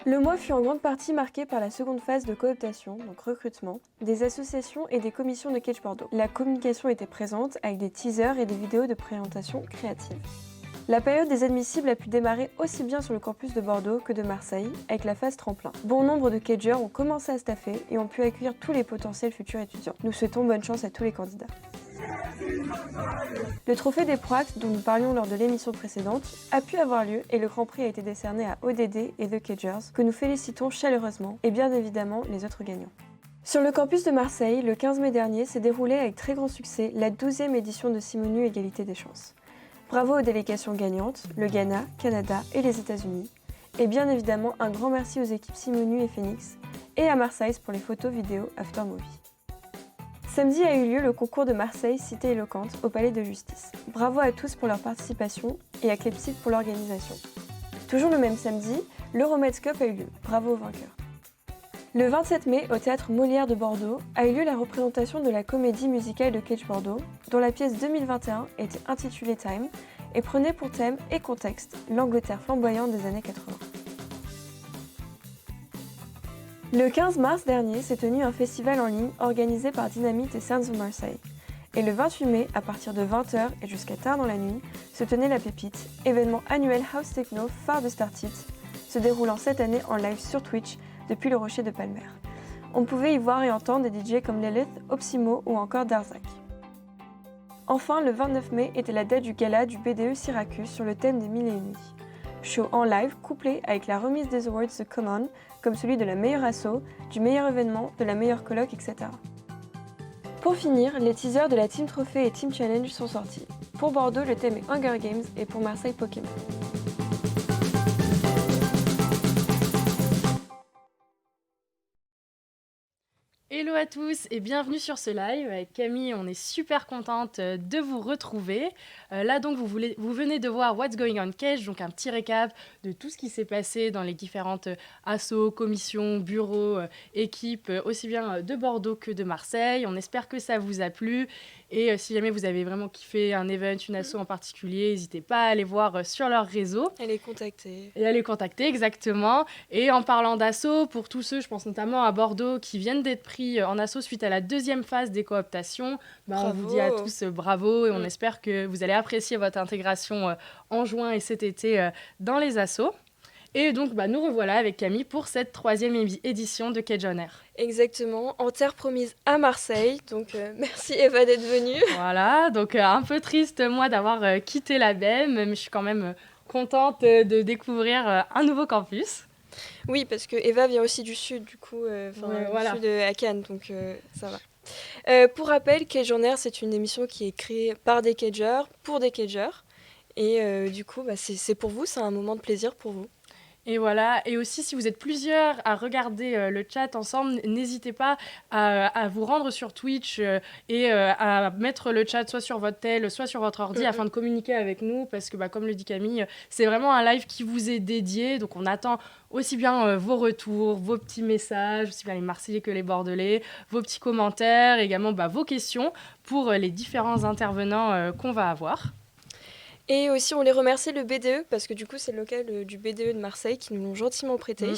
Le mois fut en grande partie marqué par la seconde phase de cooptation, donc recrutement, des associations et des commissions de Cage Bordeaux. La communication était présente avec des teasers et des vidéos de présentation créatives. La période des admissibles a pu démarrer aussi bien sur le campus de Bordeaux que de Marseille, avec la phase tremplin. Bon nombre de cagers ont commencé à staffer et ont pu accueillir tous les potentiels futurs étudiants. Nous souhaitons bonne chance à tous les candidats. Le trophée des Proax, dont nous parlions lors de l'émission précédente, a pu avoir lieu et le Grand Prix a été décerné à ODD et The Cagers, que nous félicitons chaleureusement, et bien évidemment les autres gagnants. Sur le campus de Marseille, le 15 mai dernier s'est déroulée avec très grand succès la 12e édition de Simonus Égalité des chances. Bravo aux délégations gagnantes, le Ghana, Canada et les États-Unis, et bien évidemment un grand merci aux équipes Simonus et Phoenix, et à Marseille pour les photos vidéo After Movie. Samedi a eu lieu le concours de Marseille Cité éloquente au Palais de Justice. Bravo à tous pour leur participation et à Clepsyd pour l'organisation. Toujours le même samedi, l'Euromeds Cup a eu lieu. Bravo aux vainqueurs. Le 27 mai, au Théâtre Molière de Bordeaux, a eu lieu la représentation de la comédie musicale de Cage Bordeaux, dont la pièce 2021 était intitulée Time et prenait pour thème et contexte l'Angleterre flamboyante des années 80. Le 15 mars dernier s'est tenu un festival en ligne organisé par Dynamite et Sounds of Marseille. Et le 28 mai, à partir de 20h et jusqu'à tard dans la nuit, se tenait La Pépite, événement annuel house techno phare de Startit, se déroulant cette année en live sur Twitch depuis le Rocher de Palmer. On pouvait y voir et entendre des DJ comme Lilith, Opsimo ou encore Darzak. Enfin, le 29 mai était la date du gala du BDE Syracuse sur le thème des 1001 nuits. Show en live couplé avec la remise des awards The Common, comme celui de la meilleure asso, du meilleur événement, de la meilleure colloque, etc. Pour finir, les teasers de la Team Trophy et Team Challenge sont sortis. Pour Bordeaux, le thème est Hunger Games et pour Marseille, Pokémon. Hello à tous et bienvenue sur ce live. Avec Camille, on est super contente de vous retrouver. Là donc, vous venez de voir What's Going on Cage, donc un petit récap de tout ce qui s'est passé dans les différentes assos, commissions, bureaux, équipes, aussi bien de Bordeaux que de Marseille. On espère que ça vous a plu. Et si jamais vous avez vraiment kiffé un event, une asso en particulier, n'hésitez pas à aller voir sur leur réseau. Et les contacter. Et à les contacter, exactement. Et en parlant d'asso, pour tous ceux, je pense notamment à Bordeaux, qui viennent d'être pris en asso suite à la deuxième phase des cooptations, on vous dit à tous bravo et on espère que vous allez apprécier votre intégration en juin et cet été dans les assos. Et donc, nous revoilà avec Camille pour cette 3e édition de Cage on Air. Exactement, en terre promise à Marseille. Donc, merci Eva d'être venue. Voilà, donc un peu triste, moi, d'avoir quitté la BEM, mais je suis quand même contente de découvrir un nouveau campus. Oui, parce que Eva vient aussi du sud, du coup, voilà. du sud à Cannes, donc ça va. Pour rappel, Cage on Air, c'est une émission qui est créée par des cagers, pour des cagers. Et du coup, c'est pour vous, c'est un moment de plaisir pour vous. Et voilà, et aussi si vous êtes plusieurs à regarder le chat ensemble, n'hésitez pas à vous rendre sur Twitch et à mettre le chat soit sur votre tel, soit sur votre ordi afin de communiquer avec nous parce que comme le dit Camille, c'est vraiment un live qui vous est dédié, donc on attend aussi bien vos retours, vos petits messages, aussi bien les Marseillais que les Bordelais, vos petits commentaires, également vos questions pour les différents intervenants qu'on va avoir. Et aussi, on les remercie le BDE, parce que du coup, c'est le local du BDE de Marseille qui nous l'ont gentiment prêté.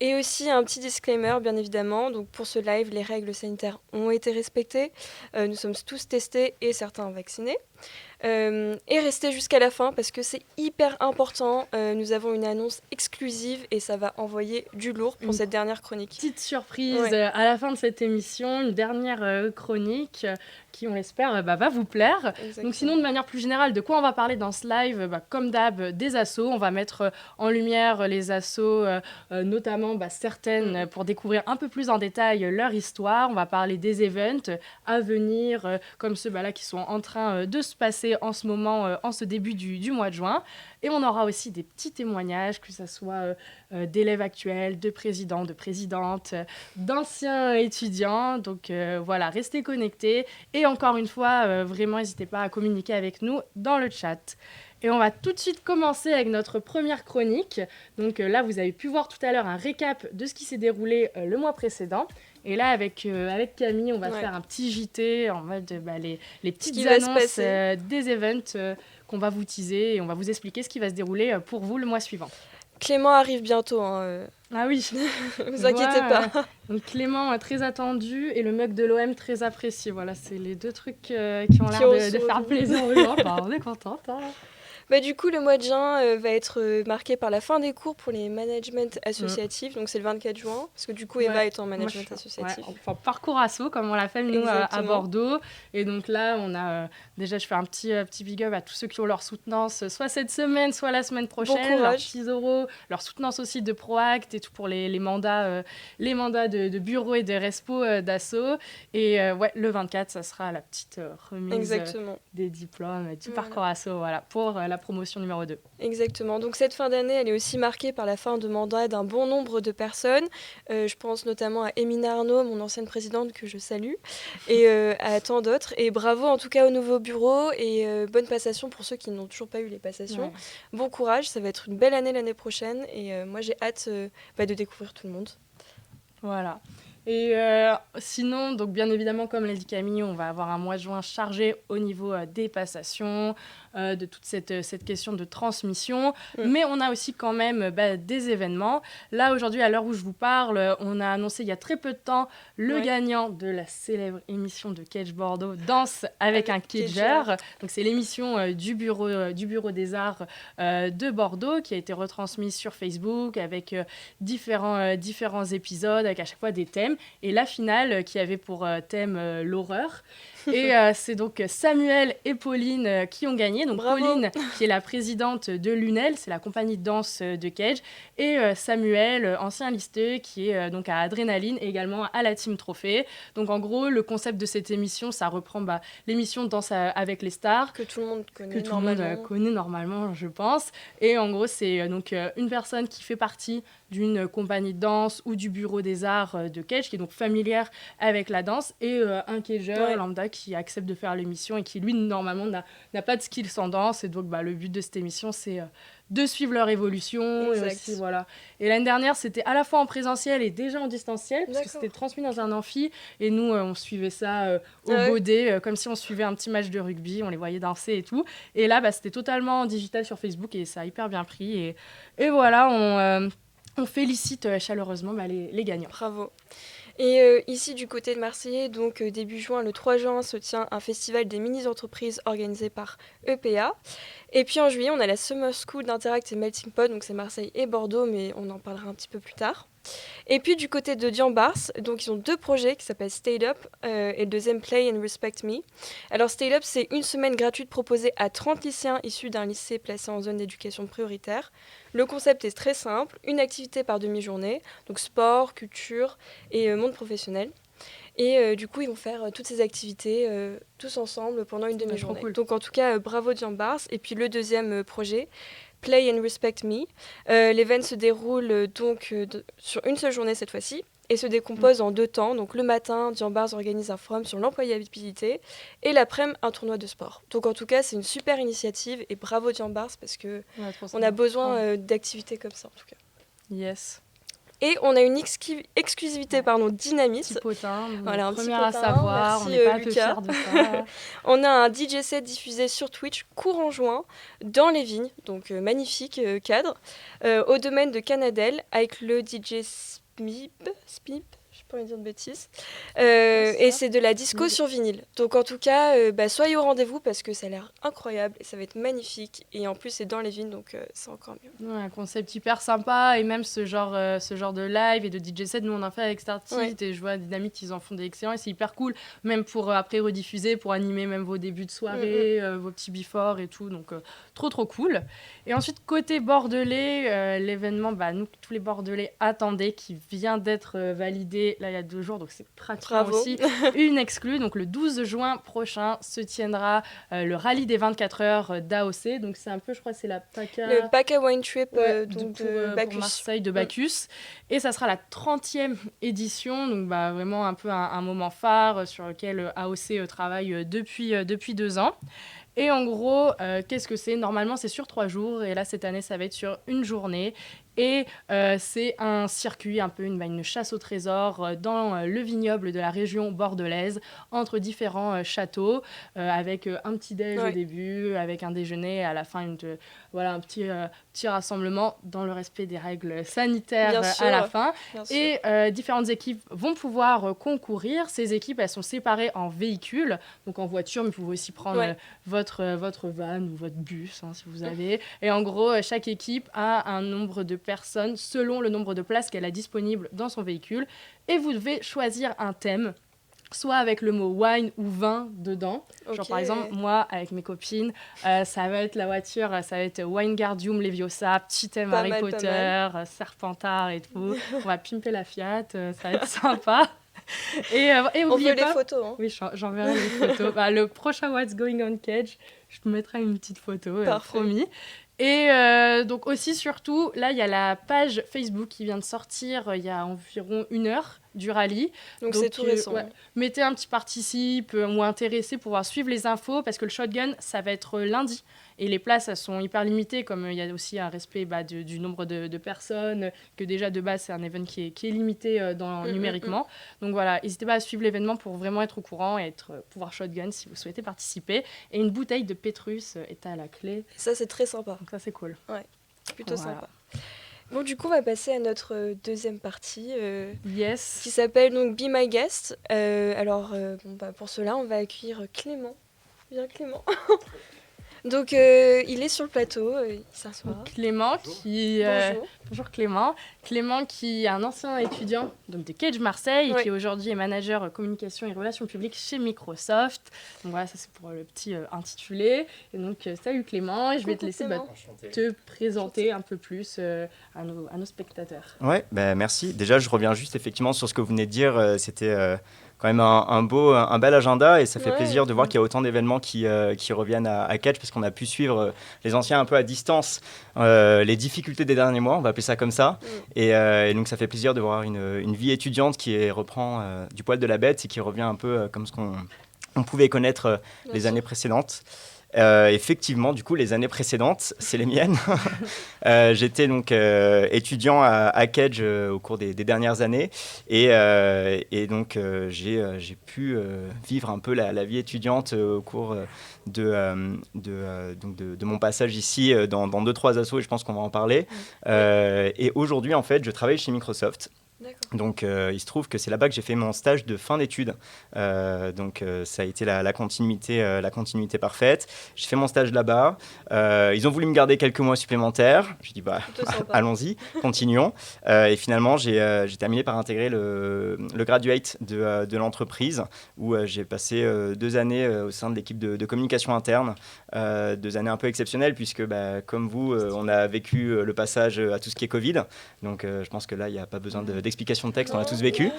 Et aussi, un petit disclaimer, bien évidemment. Donc, pour ce live, les règles sanitaires ont été respectées. Nous sommes tous testés et certains vaccinés. Et restez jusqu'à la fin parce que c'est hyper important. Nous avons une annonce exclusive et ça va envoyer du lourd pour cette dernière chronique. Petite surprise à la fin de cette émission, une dernière chronique qui, on l'espère, va vous plaire. Exactement. Donc sinon, de manière plus générale, de quoi on va parler dans ce live comme d'hab, des assos. On va mettre en lumière les assos, notamment certaines, pour découvrir un peu plus en détail leur histoire. On va parler des events à venir, comme ceux là qui sont en train de se passer en ce moment, en ce début du mois de juin. Et on aura aussi des petits témoignages, que ce soit d'élèves actuels, de présidents, de présidentes, d'anciens étudiants. Donc voilà, restez connectés. Et encore une fois, vraiment, n'hésitez pas à communiquer avec nous dans le chat. Et on va tout de suite commencer avec notre première chronique. Donc là, vous avez pu voir tout à l'heure un récap de ce qui s'est déroulé le mois précédent. Et là, avec Camille, on va faire un petit JT en mode les petites annonces des events qu'on va vous teaser et on va vous expliquer ce qui va se dérouler pour vous le mois suivant. Clément arrive bientôt, hein, Ah oui, vous inquiétez pas. Donc Clément très attendu et le mug de l'OM très apprécié. Voilà, c'est les deux trucs qui ont l'air de faire plaisir aux gens. Bah, on est contente. Hein. Bah, du coup, le mois de juin va être marqué par la fin des cours pour les management associatifs. Donc, c'est le 24 juin. Parce que du coup, Eva est en management associatif. Enfin, parcours asso, comme on l'appelle nous à Bordeaux. Et donc là, on a déjà, je fais un petit big up à tous ceux qui ont leur soutenance, soit cette semaine, soit la semaine prochaine. Bon leurs petits euros, leur soutenance aussi de Proact et tout pour les mandats de bureau et de respo d'asso. Et le 24, ça sera la petite remise des diplômes du parcours asso, voilà, pour la promotion numéro 2. Exactement. Donc cette fin d'année, elle est aussi marquée par la fin de mandat d'un bon nombre de personnes. Je pense notamment à Émina Arnaud, mon ancienne présidente, que je salue, et à tant d'autres. Et bravo en tout cas au nouveau bureau et bonne passation pour ceux qui n'ont toujours pas eu les passations. Ouais. Bon courage, ça va être une belle année l'année prochaine. Et moi, j'ai hâte de découvrir tout le monde. Voilà. Et sinon, donc bien évidemment, comme l'a dit Camille, on va avoir un mois de juin chargé au niveau des passations, de toute cette question de transmission. Mais on a aussi quand même des événements. Là, aujourd'hui, à l'heure où je vous parle, on a annoncé il y a très peu de temps le gagnant de la célèbre émission de Cage Bordeaux, Danse avec un cager. Donc, c'est l'émission du bureau des Arts de Bordeaux qui a été retransmise sur Facebook avec différents épisodes, avec à chaque fois des thèmes. Et la finale qui avait pour thème l'horreur. Et c'est donc Samuel et Pauline qui ont gagné. Donc bravo. Pauline, qui est la présidente de l'UNEL, c'est la compagnie de danse de Cage. Et Samuel, ancien listé, qui est donc à Adrénaline et également à la Team Trophée. Donc en gros, le concept de cette émission, ça reprend l'émission de Danse avec les stars. Que tout le monde connaît que tout le monde connaît normalement, je pense. Et en gros, c'est donc une personne qui fait partie d'une compagnie de danse ou du bureau des arts de Cage, qui est donc familière avec la danse, et un cager lambda qui accepte de faire l'émission et qui, lui, normalement, n'a pas de skills en danse. Et donc, le but de cette émission, c'est de suivre leur évolution. Et aussi, voilà. Et l'année dernière, c'était à la fois en présentiel et déjà en distanciel, parce que c'était transmis dans un amphi. Et nous, on suivait ça au baudet, comme si on suivait un petit match de rugby. On les voyait danser et tout. Et là, c'était totalement digital sur Facebook et ça a hyper bien pris. Et voilà, on félicite chaleureusement les gagnants. Bravo. Et ici, du côté de Marseille, donc début juin, le 3 juin, se tient un festival des mini-entreprises organisé par EPA. Et puis en juillet, on a la Summer School d'Interact et Melting Pot, donc c'est Marseille et Bordeaux, mais on en parlera un petit peu plus tard. Et puis du côté de Dian Bars, donc ils ont deux projets qui s'appellent Stay Up et le deuxième Play and Respect Me. Alors Stay Up, c'est une semaine gratuite proposée à 30 lycéens issus d'un lycée placé en zone d'éducation prioritaire. Le concept est très simple, une activité par demi-journée, donc sport, culture et monde professionnel. Et du coup, ils vont faire toutes ces activités tous ensemble pendant une demi-journée. Cool. Donc en tout cas, bravo Dian Bars. Et puis le deuxième projet, Play and Respect Me. L'événement se déroule donc sur une seule journée cette fois-ci et se décompose en deux temps. Donc le matin, Dian Bars organise un forum sur l'employabilité et l'après-midi, un tournoi de sport. Donc en tout cas, c'est une super initiative et bravo Dian Bars parce qu'on a besoin d'activités comme ça en tout cas. Yes. Et on a une exclusivité dynamite. Petit potin, voilà, un première à savoir, on n'est pas un peu fiers de ça. On a un DJ set diffusé sur Twitch courant juin dans les vignes, donc magnifique cadre, au domaine de Canadel avec le DJ Spip, je peux pas dire de bêtises. Et c'est de la disco sur vinyle. Donc en tout cas, soyez au rendez-vous parce que ça a l'air incroyable et ça va être magnifique. Et en plus, c'est dans les vignes, donc c'est encore mieux. Ouais, un concept hyper sympa. Et même ce genre de live et de DJ set, nous on en fait avec Startit. Et je vois Dynamite, ils en font des excellents. Et c'est hyper cool, même pour après rediffuser, pour animer même vos débuts de soirée, vos petits before et tout. Donc trop cool. Et ensuite, côté bordelais, l'événement, nous, tous les bordelais attendaient, qui vient d'être validé là il y a 2 jours, donc c'est pratiquement aussi une exclue. Donc le 12 juin prochain se tiendra le rallye des 24 heures d'AOC. Donc c'est un peu, je crois, c'est la PACA... Le PACA Wine Trip pour Marseille de Bacchus. Et ça sera la 30e édition, donc vraiment un peu un moment phare sur lequel AOC travaille depuis 2 ans. Et en gros, qu'est-ce que c'est ? Normalement, c'est sur 3 jours. Et là, cette année, ça va être sur une journée. Et c'est un circuit, un peu une chasse au trésor dans le vignoble de la région bordelaise, entre différents châteaux, avec un petit déj au début, avec un déjeuner, à la fin, un petit rassemblement dans le respect des règles sanitaires à la fin. Et différentes équipes vont pouvoir concourir. Ces équipes, elles sont séparées en véhicules, donc en voiture, mais vous pouvez aussi prendre votre van ou votre bus, si vous avez. Et en gros, chaque équipe a un nombre de personnes selon le nombre de places qu'elle a disponible dans son véhicule. Et vous devez choisir un thème, soit avec le mot wine ou vin dedans. Genre par exemple, moi, avec mes copines, ça va être la voiture, ça va être Wingardium Leviosa, petit thème Harry Potter, Serpentard et tout. On va pimper la Fiat, ça va être sympa. Et on veut les photos. Hein. Oui, j'enverrai les photos. Le prochain What's Going on Cage, je te mettrai une petite photo, promis. Et donc aussi, surtout, là, il y a la page Facebook qui vient de sortir il y a environ 1 heure du rallye. Donc c'est tout récent. Mettez un petit participe ou intéressé pour pouvoir suivre les infos, parce que le shotgun, ça va être lundi. Et les places, elles sont hyper limitées, comme il y a aussi un respect du nombre de personnes, que déjà de base, c'est un event qui est limité numériquement. Donc voilà, n'hésitez pas à suivre l'événement pour vraiment être au courant et pouvoir shotgun si vous souhaitez participer. Et une bouteille de Pétrus est à la clé. Ça, c'est très sympa. Donc ça, c'est cool. Ouais, plutôt sympa. Bon, du coup, on va passer à notre deuxième partie qui s'appelle donc Be My Guest. Pour cela, on va accueillir Clément. Viens, Clément. Donc, il est sur le plateau, il s'assoit. Clément qui... Bonjour Clément. Clément qui est un ancien étudiant donc, de Cage Marseille et qui aujourd'hui est manager communication et relations publiques chez Microsoft. Donc voilà, ça c'est pour le petit intitulé. Et donc, salut Clément, et je vais te laisser te présenter un peu plus à nos spectateurs. Ouais, merci. Déjà, je reviens juste effectivement sur ce que vous venez de dire. C'était... quand même un bel agenda, et ça fait plaisir de voir qu'il y a autant d'événements qui reviennent à Cage, parce qu'on a pu suivre les anciens un peu à distance, les difficultés des derniers mois, on va appeler ça comme ça. Et donc ça fait plaisir de voir une vie étudiante qui reprend du poil de la bête et qui revient un peu comme ce qu'on pouvait connaître les années précédentes. Effectivement, du coup, les années précédentes, c'est les miennes. J'étais donc étudiant à Cage au cours des dernières années, et donc j'ai pu vivre un peu la vie étudiante au cours de mon passage ici dans 2-3 assos, et je pense qu'on va en parler. Et aujourd'hui, en fait, je travaille chez Microsoft. Donc, il se trouve que c'est là-bas que j'ai fait mon stage de fin d'études. Donc, ça a été la continuité parfaite. J'ai fait mon stage là-bas. Ils ont voulu me garder quelques mois supplémentaires. J'ai dit, allons-y, continuons. Et finalement, j'ai terminé par intégrer le graduate de l'entreprise, où j'ai passé 2 années au sein de l'équipe de communication interne. 2 années un peu exceptionnelles, puisque, comme vous, on a vécu le passage à tout ce qui est Covid. Donc, je pense que là, il n'y a pas besoin d'explication de texte, on l'a tous vécu.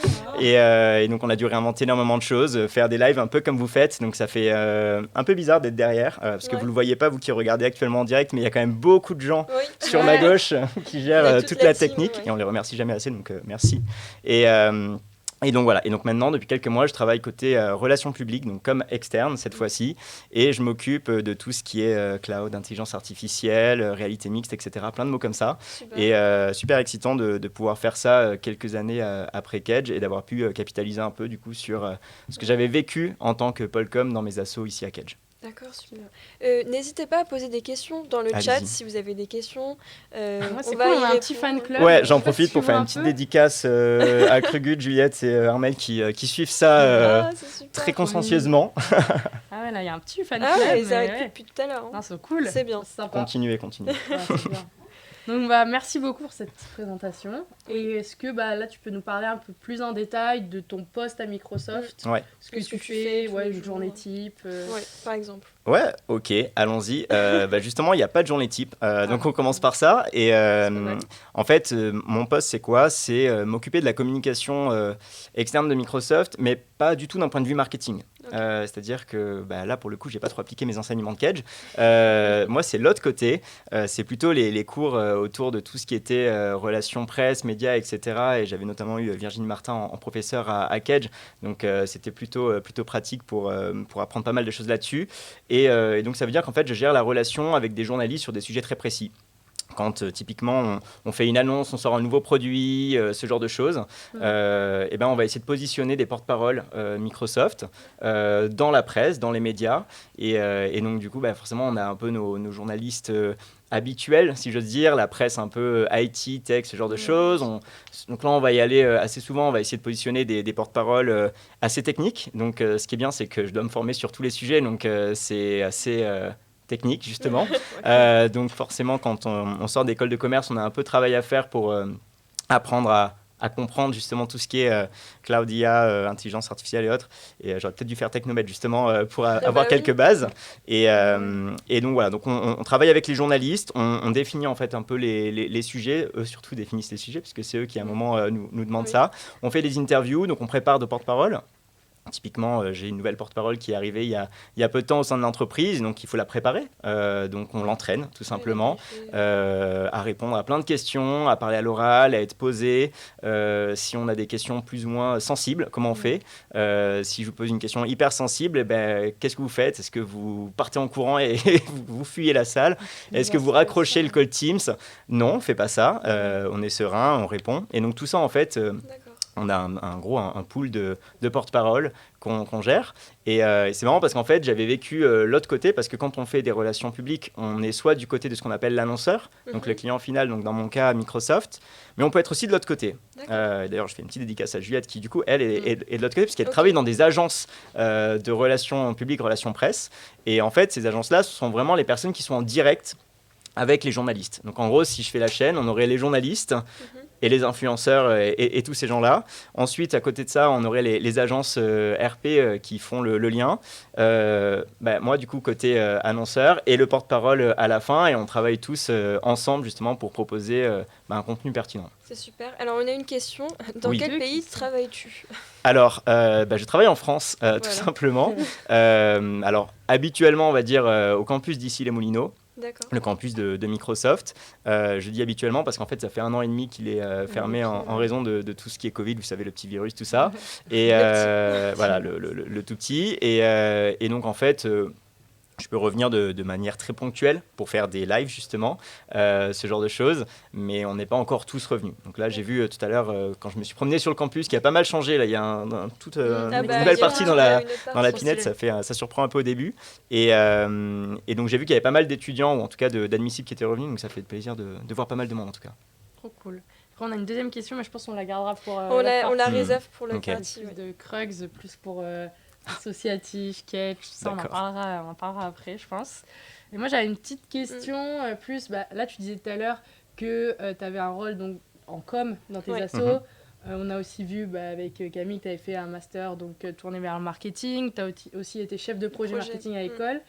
Et donc, on a dû réinventer énormément de choses, faire des lives un peu comme vous faites. Donc, ça fait un peu bizarre d'être derrière, parce que vous ne le voyez pas, vous qui regardez actuellement en direct, mais il y a quand même beaucoup de gens sur ma gauche qui gèrent toute la technique. Et on ne les remercie jamais assez, donc merci. Et donc voilà, et donc maintenant, depuis quelques mois, je travaille côté relations publiques, donc comme externe cette fois-ci, et je m'occupe de tout ce qui est cloud, intelligence artificielle, réalité mixte, etc. Plein de mots comme ça. Super. Et super excitant de pouvoir faire ça quelques années après Cage, et d'avoir pu capitaliser un peu du coup sur ce que j'avais vécu en tant que Polcom dans mes assos ici à Cage. D'accord, super. N'hésitez pas à poser des questions dans le chat si vous avez des questions. C'est cool, on a un petit fan club. Ouais, j'en profite pour faire une petite dédicace à Krugut, Juliette et Armel qui suivent ça très consciencieusement. Ah ouais, là, il y a un petit fan club. Ah, ils arrêtent depuis tout à l'heure. Hein. C'est cool. C'est bien. C'est sympa. Continuez. Ouais, c'est bien. Donc, merci beaucoup pour cette présentation. Et est-ce que là, tu peux nous parler un peu plus en détail de ton poste à Microsoft, ce que tu fais, une journée type par exemple. Ouais, ok, allons-y. Justement, il n'y a pas de journée type, donc on commence par ça. Et en fait, mon poste, c'est quoi ? C'est m'occuper de la communication externe de Microsoft, mais pas du tout d'un point de vue marketing. C'est-à-dire que là, pour le coup, je n'ai pas trop appliqué mes enseignements de Cage. Moi, c'est l'autre côté. C'est plutôt les cours autour de tout ce qui était relations presse, médias, etc. Et j'avais notamment eu Virginie Martin en professeur à Cage. Donc, c'était plutôt pratique pour apprendre pas mal de choses là-dessus. Et donc, ça veut dire qu'en fait, je gère la relation avec des journalistes sur des sujets très précis. Quand typiquement on fait une annonce, on sort un nouveau produit, ce genre de choses, et ben on va essayer de positionner des porte-paroles Microsoft dans la presse, dans les médias. Et donc du coup, forcément, on a un peu nos journalistes habituels, si j'ose dire, la presse un peu IT, tech, ce genre de choses. Donc là, on va y aller assez souvent, on va essayer de positionner des porte-paroles assez techniques. Donc ce qui est bien, c'est que je dois me former sur tous les sujets, donc c'est assez... technique justement. Donc forcément, quand on sort d'école de commerce, on a un peu de travail à faire pour apprendre à comprendre justement tout ce qui est cloud IA, intelligence artificielle et autres. Et j'aurais peut-être dû faire Technomed justement pour avoir quelques bases. Et donc voilà, donc on travaille avec les journalistes, on définit en fait un peu les sujets. Eux surtout définissent les sujets, puisque c'est eux qui à un moment nous demandent ça. On fait des interviews, donc on prépare de porte-parole. Typiquement, j'ai une nouvelle porte-parole qui est arrivée il y a peu de temps au sein de l'entreprise, donc il faut la préparer. Donc on l'entraîne tout simplement à répondre à plein de questions, à parler à l'oral, à être posé. Si on a des questions plus ou moins sensibles, comment on fait Si je vous pose une question hyper sensible, qu'est-ce que vous faites Est-ce que vous partez en courant et vous fuyez la salle Est-ce que vous raccrochez le call Teams Non, on ne fait pas ça. On est serein, on répond. Et donc tout ça, en fait... On a un pool de porte-parole qu'on gère. Et c'est marrant parce qu'en fait, j'avais vécu l'autre côté, parce que quand on fait des relations publiques, on est soit du côté de ce qu'on appelle l'annonceur, donc le client final, donc dans mon cas, Microsoft, mais on peut être aussi de l'autre côté. D'ailleurs, je fais une petite dédicace à Juliette qui, du coup, elle est de l'autre côté, parce qu'elle travaille dans des agences de relations publiques, relations presse. Et en fait, ces agences-là, ce sont vraiment les personnes qui sont en direct avec les journalistes. Donc en gros, si je fais la chaîne, on aurait les journalistes et les influenceurs et tous ces gens-là. Ensuite, à côté de ça, on aurait les agences RP qui font le lien. Moi, du coup, côté annonceur et le porte-parole à la fin. Et on travaille tous ensemble, justement, pour proposer un contenu pertinent. C'est super. Alors, on a une question. Dans quel pays travailles-tu ? Alors, je travaille en France, tout simplement. Alors, habituellement, on va dire au campus d'Issy-les-Moulineaux. Le campus de Microsoft. Je dis habituellement parce qu'en fait, ça fait 1 an et demi qu'il est fermé en raison de tout ce qui est Covid, vous savez, le petit virus, tout ça. Et voilà, le tout petit. Et donc, en fait... je peux revenir de manière très ponctuelle pour faire des lives, justement, ce genre de choses, mais on n'est pas encore tous revenus. Donc là, j'ai vu tout à l'heure, quand je me suis promené sur le campus, qui a pas mal changé. Là, il y a une nouvelle partie dans la pinette, ça surprend un peu au début. Et donc, j'ai vu qu'il y avait pas mal d'étudiants, ou en tout cas d'admissibles qui étaient revenus, donc ça fait plaisir de voir pas mal de monde, en tout cas. Trop cool. Après, on a une deuxième question, mais je pense qu'on la gardera pour on la réserve pour le partie. Plus de Krugs, plus pour... associatif, sketch, ça on en parlera après, je pense. Et moi j'avais une petite question, plus, là tu disais tout à l'heure que tu avais un rôle donc, en com dans tes assos. On a aussi vu avec Camille que tu avais fait un master donc tourné vers le marketing, tu as aussi été chef de projet marketing à l'école.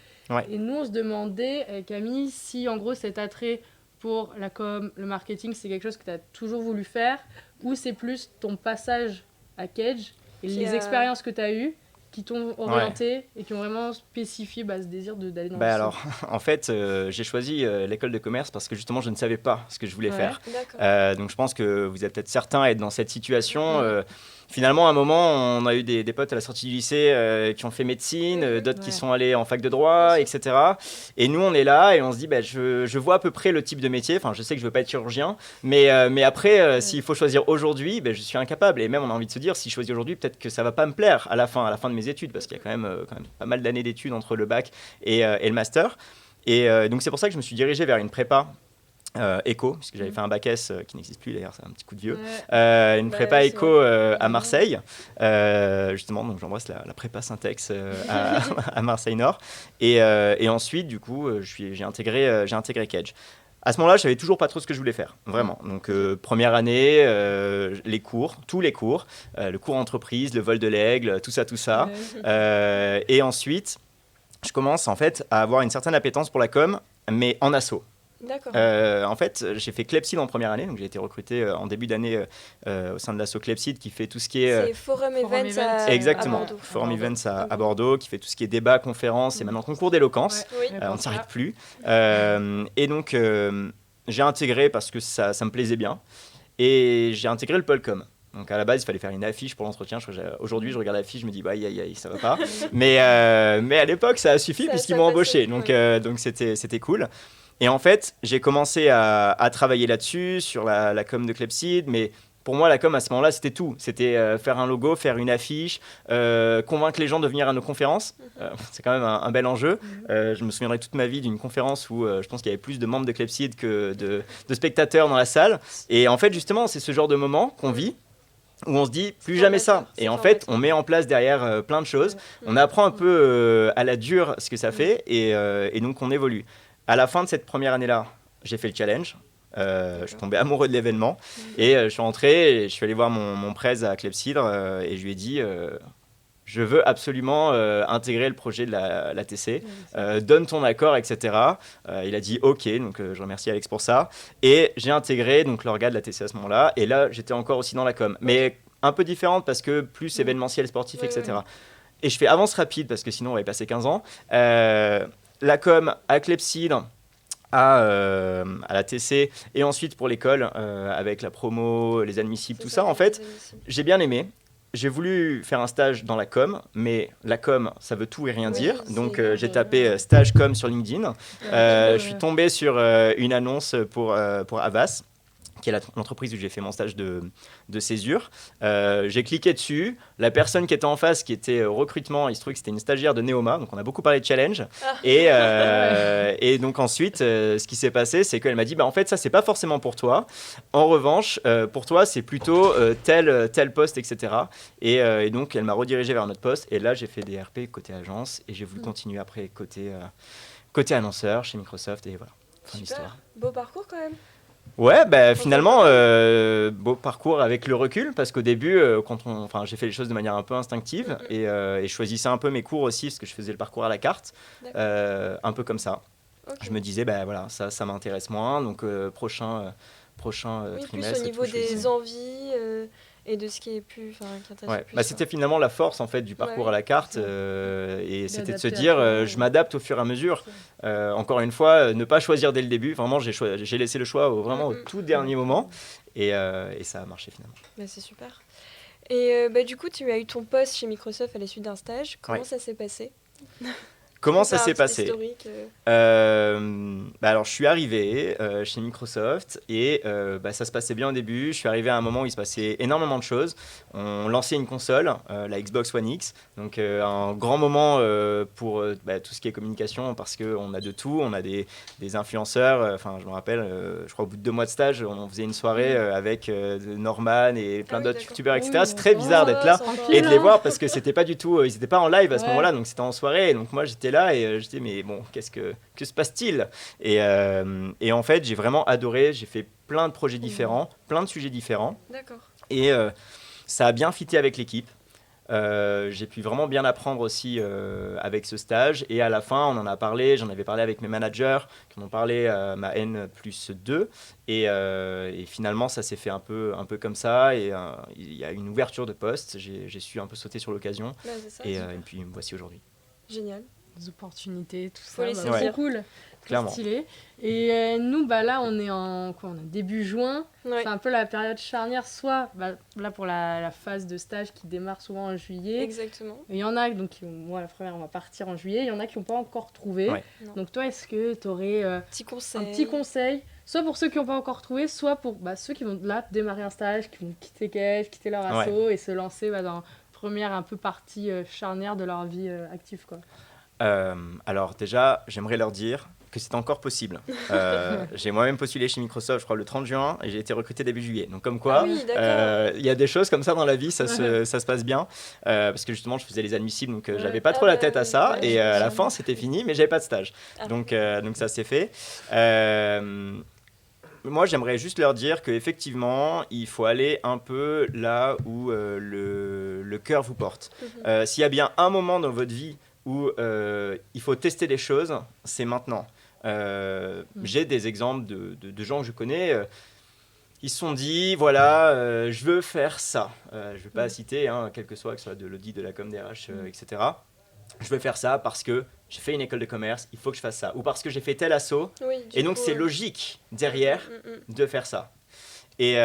Et nous on se demandait, Camille, si en gros cet attrait pour la com, le marketing, c'est quelque chose que tu as toujours voulu faire, ou c'est plus ton passage à Kedge et les expériences que tu as eues qui t'ont orienté et qui ont vraiment spécifié ce désir d'aller dans le alors, en fait, j'ai choisi l'école de commerce parce que justement, je ne savais pas ce que je voulais faire. Donc, je pense que vous êtes peut-être certains à être dans cette situation. Finalement, à un moment, on a eu des potes à la sortie du lycée qui ont fait médecine, d'autres qui sont allés en fac de droit, etc. Et nous, on est là et on se dit, je vois à peu près le type de métier. Enfin, je sais que je ne veux pas être chirurgien, mais après, s'il faut choisir aujourd'hui, je suis incapable. Et même, on a envie de se dire, si je choisis aujourd'hui, peut-être que ça ne va pas me plaire à la fin de mes études, parce qu'il y a quand même pas mal d'années d'études entre le bac et le master. Et donc, c'est pour ça que je me suis dirigé vers une prépa. Éco, puisque j'avais fait un bac S qui n'existe plus d'ailleurs, c'est un petit coup de vieux. Une prépa éco à Marseille, justement, donc j'embrasse la prépa Syntex à Marseille Nord. Et ensuite, du coup, j'ai intégré Kedge. À ce moment-là, je savais toujours pas trop ce que je voulais faire, vraiment. Donc, première année, tous les cours, le cours entreprise, le vol de l'aigle, tout ça. Et ensuite, je commence en fait à avoir une certaine appétence pour la com, mais en asso. D'accord. En fait, j'ai fait Clepsyd en première année, donc j'ai été recruté en début d'année au sein de l'asso Clepsyd qui fait tout ce qui est... C'est Forum Events Exactement, à Bordeaux. Forum Events à Bordeaux, qui fait tout ce qui est débat, conférence et maintenant concours d'éloquence. On ne s'arrête plus. Et donc, j'ai intégré parce que ça me plaisait bien. Et j'ai intégré le pôle com. Donc à la base, il fallait faire une affiche pour l'entretien. Aujourd'hui, je regarde l'affiche, je me dis, aïe, ça va pas. mais à l'époque, ça a suffi puisqu'ils m'ont embauché. Donc c'était cool. Et en fait, j'ai commencé à travailler là-dessus, sur la com de Clepsyd, mais pour moi, la com, à ce moment-là, c'était tout. C'était faire un logo, faire une affiche, convaincre les gens de venir à nos conférences. C'est quand même un bel enjeu. Je me souviendrai toute ma vie d'une conférence où je pense qu'il y avait plus de membres de Clepsyd que de spectateurs dans la salle. Et en fait, justement, c'est ce genre de moment qu'on vit, où on se dit plus jamais ça. Et en fait, on met en place derrière plein de choses. On apprend un peu à la dure ce que ça fait, et donc on évolue. À la fin de cette première année-là, j'ai fait le challenge. Je suis tombé amoureux de l'événement et je suis rentré et je suis allé voir mon prez à Clepsyd et je lui ai dit je veux absolument intégrer le projet de la TC, donne ton accord, etc. Il a dit ok, donc je remercie Alex pour ça, et j'ai intégré donc l'orga de la TC à ce moment-là, et là j'étais encore aussi dans la com, mais un peu différente parce que plus événementiel, sportif, etc. Et je fais avance rapide parce que sinon on va y passer 15 ans. La com à Clepsyd, à la TC, et ensuite pour l'école avec la promo, les admissibles, tout ça. En fait, j'ai bien aimé. J'ai voulu faire un stage dans la com, mais la com, ça veut tout et rien dire. Donc j'ai tapé stage com sur LinkedIn. Je suis tombé sur une annonce pour Havas, qui est l'entreprise où j'ai fait mon stage de césure. J'ai cliqué dessus. La personne qui était en face, qui était recrutement, il se trouve que c'était une stagiaire de Neoma, donc on a beaucoup parlé de challenge. Et donc ensuite, ce qui s'est passé, c'est qu'elle m'a dit, en fait, ça, c'est pas forcément pour toi. En revanche, pour toi, c'est plutôt tel poste, etc. Et donc, elle m'a redirigé vers notre poste. Et là, j'ai fait des RP côté agence, et j'ai voulu continuer après côté annonceur chez Microsoft. Et voilà, fin de l'histoire. Beau parcours quand même. Ouais, finalement, beau parcours avec le recul, parce qu'au début, j'ai fait les choses de manière un peu instinctive, et je choisissais un peu mes cours aussi, parce que je faisais le parcours à la carte, un peu comme ça. Okay. Je me disais, voilà, ça m'intéresse moins, donc prochain trimestre. Plus au niveau des envies et de ce qui est plus, qui intéresse plus. C'était finalement la force en fait du parcours à la carte, et c'était de se dire, je m'adapte au fur et à mesure. Encore une fois, ne pas choisir dès le début. Vraiment, j'ai laissé le choix au tout dernier moment, et ça a marché finalement. C'est super. Et du coup, tu as eu ton poste chez Microsoft à la suite d'un stage. Comment ça s'est passé ? Comment ça s'est passé ? Alors, je suis arrivé chez Microsoft et ça se passait bien au début. Je suis arrivé à un moment où il se passait énormément de choses. On lançait une console, la Xbox One X, donc un grand moment pour tout ce qui est communication, parce qu'on a de tout. On a des influenceurs. Je me rappelle, je crois au bout de 2 mois de stage, on faisait une soirée avec Norman et plein d'autres youtubeurs, etc. C'est très bizarre d'être là et de les voir, parce que c'était pas du tout, ils n'étaient pas en live à ce moment-là, donc c'était en soirée. Et donc moi, j'étais là et je disais, mais bon, que se passe-t-il ? Et en fait, j'ai vraiment adoré. J'ai fait plein de projets différents, plein de sujets différents. D'accord. Et ça a bien fité avec l'équipe. J'ai pu vraiment bien apprendre aussi avec ce stage. Et à la fin, on en a parlé. J'en avais parlé avec mes managers, qui en ont parlé à ma N+2. Et finalement, ça s'est fait un peu comme ça. Et il y a une ouverture de poste. J'ai su un peu sauter sur l'occasion. Et puis, me voici aujourd'hui. Génial. Des opportunités, tout ça, c'est cool, clairement. Stylé. Et nous, là, on est on est début juin, c'est un peu la période charnière, soit là pour la phase de stage qui démarre souvent en juillet. Exactement. Il y en a donc moi la première, on va partir en juillet. Il y en a qui n'ont pas encore trouvé. Donc toi, est-ce que tu aurais un petit conseil, soit pour ceux qui n'ont pas encore trouvé, soit pour ceux qui vont là démarrer un stage, qui vont quitter Kev, quitter leur asso et se lancer dans première un peu partie charnière de leur vie active, quoi. Alors déjà, j'aimerais leur dire que c'est encore possible. J'ai moi-même postulé chez Microsoft, je crois, le 30 juin, et j'ai été recruté début juillet. Donc comme quoi, y a des choses comme ça dans la vie, ça se passe bien. Parce que justement, je faisais les admissibles, donc j'avais pas trop la tête à ça. Et à la fin, c'était fini, mais j'avais pas de stage. Donc ça s'est fait. Moi, j'aimerais juste leur dire qu'effectivement, il faut aller un peu là où le cœur vous porte. S'il y a bien un moment dans votre vie où il faut tester des choses, c'est maintenant. J'ai des exemples de gens que je connais, ils se sont dit, voilà, je veux faire ça. Je ne vais pas citer, quel que soit de l'audit, de la com, des RH, etc. Je veux faire ça parce que j'ai fait une école de commerce, il faut que je fasse ça. Ou parce que j'ai fait tel asso, et donc c'est logique derrière de faire ça. Et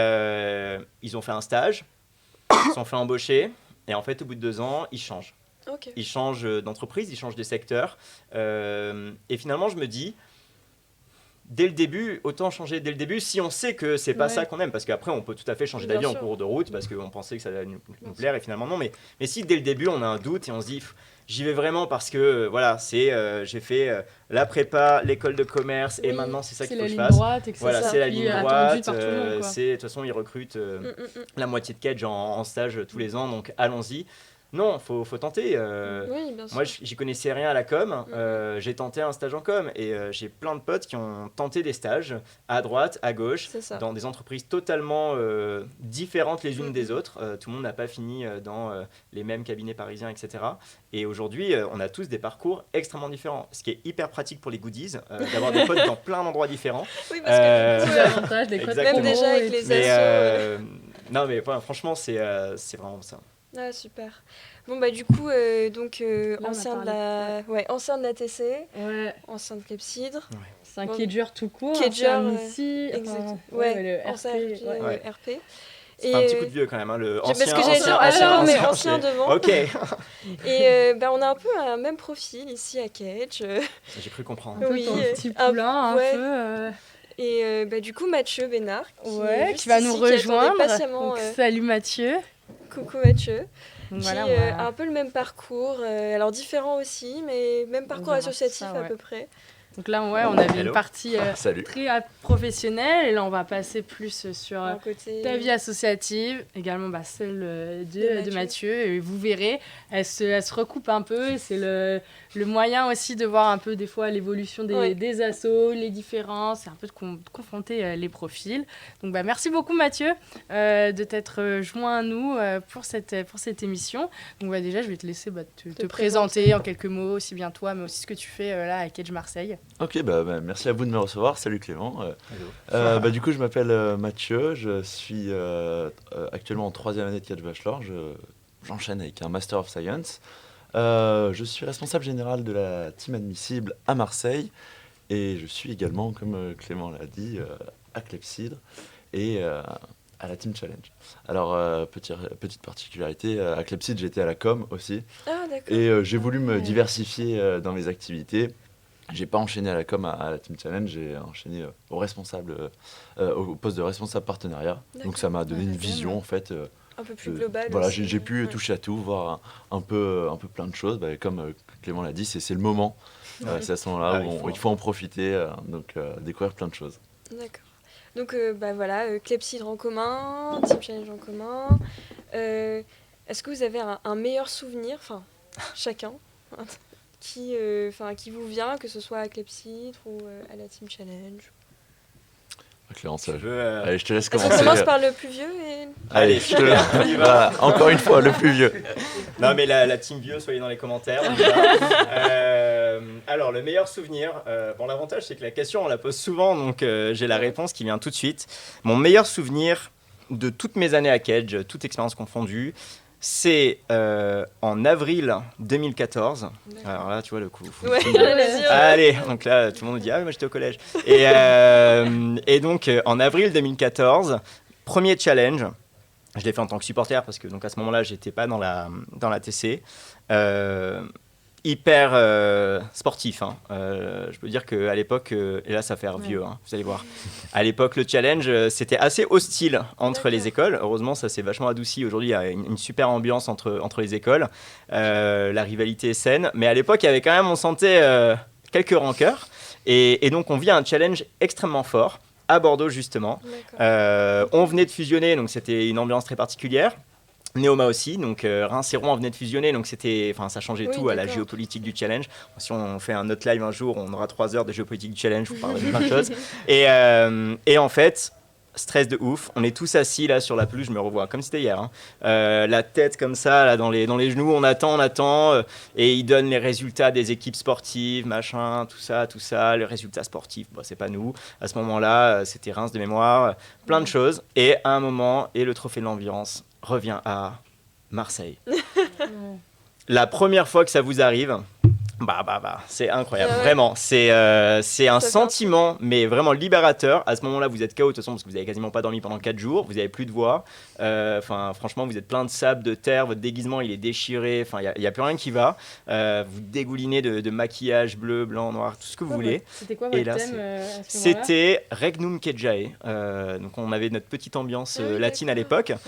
ils ont fait un stage, ils se sont fait embaucher, et en fait, au bout de 2 ans, ils changent. Okay. Ils changent d'entreprise, ils changent de secteur. Et finalement, je me dis, dès le début, autant changer dès le début si on sait que c'est pas ça qu'on aime, parce qu'après on peut tout à fait changer d'avis en cours de route parce qu'on pensait que ça allait nous plaire et finalement non. Mais si dès le début on a un doute et on se dit j'y vais vraiment parce que voilà, j'ai fait la prépa, l'école de commerce et maintenant c'est ça qu'il faut que je fasse. Voilà, c'est la ligne droite. De toute façon ils recrutent la moitié de Kedge en stage tous les ans, donc allons-y. Non, faut tenter. Oui, bien sûr. Moi, j'y connaissais rien à la com. J'ai tenté un stage en com et j'ai plein de potes qui ont tenté des stages à droite, à gauche, dans des entreprises totalement différentes les unes des autres. Tout le monde n'a pas fini dans les mêmes cabinets parisiens, etc. Et aujourd'hui, on a tous des parcours extrêmement différents, ce qui est hyper pratique pour les goodies, d'avoir des potes dans plein d'endroits différents. Oui, parce que les avantages, les codes même déjà avec les assos. Non, mais voilà, franchement, c'est vraiment ça. Ah, super. Bon, bah, du coup, Là, ancien de la TC, ancien de Clepsydre. Ouais. C'est un Kedger tout court, Kedger, ici, le RP. C'est un petit coup de vieux quand même, hein, le ancien. Parce que j'allais dire ancien devant. Ok. Et on a un peu un même profil ici à Kedge. J'ai cru comprendre. Un peu ton petit poulain, un peu. Et du coup, Mathieu Bénard, qui va nous rejoindre. Donc, salut Mathieu. Coucou Mathieu. Donc, qui a un peu le même parcours, alors différent aussi, mais même parcours associatif à peu près. Donc là, on avait une partie très professionnelle, et là, on va passer plus sur ta vie associative, également celle de Mathieu. Et vous verrez, elle se recoupe un peu. C'est le moyen aussi de voir un peu des fois l'évolution des assos, les différences, et un peu de confronter les profils. Donc merci beaucoup Mathieu de t'être joint à nous pour cette émission. Donc déjà, je vais te laisser te présenter en quelques mots, aussi bien toi, mais aussi ce que tu fais là à Kedge Marseille. Ok, merci à vous de me recevoir. Salut Clément. Du coup, je m'appelle Mathieu. Je suis actuellement en 3e année de Kedge Bachelor. J'enchaîne avec un Master of Science. Je suis responsable général de la team admissible à Marseille. Et je suis également, comme Clément l'a dit, à Clepsydre et à la Team Challenge. Alors, petite particularité, à Clepsydre, j'étais à la com aussi. Ah, d'accord. Et j'ai voulu me diversifier dans mes activités. J'ai pas enchaîné à la com à la Team Challenge, j'ai enchaîné au poste de responsable partenariat. D'accord. Donc ça m'a donné une vision en fait. Un peu plus globale. Voilà, j'ai pu toucher à tout, voir un peu plein de choses. Comme Clément l'a dit, c'est le moment. C'est à ce moment-là où il faut en profiter, découvrir plein de choses. D'accord. Donc Clepsydre en commun, Team Challenge en commun. Est-ce que vous avez un meilleur souvenir, chacun, qui vous vient, que ce soit à Clepsydre ou à la Team Challenge? Clémence, allez, je te laisse commencer. On commence par le plus vieux et... Allez, voilà, encore une fois, le plus vieux. Non, mais la team vieux, soyez dans les commentaires. Alors, le meilleur souvenir, l'avantage, c'est que la question, on la pose souvent, donc j'ai la réponse qui vient tout de suite. Mon meilleur souvenir de toutes mes années à Kedge, toute expérience confondue, c'est en avril 2014. D'accord. Alors là, tu vois le coup. Allez, donc là, tout le monde dit « Ah, moi j'étais au collège ». Et donc, en avril 2014, premier challenge. Je l'ai fait en tant que supporter parce que donc, à ce moment-là, je n'étais pas dans la TC. Hyper sportif. Je peux dire qu'à l'époque, et là ça fait vieux, vous allez voir, à l'époque le challenge c'était assez hostile entre les écoles. Heureusement ça s'est vachement adouci, aujourd'hui il y a une super ambiance entre les écoles, la rivalité est saine, mais à l'époque il y avait quand même, on sentait quelques rancœurs, et donc on vit un challenge extrêmement fort à Bordeaux justement. On venait de fusionner, donc c'était une ambiance très particulière. Néoma aussi, donc Reims et Rouen venaient de fusionner, donc ça changeait tout à la géopolitique du challenge. Si on fait un autre live un jour, on aura 3 heures de géopolitique du challenge, vous parlerez de plein de choses. Et en fait, stress de ouf, on est tous assis là sur la pelouse, je me revois comme c'était hier, la tête comme ça là, dans les genoux, on attend, et ils donnent les résultats des équipes sportives, machin, tout ça, les résultats sportifs, c'est pas nous. À ce moment-là, c'était Reims de mémoire, plein de choses, et à un moment, et le trophée de l'ambiance revient à Marseille. La première fois que ça vous arrive, C'est incroyable, Ah ouais. vraiment. C'est un Ça fait sentiment, mais vraiment libérateur. À ce moment-là, vous êtes KO de toute façon parce que vous avez quasiment pas dormi pendant 4 jours. Vous avez plus de voix. Enfin, franchement, vous êtes plein de sable, de terre. Votre déguisement, il est déchiré. Enfin, il y a plus rien qui va. Vous dégoulinez de maquillage bleu, blanc, noir, tout ce que vous voulez. C'était quoi Et votre là, thème à ce moment-là? C'était Regnum Kejae. Donc, on avait notre petite ambiance Ah oui, latine à d'accord. l'époque.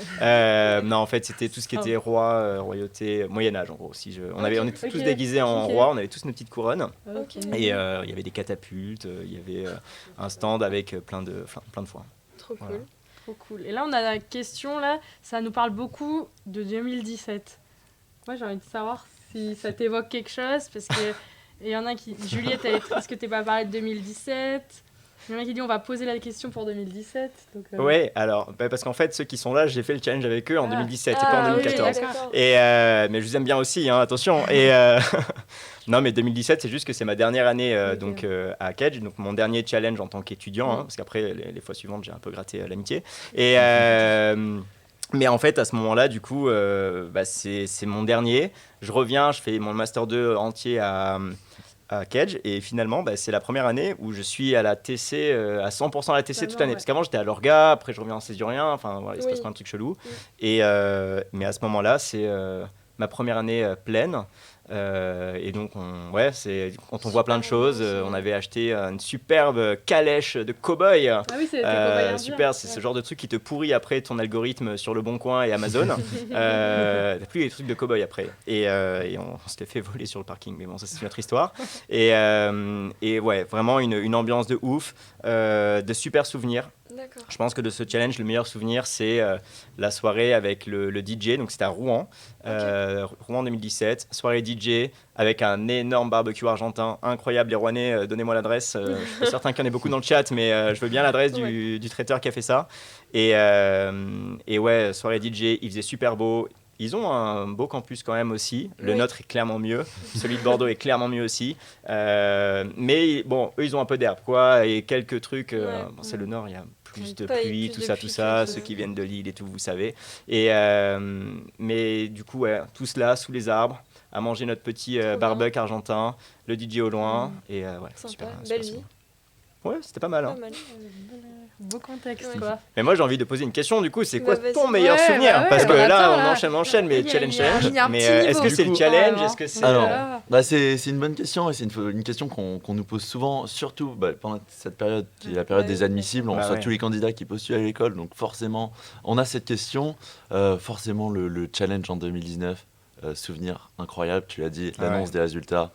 Non, en fait, c'était tout ce qui était roi, royauté, Moyen-Âge, en gros. On était tous Ok. déguisés en Ok. roi. On avait tous nos petites couronnes. Ok. Et il y avait des catapultes, il y avait un stand avec plein de foin. Trop Voilà. cool. Trop cool. Et là, on a la question, là, ça nous parle beaucoup de 2017. Moi, j'ai envie de savoir si ça t'évoque quelque chose, parce que il y en a qui... Juliette, est-ce que t'es pas parlé de 2017 ? Il y en a qui dit on va poser la question pour 2017. Donc, Ouais, alors, parce qu'en fait, ceux qui sont là, j'ai fait le challenge avec eux en 2017 et pas en Ah, oui, 2014. d'accord. Et, mais je vous aime bien aussi, hein, attention. Et non, mais 2017, c'est juste que c'est ma dernière année Ok. donc, à Cage, donc mon dernier challenge en tant qu'étudiant, parce qu'après, les fois suivantes, j'ai un peu gratté l'amitié. Et, mais en fait, à ce moment-là, du coup, c'est mon dernier. Je reviens, je fais mon Master 2 entier à Cage, et finalement, c'est la première année où je suis à la TC, à 100% à la TC toute Totalement, l'année. ouais. Parce qu'avant, j'étais à l'orga, après, je reviens en césurien, enfin, voilà, il se Oui. passe plein de trucs chelous. Et, mais à ce moment-là, c'est ma première année pleine. Et donc, c'est quand on voit plein de choses. On avait acheté une superbe calèche de cow-boy. Ah oui, c'était Cobaye Indien. Super, c'est ce genre de truc qui te pourrit après ton algorithme sur Le Bon Coin et Amazon. T'as plus les trucs de cow-boy après. Et on se les fait voler sur le parking, mais bon, ça c'est notre histoire. Et ouais, vraiment une ambiance de ouf, de super souvenirs. D'accord. Je pense que de ce challenge, le meilleur souvenir, c'est la soirée avec le DJ. Donc, c'était à Rouen, Rouen 2017. Soirée DJ avec un énorme barbecue argentin, incroyable. Les Rouennais, donnez-moi l'adresse. Je suis pas certain qu'il y en ait beaucoup dans le chat, mais je veux bien l'adresse du traiteur qui a fait ça. Et ouais, soirée DJ, il faisait super beau. Ils ont un beau campus quand même aussi. Le Oui. nôtre est clairement mieux. Celui de Bordeaux est clairement mieux aussi. Mais bon, eux, ils ont un peu d'herbe, quoi. Et quelques trucs. C'est le Nord, il y a plus de Pas- pluie, plus tout de ça, pluie tout ça. que- Ceux qui viennent de Lille et tout, vous savez. Et, mais du coup, ouais, tous là, sous les arbres, à manger notre petit Trop bien. barbecue argentin, le DJ au loin. Et ouais, Sympa. super Belle souvenir. vie. Ouais, c'était pas mal. Hein. Pas mal. Beau contexte, Ouais. quoi. Mais moi, j'ai envie de poser une question, du coup, c'est quoi Vas-y. ton meilleur Ouais, souvenir? bah ouais, Parce que bah là, attends, on enchaîne, mais il y a- challenge, il y a- challenge. il y a un Mais petit est-ce niveau. que c'est Du le coup- challenge? Ah, Est-ce que c'est... Alors, c'est une bonne question et c'est une question qu'on nous pose souvent, surtout pendant cette période qui est la période Ouais, des admissibles. On bah reçoit ouais. tous les candidats qui postulent à l'école, donc forcément, on a cette question. Forcément, le challenge en 2019, souvenir incroyable, tu l'as dit, Ah l'annonce ouais. des résultats.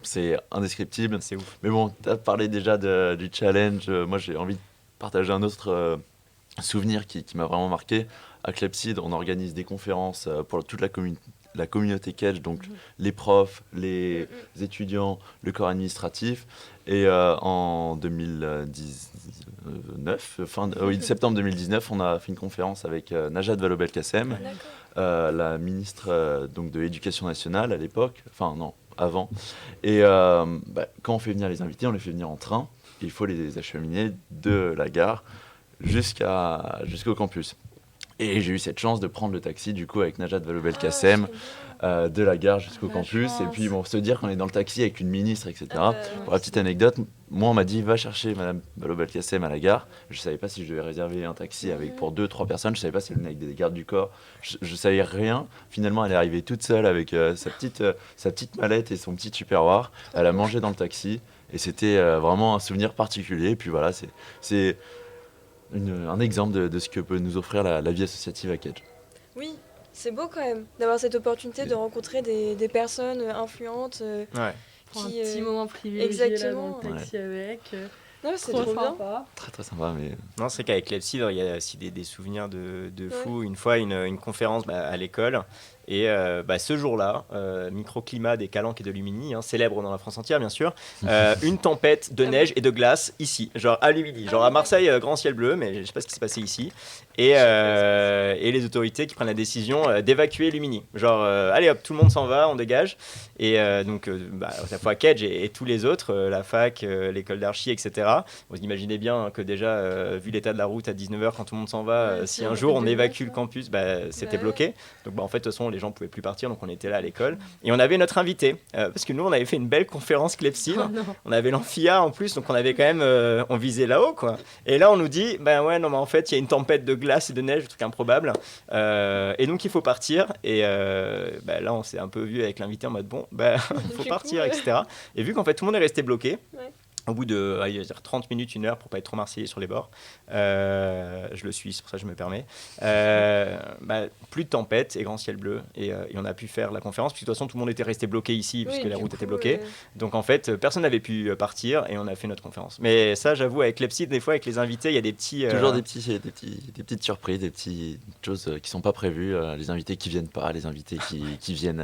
C'est indescriptible. C'est ouf. Mais bon, tu as parlé déjà du challenge. Moi, j'ai envie de partager un autre souvenir qui m'a vraiment marqué. À Clepsyd, on organise des conférences pour toute la communauté Cage, donc les profs, les étudiants, le corps administratif. Et en 2019, septembre 2019, on a fait une conférence avec Najat Vallaud-Belkacem, D'accord. la ministre donc de l'Éducation nationale à l'époque, enfin non, avant. Et quand on fait venir les invités, on les fait venir en train. Il faut les acheminer de la gare jusqu'au campus. Et j'ai eu cette chance de prendre le taxi du coup avec Najat Vallaud-Belkacem de la gare jusqu'au La campus. chance. Et puis bon, se dire qu'on est dans le taxi avec une ministre, etc. Ah bah, Pour la petite anecdote, moi on m'a dit va chercher Madame Vallaud-Belkacem à la gare. Je savais pas si je devais réserver un taxi pour 2-3 personnes. Je savais pas si elle venait avec des gardes du corps. Je savais rien. Finalement, elle est arrivée toute seule avec sa petite mallette et son petit tupperware. Elle a mangé dans le taxi et c'était vraiment un souvenir particulier. Et puis voilà, c'est un exemple de ce que peut nous offrir la vie associative à Cage. Oui, c'est beau quand même d'avoir cette opportunité de rencontrer des personnes influentes Ouais. Pour un qui. petit moment privilégié exactement. là, dans le taxi avec. Non, c'est Trop trop bien. sympa. Très très sympa, mais Non, c'est qu'avec Clepsyd, il y a aussi des souvenirs de fou. Ouais. Une fois, une conférence à l'école. Et ce jour-là, microclimat des Calanques et de Lumini, célèbre dans la France entière, bien sûr. Une tempête de neige et de glace ici, genre à Lumini. Genre à Marseille, grand ciel bleu, mais je ne sais pas ce qui s'est passé ici. Et les autorités qui prennent la décision d'évacuer Lumini. Genre, allez hop, tout le monde s'en va, on dégage. Et donc, à la fois Cage et tous les autres, la fac, l'école d'archi, etc. Vous imaginez bien que déjà, vu l'état de la route à 19h, quand tout le monde s'en va, Ouais, si c'est un un jour peu on de évacue glace, le campus, c'était Ouais. bloqué. Donc en fait, de toute façon, les les gens pouvaient plus partir, donc on était là à l'école. Et on avait notre invité, parce que nous, on avait fait une belle conférence clepsydre. On avait l'amphia en plus, donc on avait quand même, on visait là-haut, quoi. Et là, on nous dit, ben ouais, non, mais en fait, il y a une tempête de glace et de neige, un truc improbable. Et donc, il faut partir. Et là, on s'est un peu vu avec l'invité en mode, bon, il faut partir, etc. Et vu qu'en fait, tout le monde est resté bloqué, au bout de 30 minutes, 1 heure, pour pas être trop marseillais sur les bords, je le suis, c'est pour ça que je me permets, plus de tempête et grand ciel bleu, et on a pu faire la conférence, puis de toute façon tout le monde était resté bloqué ici, puisque la route était bloquée, donc en fait personne n'avait pu partir, et on a fait notre conférence. Mais ça, j'avoue, avec Clepsydre, des fois avec les invités, il y a des petits... Toujours des petites surprises, des petites choses qui sont pas prévues, les invités qui viennent pas, les invités qui viennent...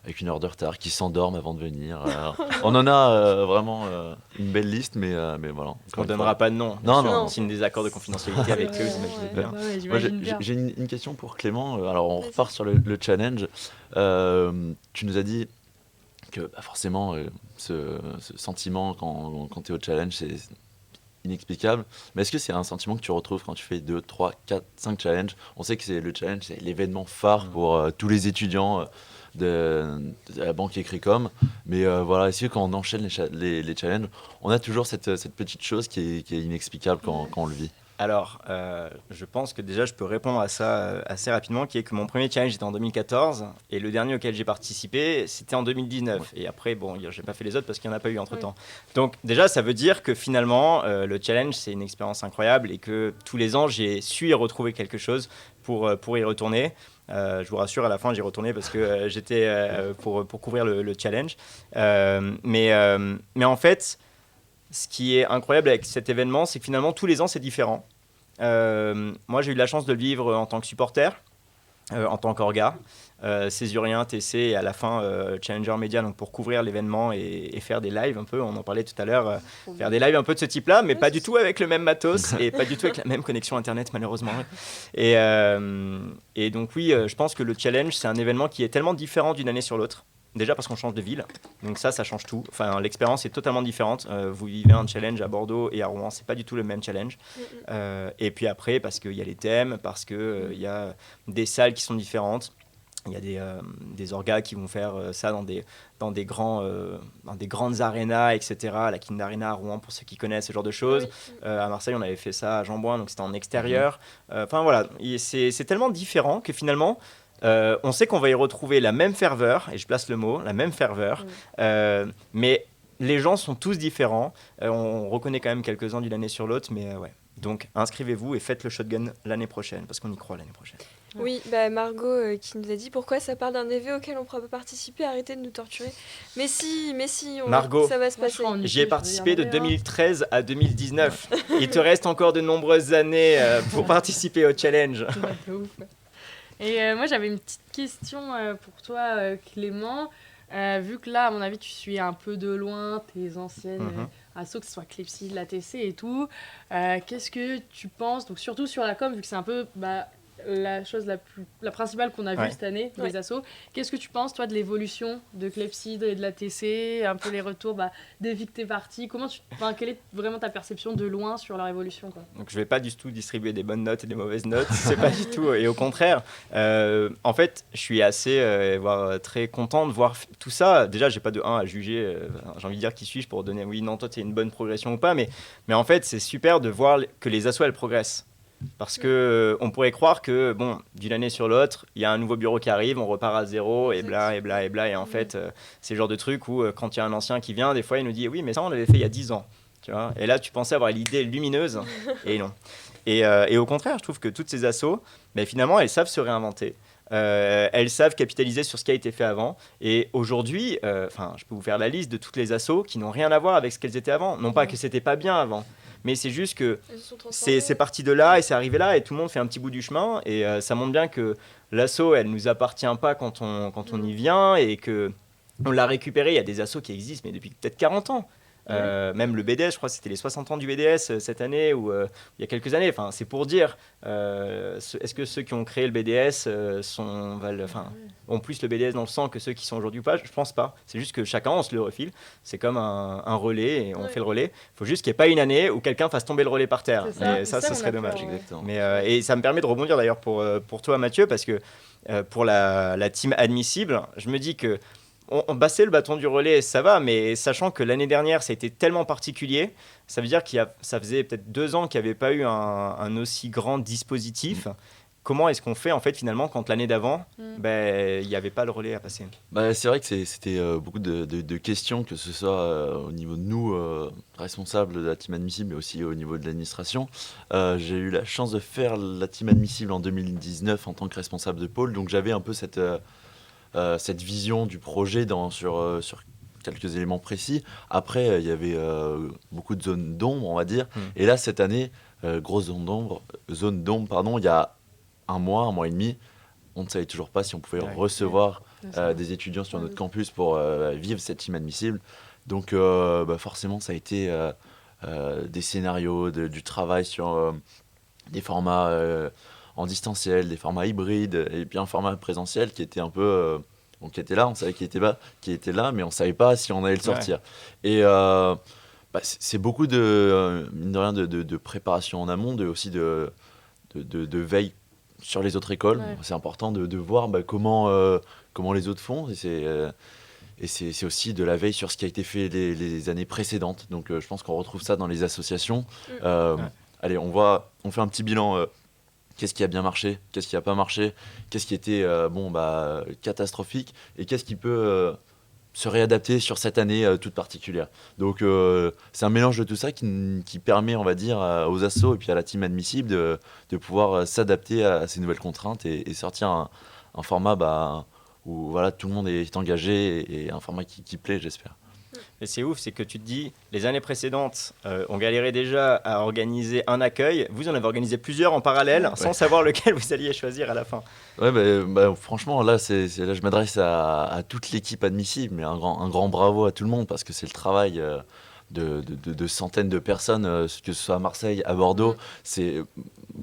avec 1 heure de retard, qui s'endorment avant de venir. On en a vraiment une belle liste, mais voilà. On ne donnera pas de nom. Non. On signe des accords de confidentialité avec eux, vous imaginez bien. Moi, j'ai une question pour Clément. Alors, on repart sur le challenge. Tu nous as dit que forcément, ce sentiment quand tu es au challenge, c'est inexplicable. Mais est-ce que c'est un sentiment que tu retrouves quand tu fais 2, 3, 4, 5 challenges ? On sait que le challenge, c'est l'événement phare pour tous les étudiants de la banque Écricom, mais voilà, est-ce que quand on enchaîne les challenges, on a toujours cette petite chose qui est inexplicable quand on le vit ? Alors, je pense que déjà, je peux répondre à ça assez rapidement, qui est que mon premier challenge était en 2014, et le dernier auquel j'ai participé, c'était en 2019. Ouais. Et après, bon, j'ai pas fait les autres parce qu'il n'y en a pas eu entre-temps. Donc déjà, ça veut dire que finalement, le challenge, c'est une expérience incroyable, et que tous les ans, j'ai su y retrouver quelque chose pour y retourner. Je vous rassure, à la fin, j'y retournais parce que j'étais pour couvrir le challenge. Mais en fait, ce qui est incroyable avec cet événement, c'est que finalement, tous les ans, c'est différent. Moi, j'ai eu la chance de le vivre en tant que supporter, en tant qu'orga, Césurien, TC, et à la fin, Challenger Media, donc pour couvrir l'événement et faire des lives un peu. On en parlait tout à l'heure, faire des lives un peu de ce type-là, mais pas du tout avec le même matos et pas du tout avec la même connexion Internet, malheureusement. Et donc, oui, je pense que le challenge, c'est un événement qui est tellement différent d'une année sur l'autre. Déjà parce qu'on change de ville, donc ça change tout. Enfin, l'expérience est totalement différente. Vous vivez un challenge à Bordeaux et à Rouen, c'est pas du tout le même challenge. Et puis après, parce qu'il y a les thèmes, parce qu'il y a des salles qui sont différentes. Il y a des orgas qui vont faire ça dans des grandes arénas, etc. La Kind Arena à Rouen, pour ceux qui connaissent ce genre de choses. À Marseille, on avait fait ça à Jean-Bouin, donc c'était en extérieur. Enfin voilà, c'est tellement différent que finalement... on sait qu'on va y retrouver la même ferveur, et je place le mot, la même ferveur, mais les gens sont tous différents. On reconnaît quand même quelques-uns d'une année sur l'autre, mais ouais. Donc inscrivez-vous et faites le shotgun l'année prochaine, parce qu'on y croit l'année prochaine. Oui, Margot qui nous a dit pourquoi ça parle d'un événement auquel on ne pourra pas participer, arrêtez de nous torturer. Mais si, Margot, ça va se passer. J'y ai participé de 2013 à 2019. Il te reste encore de nombreuses années pour participer au challenge. Et moi, j'avais une petite question pour toi, Clément. Vu que là, à mon avis, tu suis un peu de loin tes anciennes assos, que ce soit Clepsydre, la TC et tout, qu'est-ce que tu penses, donc surtout sur la com, vu que c'est un peu la chose la principale qu'on a vue cette année, les assos, qu'est-ce que tu penses, toi, de l'évolution de Clepsydre et de la TC, un peu les retours depuis que t'es parti, quelle est vraiment ta perception de loin sur leur évolution, quoi? Donc je vais pas du tout distribuer des bonnes notes et des mauvaises notes, c'est pas du tout, et au contraire, en fait, je suis assez, voire très content de voir tout ça. Déjà, j'ai pas de 1 à juger, j'ai envie de dire qui suis-je pour donner oui, non, toi, t'es une bonne progression ou pas, mais en fait, c'est super de voir que les assos, elles progressent. Parce qu'on pourrait croire que, d'une année sur l'autre, il y a un nouveau bureau qui arrive, on repart à zéro, et bla, et bla, et bla. Et en fait, c'est le genre de truc où, quand il y a un ancien qui vient, des fois, il nous dit « Oui, mais ça, on l'avait fait il y a 10 ans. » Tu vois. Et là, tu pensais avoir l'idée lumineuse, et non. Et au contraire, je trouve que toutes ces assos, finalement, elles savent se réinventer. Elles savent capitaliser sur ce qui a été fait avant. Et aujourd'hui, je peux vous faire la liste de toutes les assos qui n'ont rien à voir avec ce qu'elles étaient avant. Non pas que c'était pas bien avant, mais c'est juste que c'est parti de là et c'est arrivé là et tout le monde fait un petit bout du chemin. Et ça montre bien que l'asso, elle nous appartient pas quand on y vient et qu'on l'a récupéré. Il y a des assos qui existent mais depuis peut-être 40 ans. Même le BDS, je crois que c'était les 60 ans du BDS cette année, ou il y a quelques années. Enfin, c'est pour dire, est-ce que ceux qui ont créé le BDS ont plus le BDS dans le sang que ceux qui sont aujourd'hui ou pas? Je pense pas. C'est juste que chacun, on se le refile. C'est comme un relais et on fait le relais. Il faut juste qu'il n'y ait pas une année où quelqu'un fasse tomber le relais par terre. Et ça, ce serait dommage. Exactement. Et ça me permet de rebondir d'ailleurs pour toi, Mathieu, parce que pour la team admissible, je me dis que passer le bâton du relais, ça va, mais sachant que l'année dernière, ça a été tellement particulier, ça veut dire ça faisait peut-être 2 ans qu'il n'y avait pas eu un aussi grand dispositif. Comment est-ce qu'on fait en fait finalement quand l'année d'avant, il n'y avait pas le relais à passer? C'est vrai que c'était beaucoup de questions, que ce soit au niveau de nous, responsables de la team admissible, mais aussi au niveau de l'administration. J'ai eu la chance de faire la team admissible en 2019 en tant que responsable de pôle, donc j'avais un peu cette vision du projet sur quelques éléments précis. Après, il y avait beaucoup de zones d'ombre, on va dire. Et là, cette année, grosse zone d'ombre, il y a un mois et demi, on ne savait toujours pas si on pouvait recevoir des étudiants sur notre campus pour vivre cette team admissible. Donc forcément, ça a été des scénarios, du travail sur des formats en distanciel, des formats hybrides, et puis un format présentiel qui était un peu... qui était là, on savait qu'il était là, mais on ne savait pas si on allait le sortir. Et c'est beaucoup mine de rien, de préparation en amont, aussi de veille sur les autres écoles. C'est important de voir comment les autres font. Et c'est aussi de la veille sur ce qui a été fait les années précédentes. Donc je pense qu'on retrouve ça dans les associations. Allez, on fait un petit bilan. Qu'est-ce qui a bien marché? Qu'est-ce qui n'a pas marché? Qu'est-ce qui était catastrophique? Et qu'est-ce qui peut se réadapter sur cette année toute particulière? Donc c'est un mélange de tout ça qui permet, on va dire, aux assos et puis à la team admissible de pouvoir s'adapter à ces nouvelles contraintes et sortir un format où voilà, tout le monde est engagé et un format qui plaît, j'espère. Et c'est ouf, c'est que tu te dis, les années précédentes, on galérait déjà à organiser un accueil. Vous en avez organisé plusieurs en parallèle, sans savoir lequel vous alliez choisir à la fin. Ouais, franchement, là, là, je m'adresse à toute l'équipe admissible, mais un grand bravo à tout le monde, parce que c'est le travail de centaines de personnes, que ce soit à Marseille, à Bordeaux. C'est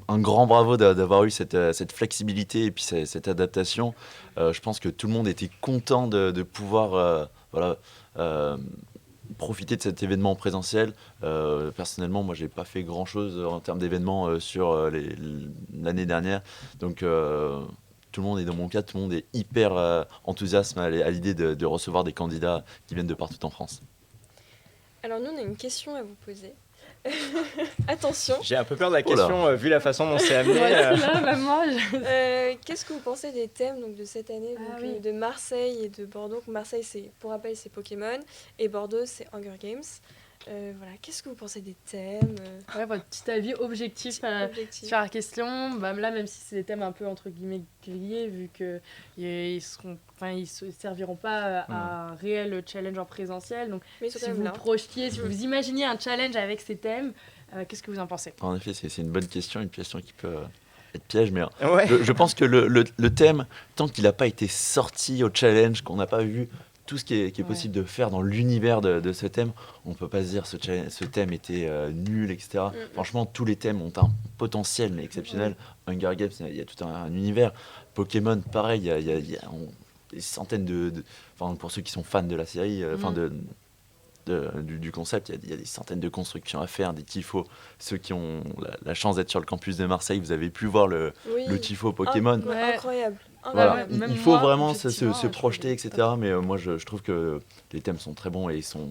un grand bravo d'avoir eu cette flexibilité et puis cette adaptation. Je pense que tout le monde était content de pouvoir profiter de cet événement en présentiel. Personnellement, moi, j'ai pas fait grand-chose en termes d'événements sur l'année dernière. Donc, tout le monde est dans mon cas, tout le monde est hyper enthousiaste à l'idée de recevoir des candidats qui viennent de partout en France. Alors nous, on a une question à vous poser. Attention. J'ai un peu peur de la question, vu la façon dont c'est amené. Qu'est-ce que vous pensez des thèmes donc, de cette année de Marseille et de Bordeaux? Marseille, pour rappel, c'est Pokémon, et Bordeaux, c'est Hunger Games. Qu'est-ce que vous pensez des thèmes? Votre petit avis objectif sur la question. Là, même si c'est des thèmes un peu entre guillemets grillés, vu qu'ils ne serviront pas à un réel challenge en présentiel. Donc, si vous projetiez, si vous imaginiez un challenge avec ces thèmes, qu'est-ce que vous en pensez? En effet, c'est une bonne question, une question qui peut être piège, mais je pense que le thème, tant qu'il n'a pas été sorti au challenge, qu'on n'a pas vu tout ce qui est possible de faire dans l'univers de ce thème, on ne peut pas se dire ce thème était nul, etc. Franchement, tous les thèmes ont un potentiel mais exceptionnel. Hunger Games, il y a tout un univers. Pokémon, pareil, il y a des centaines pour ceux qui sont fans de la série, du concept, il y a des centaines de constructions à faire, des tifos. Ceux qui ont la chance d'être sur le campus de Marseille, vous avez pu voir le tifo Pokémon. Incroyable. Voilà. Il faut vraiment se projeter, etc. Mais moi, je trouve que les thèmes sont très bons et ils sont...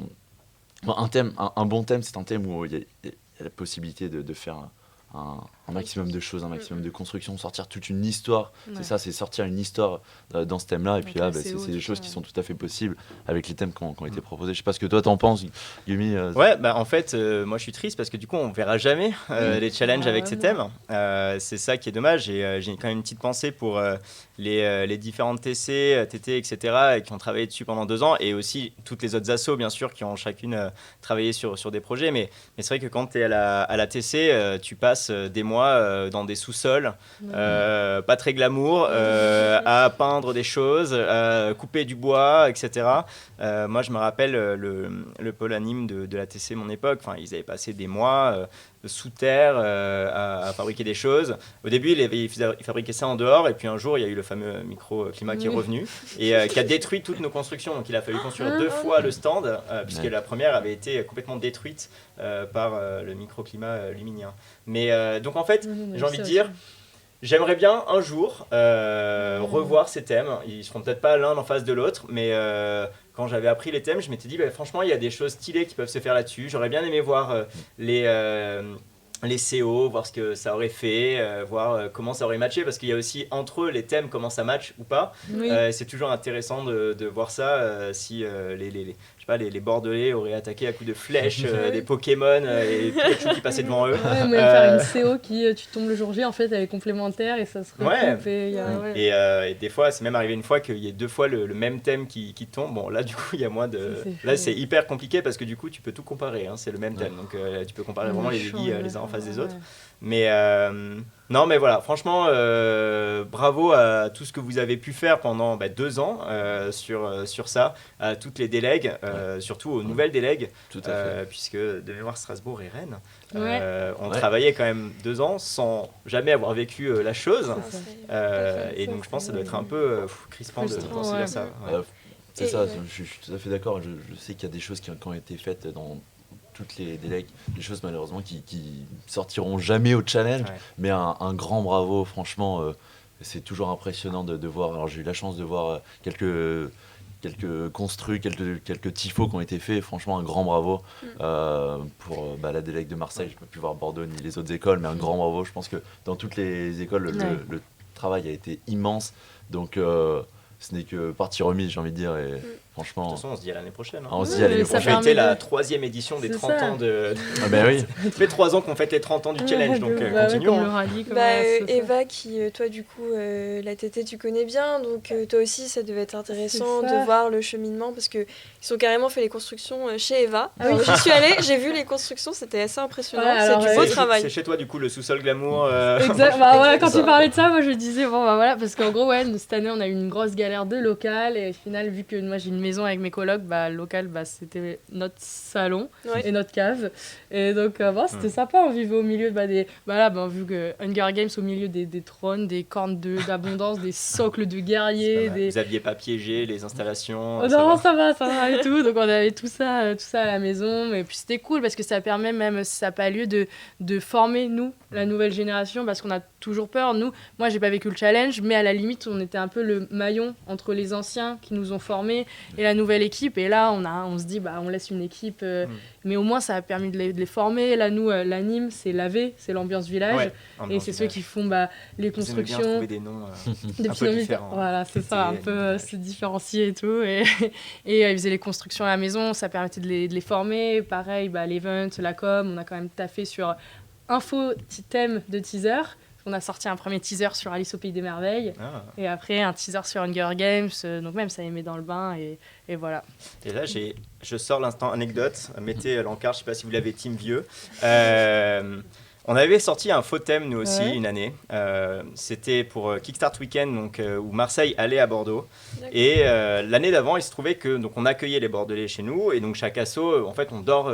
un bon thème, c'est un thème où il y a la possibilité de faire un maximum de choses, un maximum de constructions, sortir toute une histoire. C'est ça, c'est sortir une histoire dans ce thème-là. Et puis là, c'est des choses qui sont tout à fait possibles avec les thèmes qui ont été proposés. Je sais pas ce que toi t'en penses, Yumi. En fait, moi je suis triste parce que du coup, on verra jamais les challenges avec ces thèmes. C'est ça qui est dommage. Et j'ai quand même une petite pensée pour les différentes TC, TT, etc., qui ont travaillé dessus pendant 2 ans, et aussi toutes les autres assos, bien sûr, qui ont chacune travaillé sur des projets. Mais c'est vrai que quand tu es à la TC, tu passes des mois moi dans des sous-sols, pas très glamour, à peindre des choses, à couper du bois, etc. Moi, je me rappelle le pôle anime de l'ATC, mon époque. Enfin, ils avaient passé des mois sous terre à fabriquer des choses. Au début, ils fabriquaient ça en dehors, et puis un jour, il y a eu le fameux microclimat qui est revenu et qui a détruit toutes nos constructions. Donc, il a fallu construire 2 fois le stand, puisque la première avait été complètement détruite par le microclimat luminien. Mais donc, en fait, j'ai envie de dire, j'aimerais bien un jour revoir ces thèmes. Ils seront peut-être pas l'un en face de l'autre, mais quand j'avais appris les thèmes, je m'étais dit, franchement, il y a des choses stylées qui peuvent se faire là-dessus. J'aurais bien aimé voir les CO, voir ce que ça aurait fait, voir comment ça aurait matché, parce qu'il y a aussi entre eux les thèmes, comment ça match ou pas. Oui. C'est toujours intéressant de voir ça, si les Bordelais auraient attaqué à coups de flèches des Pokémon et Pikachu qui passaient devant eux. Ouais, même faire une CO qui, tu tombes le jour J, en fait, elle est complémentaire et ça se recoupe. Et des fois, c'est même arrivé une fois qu'il y ait 2 fois le même thème qui tombe. Bon, là, du coup, il y a moins de... Là, c'est hyper compliqué parce que du coup, tu peux tout comparer. Hein, c'est le même thème. Donc, tu peux comparer vraiment les ligues les uns en face des autres. Mais non, mais voilà, franchement, bravo à tout ce que vous avez pu faire pendant 2 ans sur ça, à toutes les délègues, surtout aux nouvelles délègues, Tout à fait. puisque de mémoire Strasbourg et Rennes, on travaillait quand même 2 ans sans jamais avoir vécu la chose. Et donc je pense que ça doit être un peu crispant de se dire ça. C'est ça, je suis tout à fait d'accord. Je sais qu'il y a des choses qui ont été faites dans toutes les délègues, des choses malheureusement qui sortiront jamais au challenge, mais un grand bravo, franchement, c'est toujours impressionnant de voir. Alors j'ai eu la chance de voir quelques construits, quelques tifos qui ont été faits, franchement un grand bravo pour la délègue de Marseille. Je n'ai pas pu voir Bordeaux ni les autres écoles, mais un grand bravo. Je pense que dans toutes les écoles, le travail a été immense, donc ce n'est que partie remise, j'ai envie de dire, et franchement... De toute façon, on se dit à l'année prochaine. On se dit à l'année prochaine. C'était la 3e édition des 30 ans de... Ah ben oui. Ça fait 3 ans qu'on fête les 30 ans du challenge, donc continuons. Comme le rallye, comme Eva, qui, toi, du coup, la TT, tu connais bien, donc toi aussi, ça devait être intéressant de voir le cheminement, parce qu'ils ont carrément fait les constructions chez Eva. Alors, j'y suis allée, j'ai vu les constructions, c'était assez impressionnant, c'est du beau travail. C'est chez toi, du coup, le sous-sol glamour. Exact. Quand tu parlais de ça, moi je disais, parce qu'en gros, cette année, on a eu une grosse galère de local, et au final, vu que moi j'ai une maison avec mes colocs, le local, c'était notre salon et notre cave. Et donc, c'était sympa, on vivait au milieu des... vu que Hunger Games, au milieu des trônes, des cornes d'abondance, des socles de guerriers. Vous aviez pas piégé les installations? Non, ça va et tout. Donc, on avait tout ça à la maison. Et puis, c'était cool parce que ça permet, même si ça n'a pas lieu, de former, nous, la nouvelle génération, parce qu'on a toujours peur. Moi, j'ai pas vécu le challenge, mais à la limite, on était un peu le maillon entre les anciens qui nous ont formés et la nouvelle équipe. Et là, on se dit, on laisse une équipe, mais au moins, ça a permis de les former. Là, nous, l'anime, c'est l'AV, c'est l'ambiance village. Et c'est ceux qui font les constructions. Bien trouver des noms un peu différents. Voilà, c'est ça, un peu se différencier et tout. Et ils faisaient les constructions à la maison, ça permettait de les former. Pareil, l'event, la com, on a quand même taffé sur un faux thème de teaser. On a sorti un premier teaser sur Alice au Pays des Merveilles et après un teaser sur Hunger Games, donc même ça y met dans le bain et voilà. Et là, je sors l'instant anecdote, mettez l'encart, je ne sais pas si vous l'avez team vieux. On avait sorti un faux thème nous aussi une année, c'était pour Kickstart Weekend, donc, où Marseille allait à Bordeaux. Et l'année d'avant, il se trouvait que donc, on accueillait les Bordelais chez nous et donc chaque asso, en fait on dort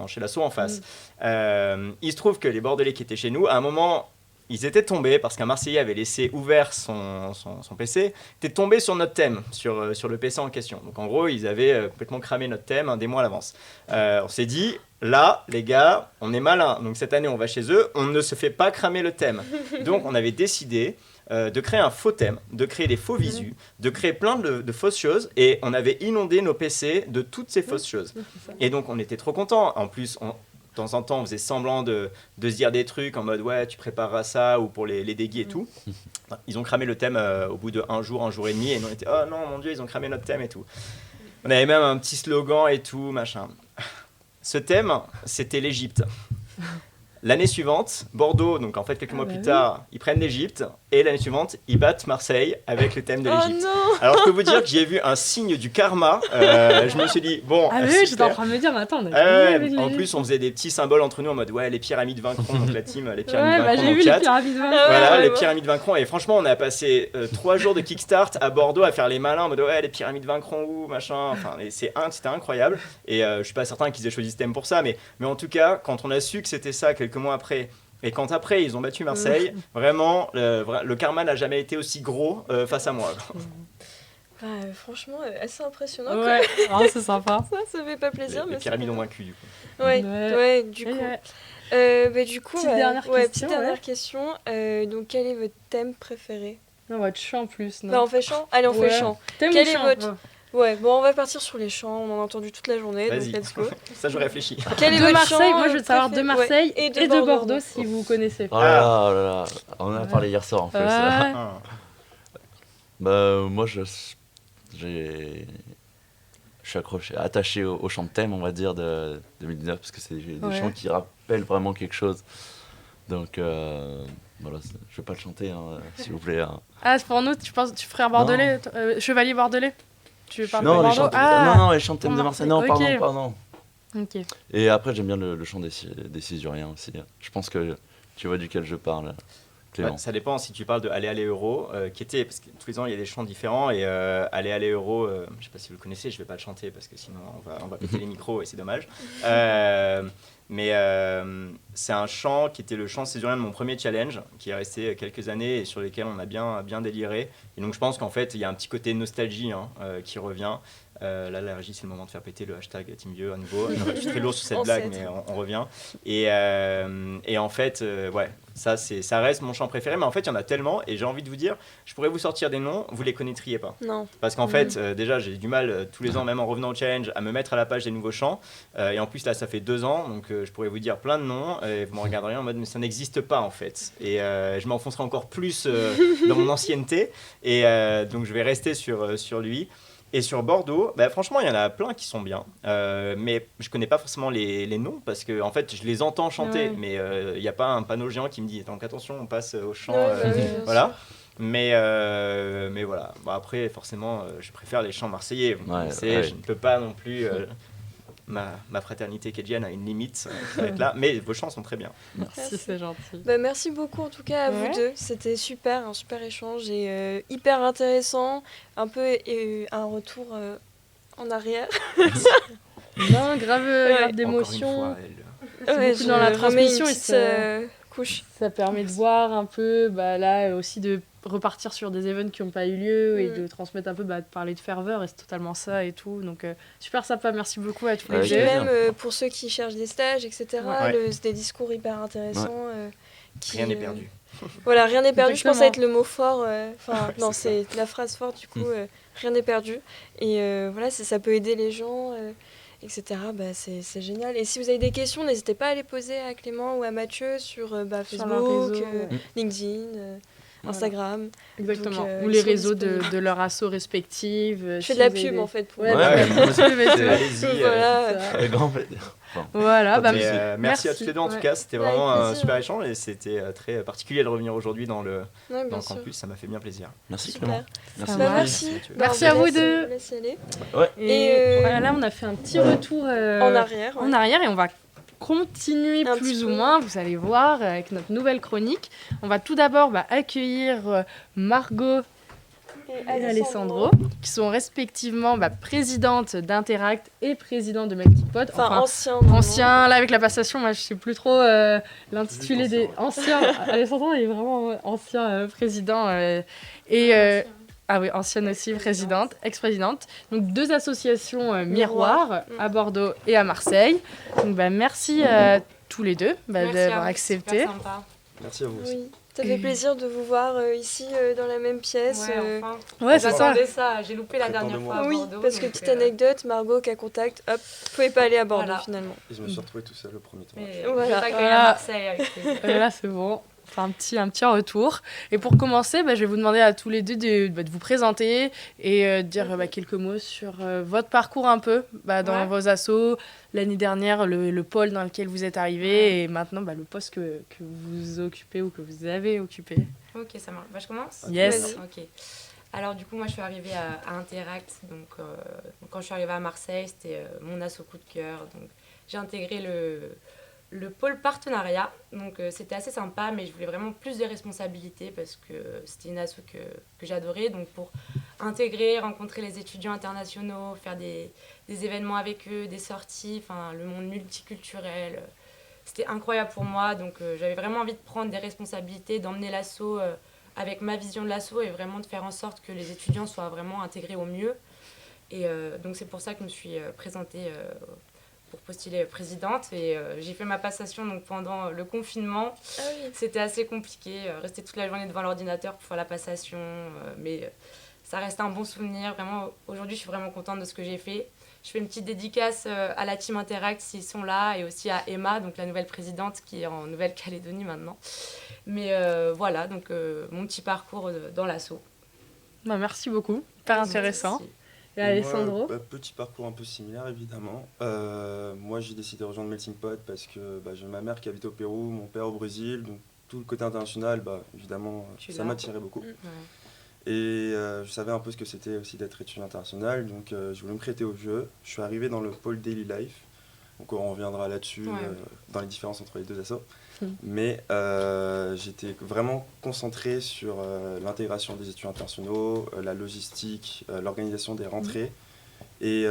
chez l'asso en face. Il se trouve que les Bordelais qui étaient chez nous, à un moment... Ils étaient tombés, parce qu'un Marseillais avait laissé ouvert son PC, étaient tombés sur notre thème, sur le PC en question. Donc en gros, ils avaient complètement cramé notre thème des mois à l'avance. On s'est dit, là, les gars, on est malins. Donc cette année, on va chez eux, on ne se fait pas cramer le thème. Donc on avait décidé de créer un faux thème, de créer des faux visus, de créer plein de fausses choses, et on avait inondé nos PC de toutes ces fausses choses. Et donc on était trop contents. En plus, de temps en temps, on faisait semblant de se dire des trucs en mode ouais, tu prépareras ça ou pour les déguis et tout. Ils ont cramé le thème au bout de un jour et demi et nous on était oh non mon dieu, ils ont cramé notre thème et tout. On avait même un petit slogan et tout, machin. Ce thème, c'était l'Égypte. L'année suivante, Bordeaux, donc en fait quelques mois plus tard, ils prennent l'Égypte Et l'année suivante, ils battent Marseille avec le thème de Oh l'Égypte. non. Alors je peux vous dire que j'ai vu un signe du karma. Je me suis dit, bon, Ah oui, super. j'étais en train de me dire, mais attends, on a Ouais, en plus, on faisait des petits symboles entre nous en mode ouais, les pyramides vaincront, donc la team, les pyramides Ouais, bah vaincront j'ai dans vu les chat. pyramides. Voilà, Ouais, les ouais. pyramides vaincront. Et franchement, on a passé 3 jours de kickstart à Bordeaux à faire les malins en mode ouais, les pyramides vaincront où, machin. Enfin, et c'était incroyable. Et je suis pas certain qu'ils aient choisi ce thème pour ça, mais en tout cas, quand on a su que c'était ça quelques mois après. Et quand après ils ont battu Marseille, vraiment le karma n'a jamais été aussi gros face à moi. Bah, franchement, assez impressionnant. Ouais, ah, c'est sympa. Ça fait pas plaisir, Les mais pyramides ont vaincu du coup. Ouais, Ouais. ouais, du coup. Du coup, Petite dernière petite question, dernière ouais. question. Donc, quel est votre thème préféré? Non, votre chant en plus, non. Bah, on fait chant. Allez, on fait Ouais. chant. Thème Quel ou est chant votre- ouais. Ouais, bon, on va partir sur les chants. On en a entendu toute la journée, donc Vas-y. let's go. Ça je réfléchis. Quel est De votre Marseille, chant, moi je veux savoir de préféré? Marseille Ouais, et de Bordeaux si vous connaissez. Oh là là, oh là là. On en a Ouais. parlé hier soir en fait. Ouais. Ah. Bah, moi, je suis attaché au chant de thème, on va dire, de 2019, parce que c'est des Ouais. chants qui rappellent vraiment quelque chose. Donc, voilà, je vais pas le chanter, hein, s'il vous plaît. Hein. Ah, c'est pour nous, tu penses, tu frère bordelais, chevalier bordelais tu parles Non, de les Bordeaux chants, Ah, non, les chants de thème de pour Marseille, Marseille, non, ok. pardon. ok. Et après, j'aime bien le chant des Césuriens aussi. Je pense que tu vois duquel je parle, Clément. Ouais, ça dépend si tu parles de Allez Allez Euro, qui était, parce que tous les ans il y a des chants différents, et Allez Allez Euro, je sais pas si vous le connaissez, je vais pas le chanter parce que sinon on va péter les micros et c'est dommage. Mais c'est un chant qui était le chant césurien de mon premier challenge, qui est resté quelques années et sur lequel on a bien déliré. Et donc je pense qu'en fait il y a un petit côté nostalgie qui revient. Là, la régie, c'est le moment de faire péter le hashtag Team Vieux à nouveau. Je suis très lourd sur cette blague, mais on revient. Et en fait, ouais, ça reste mon chant préféré. Mais en fait, il y en a tellement. Et j'ai envie de vous dire, je pourrais vous sortir des noms, vous les connaîtriez pas. Non. Parce qu'en fait, déjà, j'ai du mal tous les ans, même en revenant au challenge, à me mettre à la page des nouveaux chants. Et en plus, là, ça fait 2 ans. Donc, je pourrais vous dire plein de noms. Et vous me regarderiez en mode, mais ça n'existe pas, en fait. Et je m'enfoncerai encore plus dans mon ancienneté. Et donc, je vais rester sur lui. Et sur Bordeaux, bah, franchement, il y en a plein qui sont bien. Mais je connais pas forcément les noms parce que en fait, je les entends chanter. Ouais. Mais il n'y a pas un panneau géant qui me dit donc attention, on passe au chant. Ouais, bah oui, bien voilà. sûr. Mais voilà. Bon, après, forcément, je préfère les chants marseillais. Vous me connaissez, je ne peux pas non plus. Ma fraternité kédienne a une limite qui s'arrête là. Mais vos chants sont très bien. Merci, c'est gentil. Bah, merci beaucoup en tout cas à Ouais. vous deux. C'était super, un super échange et hyper intéressant. Un peu un retour en arrière. Non, grave d'émotion. Encore une fois, C'est beaucoup dans la remets transmission une et petite, ça- couche. Ça permet de voir un peu, bah, là aussi de repartir sur des events qui n'ont pas eu lieu et de transmettre un peu, bah, de parler de ferveur et c'est totalement ça et tout. Donc super sympa, merci beaucoup à tous Ouais, les Et deux. plaisir. même pour ceux qui cherchent des stages, etc. Ouais. C'est des discours hyper intéressants. Qui, rien n'est perdu. Voilà, rien n'est perdu. Je pense Exactement. être le mot fort. Enfin, non, c'est c'est la phrase forte du coup. Rien n'est perdu. Et voilà, ça peut aider les gens, etc. Bah, c'est génial. Et si vous avez des questions, n'hésitez pas à les poser à Clément ou à Mathieu sur Sur leur Facebook, réseau, LinkedIn, Voilà. Instagram. Exactement. Donc, Ou ils les sont réseaux disponibles. de leur asso respective. Je fais de la pub en fait. Pour Ouais, eux. Ouais, bah, ouais. Allez-y. Voilà. Ça. Avec grand plaisir. Voilà, bah, Mais, merci. merci à tous les deux en tout Ouais. cas, c'était Avec vraiment un plaisir. super échange et c'était très particulier de revenir aujourd'hui dans le Ouais, bien sûr. campus, ça m'a fait bien plaisir. Merci Super. Clément. Merci. Ça Bah, marche. merci. Mathieu. Bah, Merci on à vous laisse- deux. on laisse y aller. Et Et, voilà, là, on a fait un petit retour En arrière. en ouais. arrière et on va continuer Un plus petit ou peu. moins, vous allez voir, avec notre nouvelle chronique. On va tout d'abord accueillir Margot et Alessandro, qui sont respectivement présidentes d'Interact et présidentes de Melting Pot. Enfin, ancien. normalement. Ancien, là avec la passation, moi je sais plus trop l'intitulé des anciens. Alessandro il est vraiment ancien président ah oui, ancienne aussi présidente, ex-présidente. Donc 2 associations miroirs à Bordeaux et à Marseille. Donc merci à tous les deux d'avoir accepté. Merci à vous aussi. Oui. Ça fait plaisir de vous voir ici dans la même pièce. Ouais, c'est ça. ça. J'ai loupé la Très dernière temps de fois moi. à Oui, Bordeaux. parce que donc, petite anecdote, Margot cas contact, hop, vous pouvez pas aller à Bordeaux Voilà. finalement. Et je me suis retrouvé tout seul au premier tour. Mais Voilà. je vais t'accueillir Voilà. à Marseille avec plaisir. Là, c'est bon. Enfin, un petit retour. Et pour commencer, je vais vous demander à tous les deux de vous présenter et de dire quelques mots sur votre parcours un peu dans Ouais. vos assos. L'année dernière, le pôle dans lequel vous êtes arrivé et maintenant le poste que vous occupez ou que vous avez occupé. Ok, ça marche. Bah, je commence. Yes. Ok. Alors du coup, moi, je suis arrivée à Interact. Donc, quand je suis arrivée à Marseille, c'était mon asso coup de cœur. Donc, j'ai intégré le pôle partenariat. Donc, c'était assez sympa, mais je voulais vraiment plus de responsabilités parce que c'était une asso que j'adorais. Donc, pour intégrer, rencontrer les étudiants internationaux, faire des événements avec eux, des sorties, enfin, le monde multiculturel, c'était incroyable pour moi. Donc, j'avais vraiment envie de prendre des responsabilités, d'emmener l'asso avec ma vision de l'asso et vraiment de faire en sorte que les étudiants soient vraiment intégrés au mieux. Et donc c'est pour ça que je me suis présentée pour postuler présidente. Et j'ai fait ma passation donc, pendant le confinement. Ah oui. C'était assez compliqué, rester toute la journée devant l'ordinateur pour faire la passation. Mais ça reste un bon souvenir. Vraiment, aujourd'hui, je suis vraiment contente de ce que j'ai fait. Je fais une petite dédicace à la team Interact s'ils sont là et aussi à Emma, donc la nouvelle présidente qui est en Nouvelle-Calédonie maintenant. Mais voilà, donc mon petit parcours dans l'asso. Bah, merci beaucoup, hyper intéressant. Merci. Et Alessandro? Moi, petit parcours un peu similaire évidemment. Moi j'ai décidé de rejoindre Melting Pot parce que j'ai ma mère qui habite au Pérou, mon père au Brésil, donc tout le côté international, évidemment, ça m'attirait beaucoup. Ouais. Et je savais un peu ce que c'était aussi d'être étudiant international, donc je voulais me prêter au jeu. Je suis arrivé dans le pôle Daily Life, donc on reviendra là-dessus dans les différences entre les deux assos. Mais j'étais vraiment concentré sur l'intégration des étudiants internationaux, la logistique, l'organisation des rentrées. Et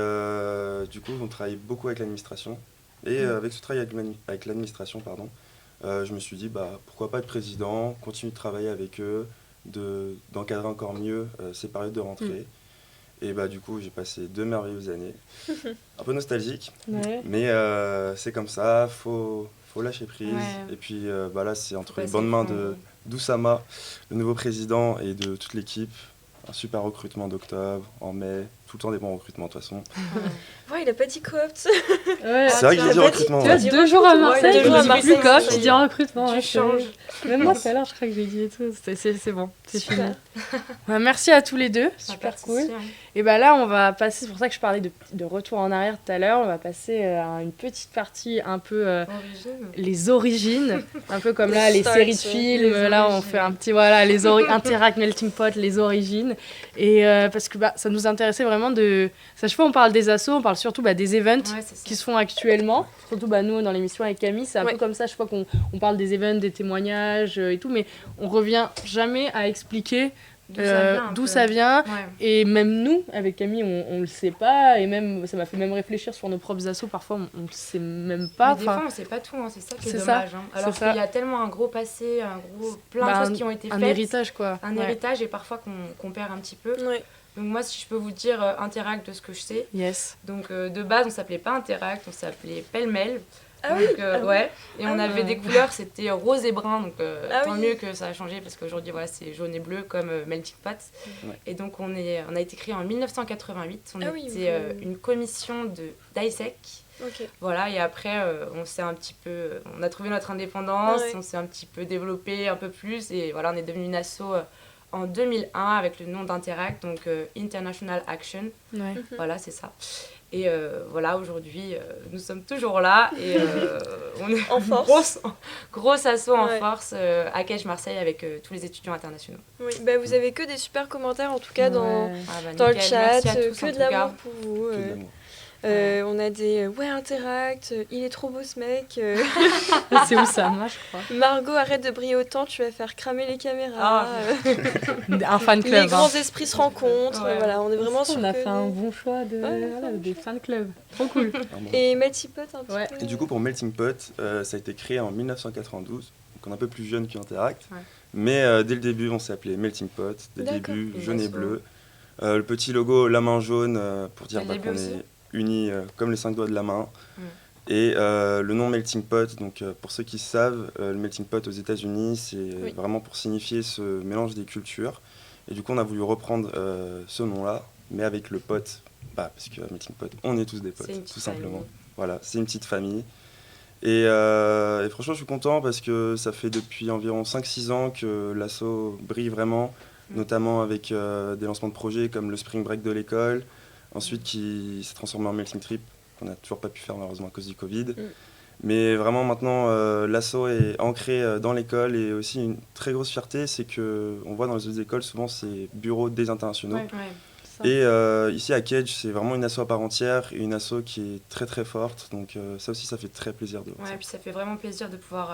du coup, on travaillait beaucoup avec l'administration. Et avec ce travail avec l'administration, je me suis dit, pourquoi pas être président, continuer de travailler avec eux, d'encadrer encore mieux ces périodes de rentrée. Et du coup, j'ai passé 2 merveilleuses années. Un peu nostalgique, mais c'est comme ça, faut lâcher prise. Ouais. Et puis là, c'est entre les bonnes mains d'Oussama, le nouveau président, et de toute l'équipe. Un super recrutement d'octobre, en mai, tout le temps des bons recrutements de toute façon. Ouais, il a pas dit coop. Ouais. C'est vrai que j'ai dit recrutement. Tu vois, 2 jours à Marseille, deux je jours à me dis plus Marseille, coop, ça tu y dis est. recrutement. Tu ouais, changes. Même moi, tout à l'heure, je crois que j'ai dit et tout. C'est bon, c'est fini. Ouais, merci à tous les deux, super cool. Et là, on va passer, c'est pour ça que je parlais de retour en arrière tout à l'heure, on va passer à une petite partie un peu les origines, un peu comme là, les séries de films, là, on fait un petit, les Interact, Melting Pot, les origines. Et parce que ça nous intéressait vraiment de... Chaque fois, on parle des assos, on parle surtout des events qui se font actuellement. Surtout nous, dans l'émission avec Camille, c'est un peu comme ça, chaque fois qu'on parle des events, des témoignages et tout, mais on revient jamais à expliquer d'où ça vient. Ouais. Et même nous, avec Camille, on le sait pas. Et même, ça m'a fait même réfléchir sur nos propres assos. Parfois, on le sait même pas. Mais des fois, on sait pas tout, c'est ça qui est c'est dommage. ça, Alors c'est ça. qu'il y a tellement un gros passé, plein de choses qui ont été faites. Un héritage, quoi. Un héritage et parfois qu'on perd un petit peu. Ouais. Donc moi, si je peux vous dire Interact de ce que je sais. Yes. Donc de base, on s'appelait pas Interact, on s'appelait Pêle-mêle. Ah donc, oui, ouais. Et on avait des couleurs, c'était rose et brun. Donc tant oui. mieux que ça a changé parce qu'aujourd'hui, c'est jaune et bleu comme Melting Pot. Ouais. Et donc on a été créé en 1988. On était une commission d'ISEC. Ok. Voilà, et après, on a trouvé notre indépendance, Ouais. on s'est un petit peu développé un peu plus, et voilà, on est devenu une asso en 2001 avec le nom d'Interact, donc International Action. Ouais. Voilà, c'est ça. Et voilà, aujourd'hui, nous sommes toujours là, et on est En force. grosse asso en Ouais. force à Cage Marseille avec tous les étudiants internationaux. Oui, vous avez que des super commentaires en tout cas dans le Nickel, chat, merci à tous, en que de tout cas. l'amour pour vous. Que de l'amour. On a des Interact, il est trop beau ce mec. C'est où ça, moi, je crois. Margot, arrête de briller autant, tu vas faire cramer les caméras. Un fan club. Les grands esprits se rencontrent. Ouais. Voilà, on est vraiment on sur a que fait un des- bon choix des fan clubs. Trop cool. Clairement. Et Melting Pot un petit Ouais. peu. Et du coup, pour Melting Pot, ça a été créé en 1992, donc on est un peu plus jeune qu'Interact. Ouais. Mais dès le début, on s'est appelé Melting Pot, dès le D'accord. début, Une jaune et asso. bleu. Le petit logo, la main jaune, pour dire Dès le début qu'on aussi. est unis comme les 5 doigts de la main. Mm. Et le nom Melting Pot, donc pour ceux qui savent, le Melting Pot aux États-Unis, c'est vraiment pour signifier ce mélange des cultures. Et du coup, on a voulu reprendre ce nom-là, mais avec le pot, parce que Melting Pot, on est tous des potes, C'est une tout petite simplement. famille. Voilà, c'est une petite famille. Et franchement, je suis content parce que ça fait depuis environ 5-6 ans que l'asso brille vraiment, notamment avec des lancements de projets comme le Spring Break de l'école, ensuite qui s'est transformé en Melting Trip, qu'on n'a toujours pas pu faire malheureusement à cause du Covid. Mais vraiment maintenant, l'asso est ancré dans l'école et aussi une très grosse fierté, c'est qu'on voit dans les autres écoles souvent ces bureaux des internationaux. Ouais. Et ici à Cage, c'est vraiment une asso à part entière et une asso qui est très très forte. Donc ça aussi, ça fait très plaisir de voir Ouais, ça. et puis ça fait vraiment plaisir de pouvoir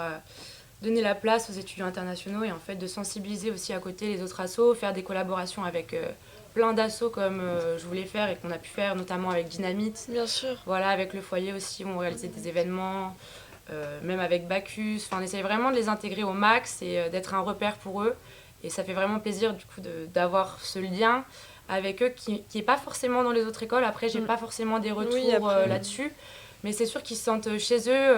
donner la place aux étudiants internationaux et en fait de sensibiliser aussi à côté les autres assos, faire des collaborations avec plein d'assos comme je voulais faire et qu'on a pu faire notamment avec Dynamite. Bien sûr. Voilà, avec le foyer aussi, où on réalisait des événements, même avec Bacchus. Enfin, on essaye vraiment de les intégrer au max et d'être un repère pour eux. Et ça fait vraiment plaisir du coup d'avoir ce lien avec eux qui n'est pas forcément dans les autres écoles. Après, j'ai pas forcément des retours là-dessus. Mais c'est sûr qu'ils se sentent chez eux,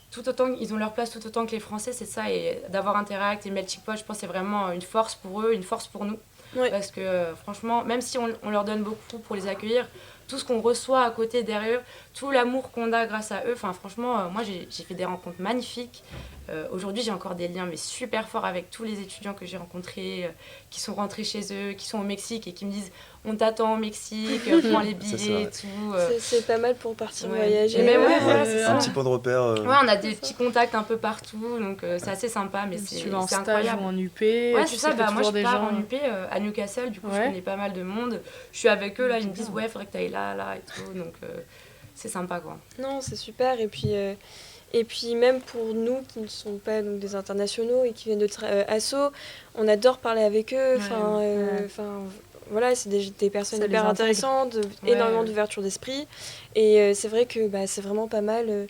tout autant, ils ont leur place tout autant que les Français, c'est ça. Et d'avoir Interact et Melting Pot, je pense que c'est vraiment une force pour eux, une force pour nous. Ouais. Parce que franchement, même si on leur donne beaucoup pour les accueillir, tout ce qu'on reçoit à côté, derrière, tout l'amour qu'on a grâce à eux, enfin franchement, moi j'ai fait des rencontres magnifiques. Aujourd'hui, j'ai encore des liens mais super forts avec tous les étudiants que j'ai rencontrés, qui sont rentrés chez eux, qui sont au Mexique et qui me disent on t'attend au Mexique, prends les billets et tout. C'est pas mal pour partir Ouais. voyager. Et même, voilà, c'est Un ça. petit point de repère. Ouais, on a des petits contacts un peu partout, donc c'est assez sympa, mais Si c'est tu vas en stage incroyable. ou en UP, Ouais, tu c'est sais ça, que t'as bah, moi je toujours des pars gens. en UP à Newcastle, du coup je Ouais. connais pas mal de monde. Je suis avec eux, là, ils me C'est disent bien. ouais, faudrait que t'ailles là et tout, donc c'est sympa quoi. Non, c'est super. Et puis même pour nous qui ne sont pas donc, des internationaux et qui viennent de asso, on adore parler avec eux. Enfin, voilà, c'est des personnes Ça les hyper intègre. intéressantes, Ouais. énormément d'ouverture d'esprit. Et c'est vrai que c'est vraiment pas mal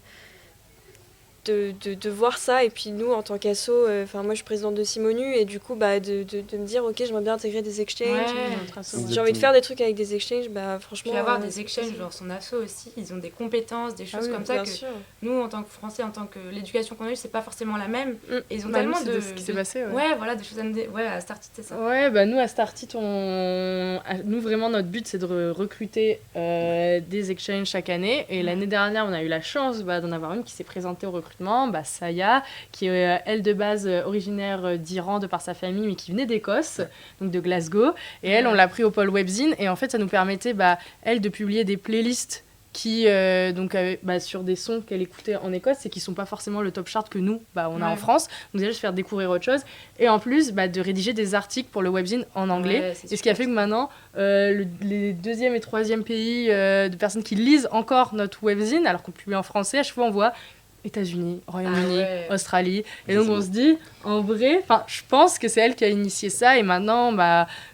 de voir ça. Et puis nous, en tant qu'asso, moi je suis présidente de Simonu et du coup de me dire ok, j'aimerais bien intégrer des exchanges. Ouais. Notre asso, Exactement. J'ai envie de faire des trucs avec des exchanges, franchement. Puis avoir des c'est exchanges, possible. genre son asso aussi, ils ont des compétences, des choses oui, comme ça Bien que sûr. nous en tant que Français, en tant que l'éducation qu'on a eue, c'est pas forcément la même. Mm. Et ils ont Bah, nous, tellement c'est de ce qui s'est passé. Ouais. Ouais, voilà, des choses à nous ouais, à Startit, c'est ça. Ouais, bah nous à Startit, nous vraiment notre but c'est de recruter des exchanges chaque année. Et l'année dernière, on a eu la chance d'en avoir une qui s'est présentée au recrutement, Saya, qui est elle de base originaire d'Iran de par sa famille, mais qui venait d'Écosse, donc de Glasgow. Et elle, on l'a pris au pôle Webzine. Et en fait, ça nous permettait, elle, de publier des playlists qui sur des sons qu'elle écoutait en Écosse et qui sont pas forcément le top chart que nous on a en France, donc déjà se faire découvrir autre chose et en plus de rédiger des articles pour le webzine en anglais. Ouais, c'est Et ce qui a super. fait que maintenant les deuxième et troisième pays de personnes qui lisent encore notre webzine alors qu'on publie en français, à chaque fois on voit États-Unis, Royaume-Uni, ouais. Australie. Et donc on se dit, en vrai, je pense que c'est elle qui a initié ça. Et maintenant,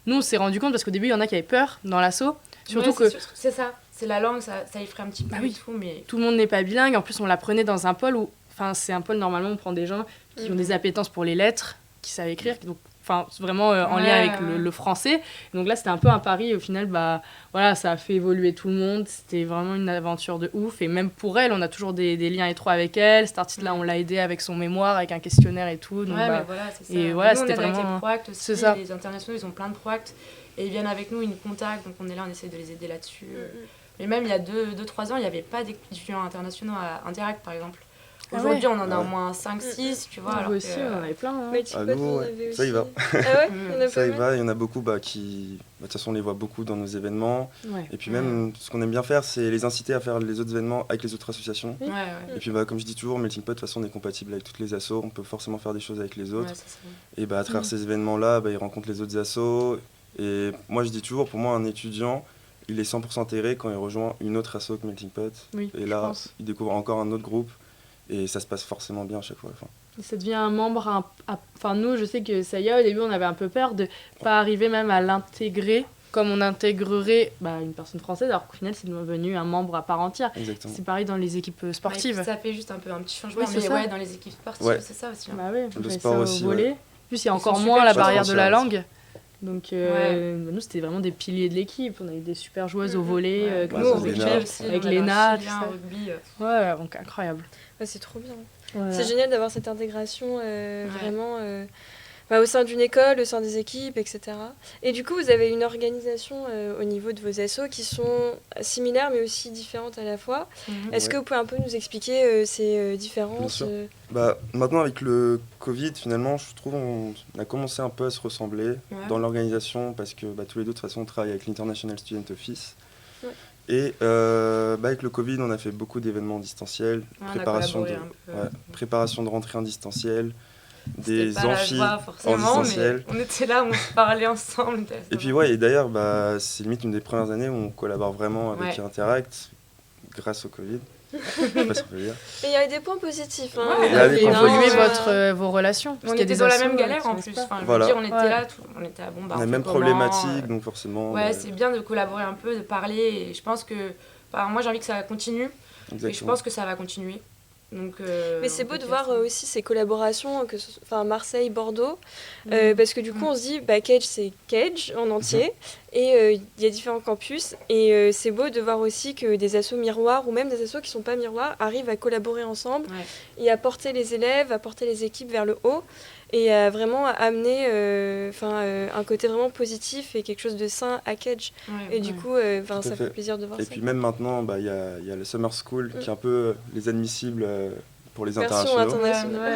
nous on s'est rendu compte parce qu'au début il y en a qui avaient peur dans l'assaut, surtout Ouais, que c'est ça, c'est la langue, ça effraie un petit peu oui. et tout, mais tout le monde n'est pas bilingue. En plus, on l'apprenait dans un pôle où, c'est un pôle normalement on prend des gens qui ont des appétences pour les lettres, qui savent écrire, donc vraiment en lien avec le français. Donc là, c'était un peu un pari. Et au final, ça a fait évoluer tout le monde. C'était vraiment une aventure de ouf. Et même pour elle, on a toujours des liens étroits avec elle. Startit, là, on l'a aidée avec son mémoire, avec un questionnaire et tout. Donc, mais voilà, c'est ça. et voilà, Nous, c'était on aide avec vraiment- les proacts aussi, c'est ça. les internationaux, ils ont plein de proacts et ils viennent avec nous, ils nous contactent, donc on est là, on essaie de les aider là-dessus. Mais même il y a 2-3 ans, il n'y avait pas d'étudiants internationaux à Interact, par exemple. Ah Aujourd'hui, on en a au Ouais. moins 5-6, tu vois. Nous alors aussi, que- on en avait plein. Hein. Mais tu Ah, peux nous, t'en ouais. avais Ça y aussi. va. Ah ouais, il y en a Ça pas y mal. va, il y en a beaucoup qui... De toute façon, on les voit beaucoup dans nos événements. Ouais. Et puis même, ce qu'on aime bien faire, c'est les inciter à faire les autres événements avec les autres associations. Ouais, ouais. Et puis comme je dis toujours, Melting Pot, de toute façon, on est compatible avec toutes les assos. On peut forcément faire des choses avec les autres. Ouais, c'est ça. Et à travers ces événements-là, ils rencontrent les autres assos. Et moi, je dis toujours, pour moi, un étudiant, il est 100% intégré quand il rejoint une autre asso que Melting Pot. Oui, Et je là, pense. il découvre encore un autre groupe. Et ça se passe forcément bien à chaque fois. Ça devient un membre. Nous, je sais que Saya, au début, on avait un peu peur de pas arriver même à l'intégrer comme on intégrerait une personne française, alors qu'au final, c'est devenu un membre à part entière. Exactement. C'est pareil dans les équipes sportives. Ouais, et puis ça fait juste un petit changement, Oui, c'est mais ça. ouais, dans les équipes sportives, Ouais. c'est ça aussi. hein. Bah oui, on Le fait sport ça aussi, au volley. ouais. En plus, il y a Ils encore sont moins super la barrière chouettes. de la Ouais. langue. Donc, nous, c'était vraiment des piliers de l'équipe. On a eu des super joueuses au volley. Ouais. grâce Nous, aux au Léna. rugby équipes. aussi, Avec on avait Léna, un tout chilien ça. au rugby. Ouais, donc incroyable. Ouais, c'est trop bien. Voilà. C'est génial d'avoir cette intégration vraiment au sein d'une école, au sein des équipes, etc. Et du coup, vous avez une organisation au niveau de vos assos qui sont similaires mais aussi différentes à la fois. Est-ce que vous pouvez un peu nous expliquer ces différences Bien sûr. Maintenant, avec le Covid, finalement, je trouve on a commencé un peu à se ressembler dans l'organisation parce que tous les deux, de toute façon, on travaille avec l'International Student Office. Ouais. Et avec le Covid, on a fait beaucoup d'événements distanciels, préparation de rentrée en distanciel, des amphis en distanciel. Mais on était là, on se parlait ensemble. Et puis et d'ailleurs, c'est limite une des premières années où on collabore vraiment avec Interact, grâce au Covid. Mais il y a des points positifs. Hein. Ouais, il y a des points évoluer vos relations. On était dans la même galère en plus. Enfin, voilà. on était là, on était à on a la même problématique, donc forcément. Ouais, c'est bien de collaborer un peu, de parler. Et je pense que. Moi, j'ai envie que ça continue. Exactement. Et je pense que ça va continuer. Donc, mais c'est beau de voir aussi ces collaborations, Marseille, Bordeaux, parce que du coup on se dit Cage c'est Cage en entier, et il y a différents campus, et c'est beau de voir aussi que des assos miroirs, ou même des assos qui ne sont pas miroirs, arrivent à collaborer ensemble, et à porter les élèves, à porter les équipes vers le haut, et à vraiment amener un côté vraiment positif et quelque chose de sain à Cage. Et du coup, ça fait plaisir de voir ça. Et puis même maintenant, il y a le Summer School qui est un peu les admissibles pour les internationaux.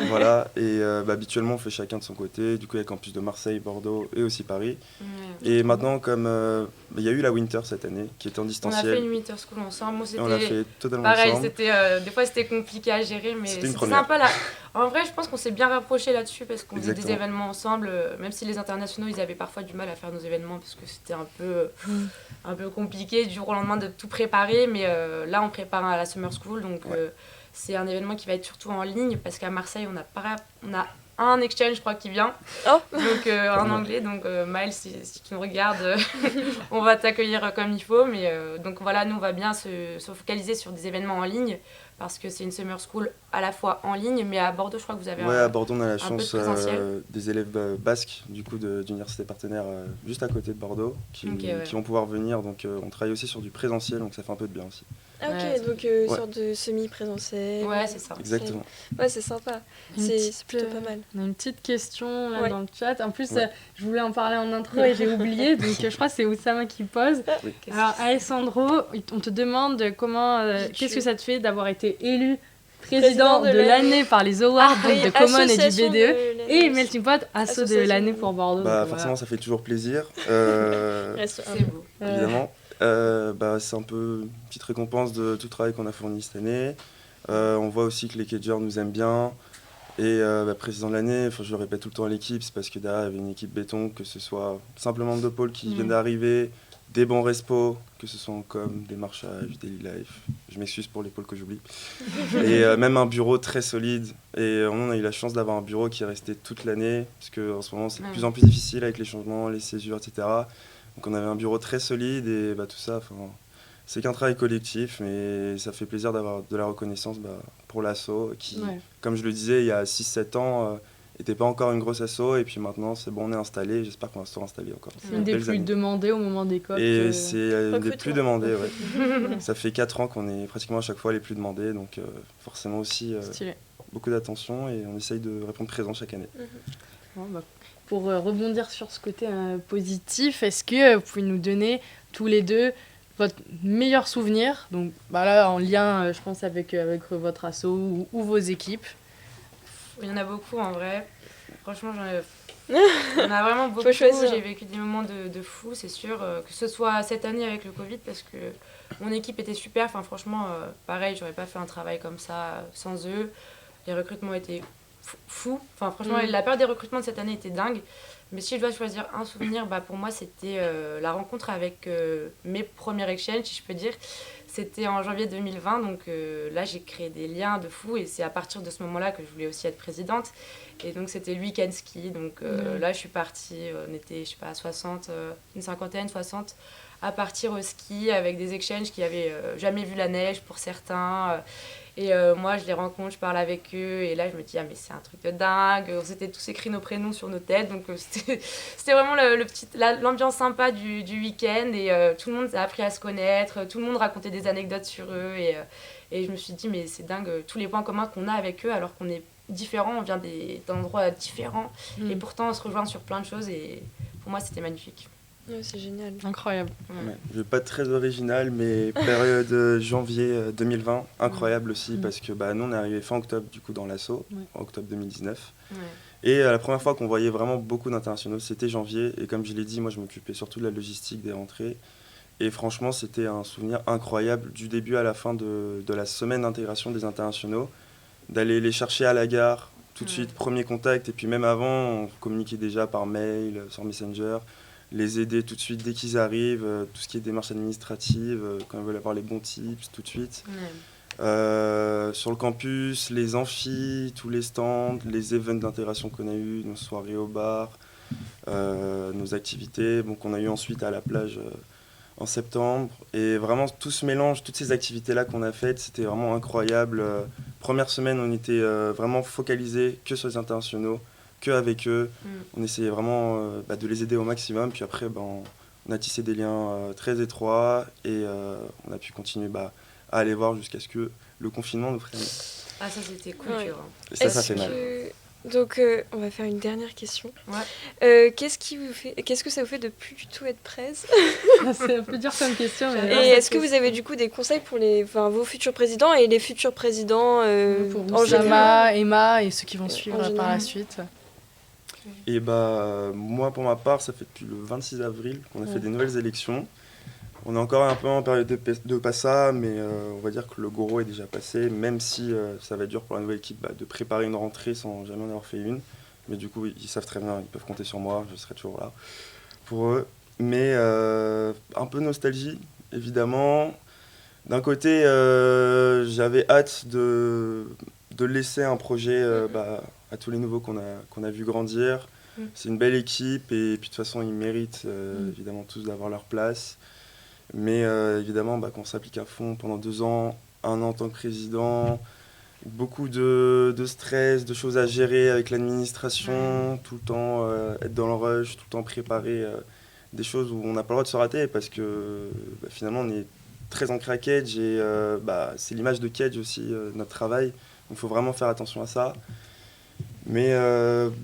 Voilà, et habituellement on fait chacun de son côté. Du coup il y a le campus de Marseille, Bordeaux et aussi Paris. Et maintenant comme il y a eu la Winter cette année qui était en distanciel. On a fait une Winter School ensemble. On l'a fait totalement pareil, ensemble. Des fois c'était compliqué à gérer, mais c'était sympa là. En vrai, je pense qu'on s'est bien rapprochés là-dessus parce qu'on faisait des événements ensemble, même si les internationaux ils avaient parfois du mal à faire nos événements parce que c'était un peu compliqué du jour au lendemain de tout préparer, mais là on prépare à la Summer School, donc c'est un événement qui va être surtout en ligne parce qu'à Marseille on a un exchange, je crois, qui vient, donc en anglais. Donc Miles, si tu nous regardes, on va t'accueillir comme il faut. Mais donc voilà, nous on va bien se focaliser sur des événements en ligne parce que c'est une summer school à la fois en ligne, mais à Bordeaux, je crois que vous avez à Bordeaux, on a la chance des élèves basques du coup d'universités partenaires juste à côté de Bordeaux qui vont pouvoir venir. Donc on travaille aussi sur du présentiel, donc ça fait un peu de bien aussi. Ah ok, donc sorte de semi-présentiel. Ouais, c'est ça. Exactement. Ouais, c'est sympa. C'est plutôt pas mal. On a une petite question là dans le chat. En plus, je voulais en parler en intro et j'ai oublié, donc je crois que c'est Oussama qui pose. Oui. Alors, Alessandro, on te demande qu'est-ce que ça te fait d'avoir été élu président de l'année par les awards de Common et du BDE et Melting Pot, asso de l'année pour Bordeaux. Forcément, ça fait toujours plaisir. C'est beau. Évidemment. C'est un peu une petite récompense de tout le travail qu'on a fourni cette année. On voit aussi que les Cagers nous aiment bien. Et président de l'année, je le répète tout le temps à l'équipe, c'est parce que derrière il y avait une équipe béton, que ce soit simplement de pôles qui viennent d'arriver, des bons respos, que ce soit en com, des marchages, daily life. Je m'excuse pour les pôles que j'oublie. Et même un bureau très solide. Et on a eu la chance d'avoir un bureau qui est resté toute l'année, parce qu'en ce moment c'est de plus en plus difficile avec les changements, les césures, etc. Donc on avait un bureau très solide et tout ça, c'est qu'un travail collectif, mais ça fait plaisir d'avoir de la reconnaissance pour l'asso qui, comme je le disais, il y a 6-7 ans, n'était pas encore une grosse asso, et puis maintenant c'est bon, on est installé, j'espère qu'on va se installer encore. C'est une des plus demandées au moment des COP. Et c'est une des plus demandées, Ça fait 4 ans qu'on est pratiquement à chaque fois les plus demandés, donc forcément aussi beaucoup d'attention, et on essaye de répondre présent chaque année. Pour rebondir sur ce côté positif, est-ce que vous pouvez nous donner tous les deux votre meilleur souvenir, donc là en lien je pense avec votre asso ou vos équipes? Il y en a beaucoup en vrai, franchement il y en a vraiment beaucoup. J'ai vécu des moments de fou, c'est sûr, que ce soit cette année avec le Covid parce que mon équipe était super, franchement pareil, j'aurais pas fait un travail comme ça sans eux. Les recrutements étaient fous, franchement la période des recrutements de cette année était dingue. Mais si je dois choisir un souvenir, pour moi c'était la rencontre avec mes premiers exchanges, si je peux dire. C'était en janvier 2020, donc là j'ai créé des liens de fou, et c'est à partir de ce moment-là que je voulais aussi être présidente. Et donc c'était le week-end ski, donc là je suis partie, on était je sais pas 60, une cinquantaine, 60, à partir au ski avec des exchanges qui avaient jamais vu la neige pour certains. Et moi, je les rencontre, je parle avec eux, et là, je me dis, mais c'est un truc de dingue. On s'était tous écrit nos prénoms sur nos têtes, donc c'était vraiment l'ambiance sympa du week-end, et tout le monde a appris à se connaître, tout le monde racontait des anecdotes sur eux, et je me suis dit, mais c'est dingue, tous les points communs qu'on a avec eux, alors qu'on est différents, on vient d'endroits différents, et pourtant on se rejoint sur plein de choses, et pour moi, c'était magnifique. Ouais, c'est génial. Incroyable. Je vais pas être très original, mais période janvier 2020, incroyable aussi, parce que nous on est arrivé fin octobre du coup dans l'asso, en octobre 2019. Et la première fois qu'on voyait vraiment beaucoup d'internationaux, c'était janvier, et comme je l'ai dit, moi je m'occupais surtout de la logistique des rentrées. Et franchement, c'était un souvenir incroyable du début à la fin de la semaine d'intégration des internationaux, d'aller les chercher à la gare, tout de suite, premier contact, et puis même avant, on communiquait déjà par mail, sur Messenger, les aider tout de suite dès qu'ils arrivent, tout ce qui est démarches administratives, quand ils veulent avoir les bons tips, tout de suite. Sur le campus, les amphis, tous les stands, les events d'intégration qu'on a eu, nos soirées au bar, nos activités qu'on a eu ensuite à la plage en septembre. Et vraiment, tout ce mélange, toutes ces activités-là qu'on a faites, c'était vraiment incroyable. Première semaine, on était vraiment focalisés que sur les internationaux, que avec eux. On essayait vraiment de les aider au maximum. Puis après, on a tissé des liens très étroits et on a pu continuer à aller voir jusqu'à ce que le confinement nous freine. Ah, ça c'était cool, Ouais. tu vois. Et ça fait mal. Donc, on va faire une dernière question. Ouais. Qu'est-ce que ça vous fait de plus du tout être presse? C'est un peu dur comme question. Et Mais... est-ce que vous avez du coup des conseils pour vos futurs présidents et les futurs présidents pour en général? Oussama, Emma et ceux qui vont suivre par général. la suite. Et moi, pour ma part, ça fait depuis le 26 avril qu'on a fait des nouvelles élections. On est encore un peu en période de passage, mais on va dire que le gros est déjà passé, même si ça va être dur pour la nouvelle équipe de préparer une rentrée sans jamais en avoir fait une. Mais du coup, ils savent très bien, ils peuvent compter sur moi, je serai toujours là pour eux. Mais un peu nostalgie, évidemment. D'un côté, j'avais hâte de laisser un projet à tous les nouveaux qu'on a vu grandir. C'est une belle équipe et puis de toute façon, ils méritent évidemment tous d'avoir leur place. Mais évidemment, qu'on s'applique à fond pendant 2 ans, 1 an en tant que président, beaucoup de stress, de choses à gérer avec l'administration, tout le temps être dans le rush, tout le temps préparer des choses où on n'a pas le droit de se rater parce que finalement on est très ancré à Kedge et c'est l'image de Kedge aussi, notre travail. Donc il faut vraiment faire attention à ça. Mais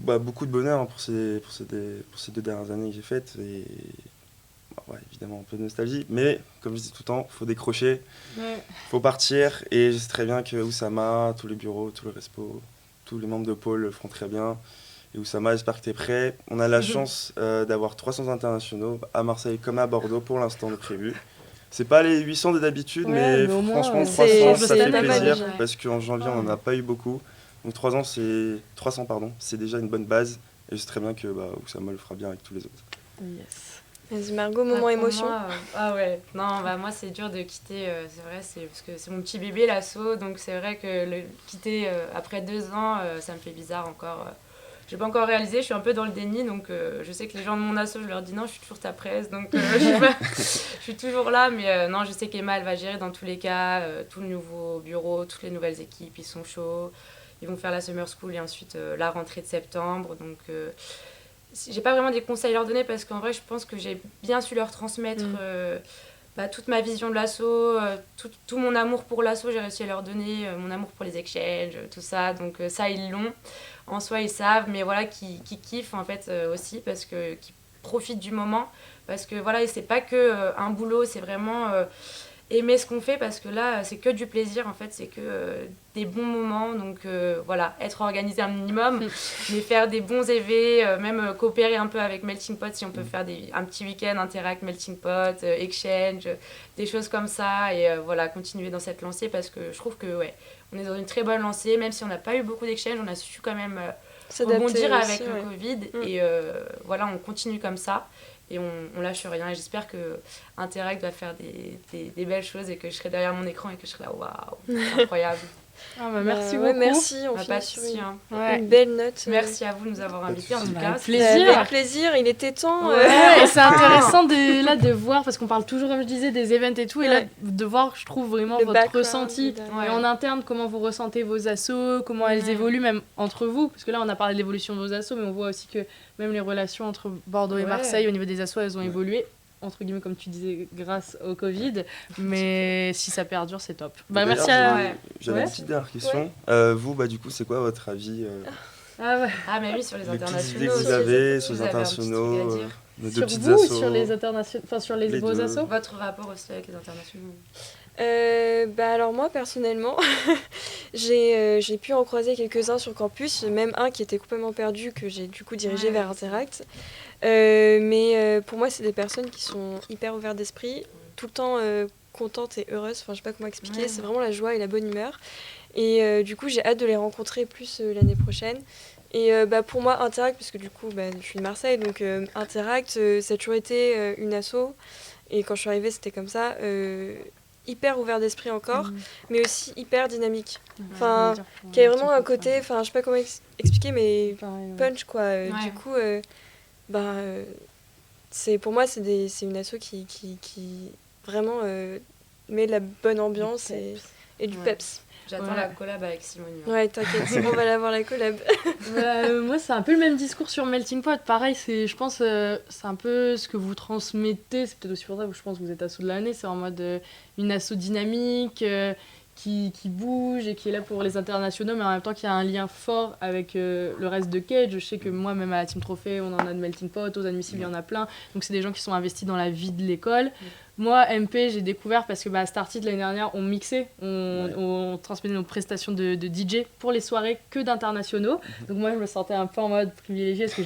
beaucoup de bonheur pour ces 2 dernières années que j'ai faites. Et évidemment un peu de nostalgie, mais comme je dis tout le temps, il faut décrocher, faut partir. Et je sais très bien que Oussama, tous les bureaux, tous les respos, tous les membres de pôle le feront très bien. Et Oussama, j'espère que tu es prêt. On a la chance d'avoir 300 internationaux à Marseille comme à Bordeaux pour l'instant de prévu. C'est pas les 800 de d'habitude, mais au moins, franchement 300 ça fait plaisir parce qu'en janvier on n'en a pas eu beaucoup. Donc 300 c'est déjà une bonne base et je sais très bien que Oussama le fera bien avec tous les autres. Yes. Vas-y Margot, moment pour émotion. Moi, ouais, non, moi c'est dur de quitter, c'est vrai, parce que c'est mon petit bébé l'asso, donc c'est vrai que le quitter après 2 ans, ça me fait bizarre encore. J'ai pas encore réalisé, je suis un peu dans le déni, donc je sais que les gens de mon asso, je leur dis non, je suis toujours ta presse, donc je suis toujours là, mais non, je sais qu'Emma, elle va gérer dans tous les cas, tout le nouveau bureau, toutes les nouvelles équipes, ils sont chauds, ils vont faire la summer school et ensuite la rentrée de septembre, donc j'ai pas vraiment des conseils à leur donner parce qu'en vrai, je pense que j'ai bien su leur transmettre toute ma vision de l'asso, tout mon amour pour l'asso, j'ai réussi à leur donner mon amour pour les exchanges, tout ça, donc ça, ils l'ont. En soi, ils savent, mais voilà, qui kiffent en fait aussi parce que qui profitent du moment. Parce que voilà, et c'est pas que un boulot, c'est vraiment aimer ce qu'on fait parce que là, c'est que du plaisir en fait, c'est que des bons moments. Donc voilà, être organisé un minimum, mais faire des bons EV, même coopérer un peu avec Melting Pot si on peut faire un petit week-end Interact, Melting Pot, Exchange, des choses comme ça. Et voilà, continuer dans cette lancée parce que je trouve que on est dans une très bonne lancée, même si on n'a pas eu beaucoup d'exchanges, on a su quand même rebondir avec le Covid. Et voilà, on continue comme ça et on lâche rien. Et j'espère que Interact va faire des belles choses et que je serai derrière mon écran et que je serai là, waouh, c'est incroyable. Merci beaucoup. Merci, on Pas finit de sur souci, une belle note. Merci à vous de nous avoir invités en tout cas. Avec plaisir, il était temps. Et c'est intéressant de voir, parce qu'on parle toujours, comme je disais, des events et tout, et là, de voir, je trouve vraiment votre ressenti. Et en interne, comment vous ressentez vos assos, comment elles évoluent, même entre vous. Parce que là, on a parlé de l'évolution de vos assos, mais on voit aussi que même les relations entre Bordeaux et Marseille, au niveau des assos, elles ont évolué. Entre guillemets, comme tu disais, grâce au Covid. Mais si ça perdure, c'est top. Merci à... J'avais une petite dernière question. Vous, du coup, c'est quoi votre avis mais oui, sur les internationaux. Les idées que vous avez sur les internationaux, nos deux petites vous, assos. sur les internationaux, enfin sur les beaux assos. Votre rapport aussi avec les internationaux. Alors moi personnellement j'ai pu en croiser quelques-uns sur campus, même un qui était complètement perdu que j'ai du coup dirigé vers Interact, mais pour moi c'est des personnes qui sont hyper ouvertes d'esprit, tout le temps contente et heureuse. Enfin, je sais pas comment expliquer. C'est vraiment la joie et la bonne humeur. Et du coup, j'ai hâte de les rencontrer plus l'année prochaine. Et pour moi, Interact, parce que du coup, je suis de Marseille, donc Interact, ça a toujours été une asso. Et quand je suis arrivée, c'était comme ça. Hyper ouvert d'esprit encore, mais aussi hyper dynamique. Enfin, qui a vraiment un côté, enfin, je sais pas comment expliquer, mais punch, quoi. Du coup, pour moi, c'est une asso qui vraiment met la bonne ambiance et du peps. J'attends la collab avec Simone. Ouais, t'inquiète, on va l'avoir la collab. Moi, c'est un peu le même discours sur Melting Pot. Pareil, je pense c'est un peu ce que vous transmettez. C'est peut-être aussi pour ça que je pense que vous êtes asso de l'année. C'est en mode une asso dynamique qui bouge et qui est là pour les internationaux, mais en même temps qui a un lien fort avec le reste de Cage. Je sais que moi, même à la Team Trophée, on en a de Melting Pot, aux admissibles, il y en a plein. Donc, c'est des gens qui sont investis dans la vie de l'école. Moi, MP, j'ai découvert parce que Startit l'année dernière, on mixait, on transmettait nos prestations de DJ pour les soirées que d'internationaux. Donc moi, je me sentais un peu en mode privilégiée parce que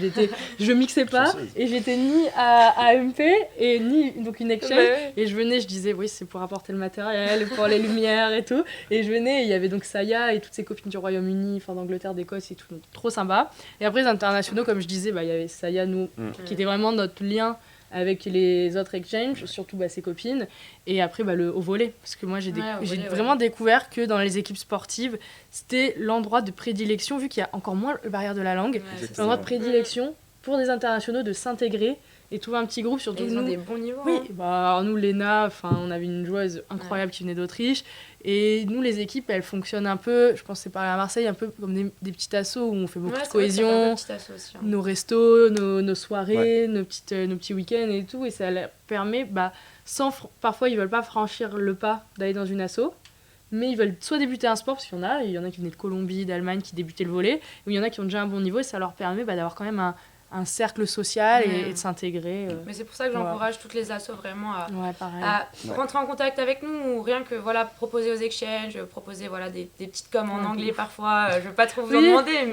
je mixais pas et j'étais ni à MP et ni donc une exchange. Et je venais, je disais oui, c'est pour apporter le matériel, pour les lumières et tout. Et je venais, et il y avait donc Saya et toutes ses copines du Royaume-Uni, enfin d'Angleterre, d'Écosse et tout, donc trop sympa. Et après les internationaux, comme je disais, il y avait Saya, nous, qui était vraiment notre lien avec les autres exchanges, surtout ses copines, et après au volley, parce que moi j'ai vraiment découvert que dans les équipes sportives, c'était l'endroit de prédilection, vu qu'il y a encore moins le barrière de la langue, l'endroit de prédilection pour des internationaux de s'intégrer et trouver un petit groupe, surtout et nous. Ils ont des bons niveaux. Oui, alors nous, Léna, on avait une joueuse incroyable qui venait d'Autriche. Et nous, les équipes, elles fonctionnent un peu, je pense que c'est pareil à Marseille, un peu comme des petits assos où on fait beaucoup de cohésion, aussi, hein. nos restos, nos soirées, nos petits week-ends et tout. Et ça leur permet, parfois, ils veulent pas franchir le pas d'aller dans une asso, mais ils veulent soit débuter un sport, parce qu'il y en a qui venaient de Colombie, d'Allemagne, qui débutaient le volley, ou il y en a qui ont déjà un bon niveau, et ça leur permet d'avoir quand même un cercle social et de s'intégrer. Mais c'est pour ça que j'encourage toutes les assos vraiment à rentrer en contact avec nous, ou rien que proposer aux exchanges, proposer des petites coms en anglais parfois. Je veux pas trop vous en demander,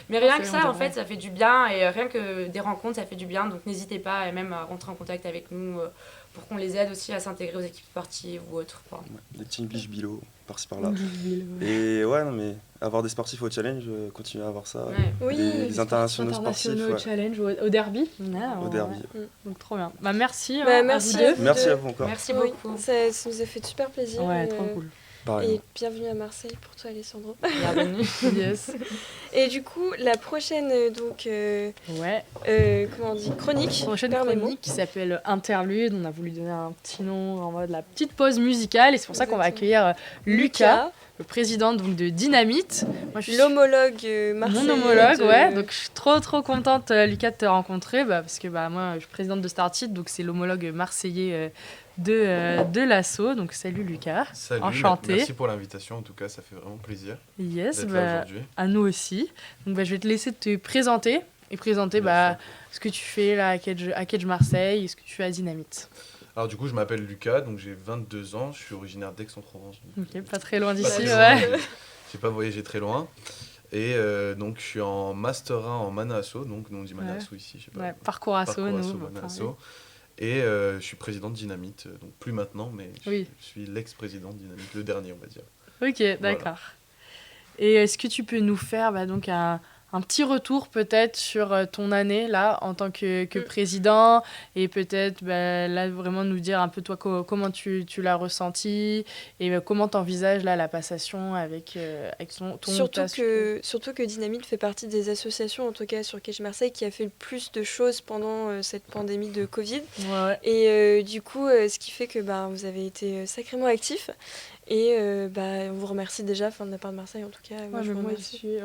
mais rien que ça, en fait, ça fait du bien, et rien que des rencontres, ça fait du bien. Donc n'hésitez pas et même à rentrer en contact avec nous pour qu'on les aide aussi à s'intégrer aux équipes sportives ou autres. Des teams biche-bilo, par-ci par-là. Et mais avoir des sportifs au challenge, continuer à avoir ça. Oui, des internationaux sportifs. Au challenge, au derby. Au derby. Donc trop bien. Merci. Merci à vous deux. Merci à vous encore. Merci beaucoup. Ça nous a fait super plaisir. Ouais, trop cool. Et bienvenue à Marseille pour toi, Alessandro. Bienvenue. Yes. Et du coup, la prochaine chronique. Prochaine chronique qui s'appelle Interlude. On a voulu donner un petit nom en mode la petite pause musicale, et c'est pour ça qu'on va accueillir Lucas, le président donc de Dynamite. Moi, je suis l'homologue marseillais. Mon homologue, donc je suis trop contente, Lucas, de te rencontrer, parce que moi, je suis présidente de Startit, donc c'est l'homologue marseillais de l'asso. Donc salut Lucas. Salut, enchanté. Merci pour l'invitation, en tout cas, ça fait vraiment plaisir yes, d'être là aujourd'hui. À nous aussi. Donc je vais te laisser te présenter et présenter ce que tu fais là à Cage Marseille et ce que tu fais à Dynamite. Alors du coup, je m'appelle Lucas, donc j'ai 22 ans, je suis originaire d'Aix-en-Provence. Ok, pas très loin d'ici, J'ai pas voyagé très loin. Et donc je suis en Master 1 en Mana Asso, donc nous on dit Mana Asso ici, je sais pas. Parcours Asso, nous. Mana Asso. Et je suis président de Dynamite, donc plus maintenant, mais je suis l'ex-président de Dynamite, le dernier, on va dire. Ok, d'accord. Voilà. Et est-ce que tu peux nous faire donc un petit retour peut-être sur ton année là en tant que président, et peut-être là vraiment nous dire un peu toi comment tu l'as ressenti et comment t'envisages là la passation avec ton surtout que Dynamite fait partie des associations, en tout cas sur Cage Marseille, qui a fait le plus de choses pendant cette pandémie de Covid. Et du coup ce qui fait que vous avez été sacrément actifs, et on vous remercie déjà, de la part de Marseille en tout cas. Moi je vous remercie.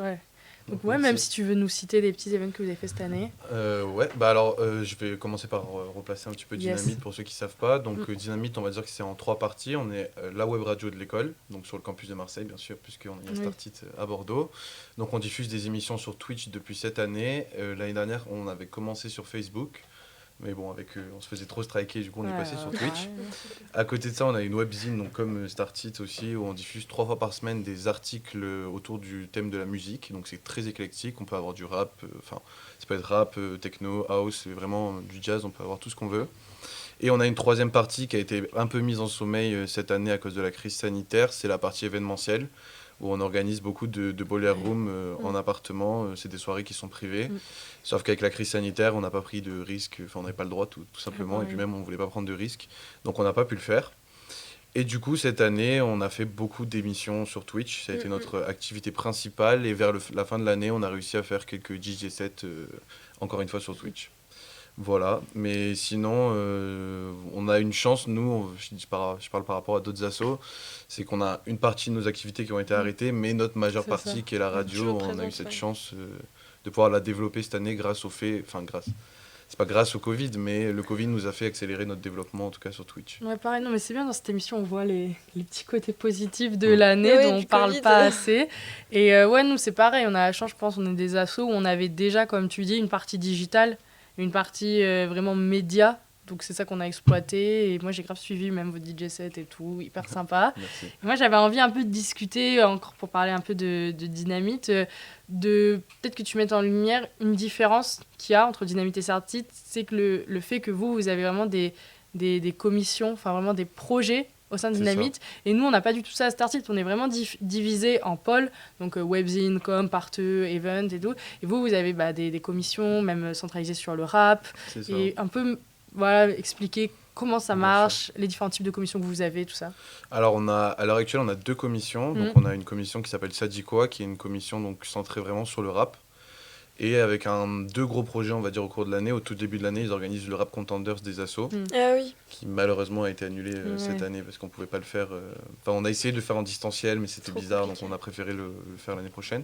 Donc même si tu veux nous citer des petits événements que vous avez fait cette année. Je vais commencer par replacer un petit peu Dynamite pour ceux qui ne savent pas. Donc Dynamite, on va dire que c'est en 3 parties. On est la web radio de l'école, donc sur le campus de Marseille bien sûr, puisqu'on est à Startit à Bordeaux. Donc on diffuse des émissions sur Twitch depuis cette année. L'année dernière, on avait commencé sur Facebook. Mais bon, on se faisait trop striker, du coup on est passé sur Twitch. À côté de ça, on a une webzine, donc comme Startit aussi, où on diffuse 3 fois par semaine des articles autour du thème de la musique. Donc c'est très éclectique, on peut avoir du rap, ça peut être rap, techno, house, c'est vraiment du jazz, on peut avoir tout ce qu'on veut. Et on a une troisième partie qui a été un peu mise en sommeil cette année à cause de la crise sanitaire, c'est la partie événementielle, où on organise beaucoup de boiler rooms en appartement. C'est des soirées qui sont privées. Sauf qu'avec la crise sanitaire, on n'a pas pris de risques, enfin on n'avait pas le droit tout simplement, et puis même on ne voulait pas prendre de risques, donc on n'a pas pu le faire. Et du coup, cette année, on a fait beaucoup d'émissions sur Twitch. Ça a été notre activité principale. Et vers la fin de l'année, on a réussi à faire quelques DJ sets, encore une fois, sur Twitch. Voilà. Mais sinon, on a une chance, nous, je parle par rapport à d'autres assos, c'est qu'on a une partie de nos activités qui ont été arrêtées, mais notre majeure partie, qui est la radio, on a eu cette chance de pouvoir la développer cette année grâce au fait... Enfin, c'est pas grâce au Covid, mais le Covid nous a fait accélérer notre développement, en tout cas sur Twitch. Ouais, pareil, non, mais c'est bien dans cette émission, on voit les petits côtés positifs de l'année dont on parle pas assez. Et ouais, nous, c'est pareil, on a la chance, je pense, on est des assos où on avait déjà, comme tu dis, une partie digitale, une partie vraiment média. Donc c'est ça qu'on a exploité. Et moi, j'ai grave suivi même vos DJ sets et tout, hyper sympa. Merci. Et moi, j'avais envie un peu de discuter, encore pour parler un peu de Dynamite, de peut-être que tu mettes en lumière une différence qu'il y a entre Dynamite et Startit, c'est que le fait que vous avez vraiment des commissions, enfin vraiment des projets au sein de Dynamite. Et nous, on n'a pas du tout ça à Startit. On est vraiment divisé en pôles, donc webzine, com, parteux, event et tout. Et vous avez des commissions, même centralisées sur le rap. Et un peu expliquer comment ça marche, les différents types de commissions que vous avez, tout ça. Alors, à l'heure actuelle, on a 2 commissions. Donc, on a une commission qui s'appelle Sadikoa, qui est une commission donc, centrée vraiment sur le rap. Et avec 2 gros projets, on va dire, au cours de l'année. Au tout début de l'année, ils organisent le Rap Contenders des assos, qui malheureusement a été annulé cette année parce qu'on ne pouvait pas le faire. Enfin, on a essayé de le faire en distanciel, mais c'était bizarre, compliqué. Donc on a préféré le faire l'année prochaine.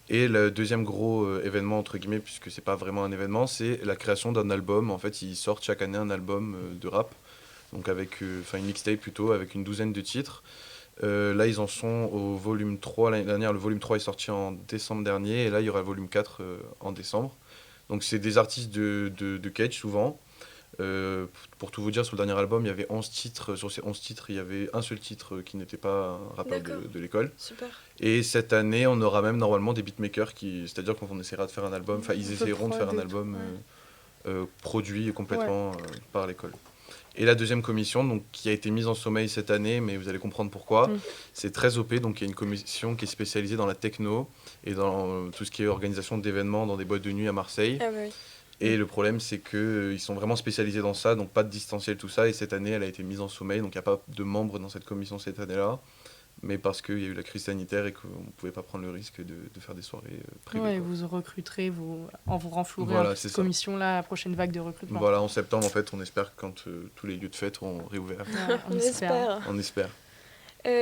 Et le deuxième gros événement, entre guillemets, puisque c'est pas vraiment un événement, c'est la création d'un album. En fait, ils sortent chaque année un album de rap, donc avec une mixtape plutôt, avec une 12aine de titres. Là, ils en sont au volume 3. L'année dernière, le volume 3 est sorti en décembre dernier, et là, il y aura le volume 4 en décembre. Donc, c'est des artistes de Cage, souvent. Pour tout vous dire, sur le dernier album, il y avait 11 titres. Sur ces 11 titres, il y avait un seul titre qui n'était pas un rappeur de l'école. Super. Et cette année, on aura même normalement des beatmakers, c'est-à-dire qu'on essaiera de faire un album, enfin ils essayeront de faire un album produit complètement par l'école. Et la deuxième commission, donc, qui a été mise en sommeil cette année, mais vous allez comprendre pourquoi, c'est très OP, donc il y a une commission qui est spécialisée dans la techno et dans tout ce qui est organisation d'événements dans des boîtes de nuit à Marseille. Ah bah oui. Et le problème, c'est qu'ils sont vraiment spécialisés dans ça, donc pas de distanciel, tout ça. Et cette année, elle a été mise en sommeil, donc il n'y a pas de membres dans cette commission cette année-là. Mais parce qu'il y a eu la crise sanitaire et qu'on ne pouvait pas prendre le risque de faire des soirées privées. Ouais, vous recruterez, vous renflouerez cette commission-là, la prochaine vague de recrutement. Voilà, en septembre, en fait, on espère que quand tous les lieux de fête auront réouvert. Ouais, on espère. On espère.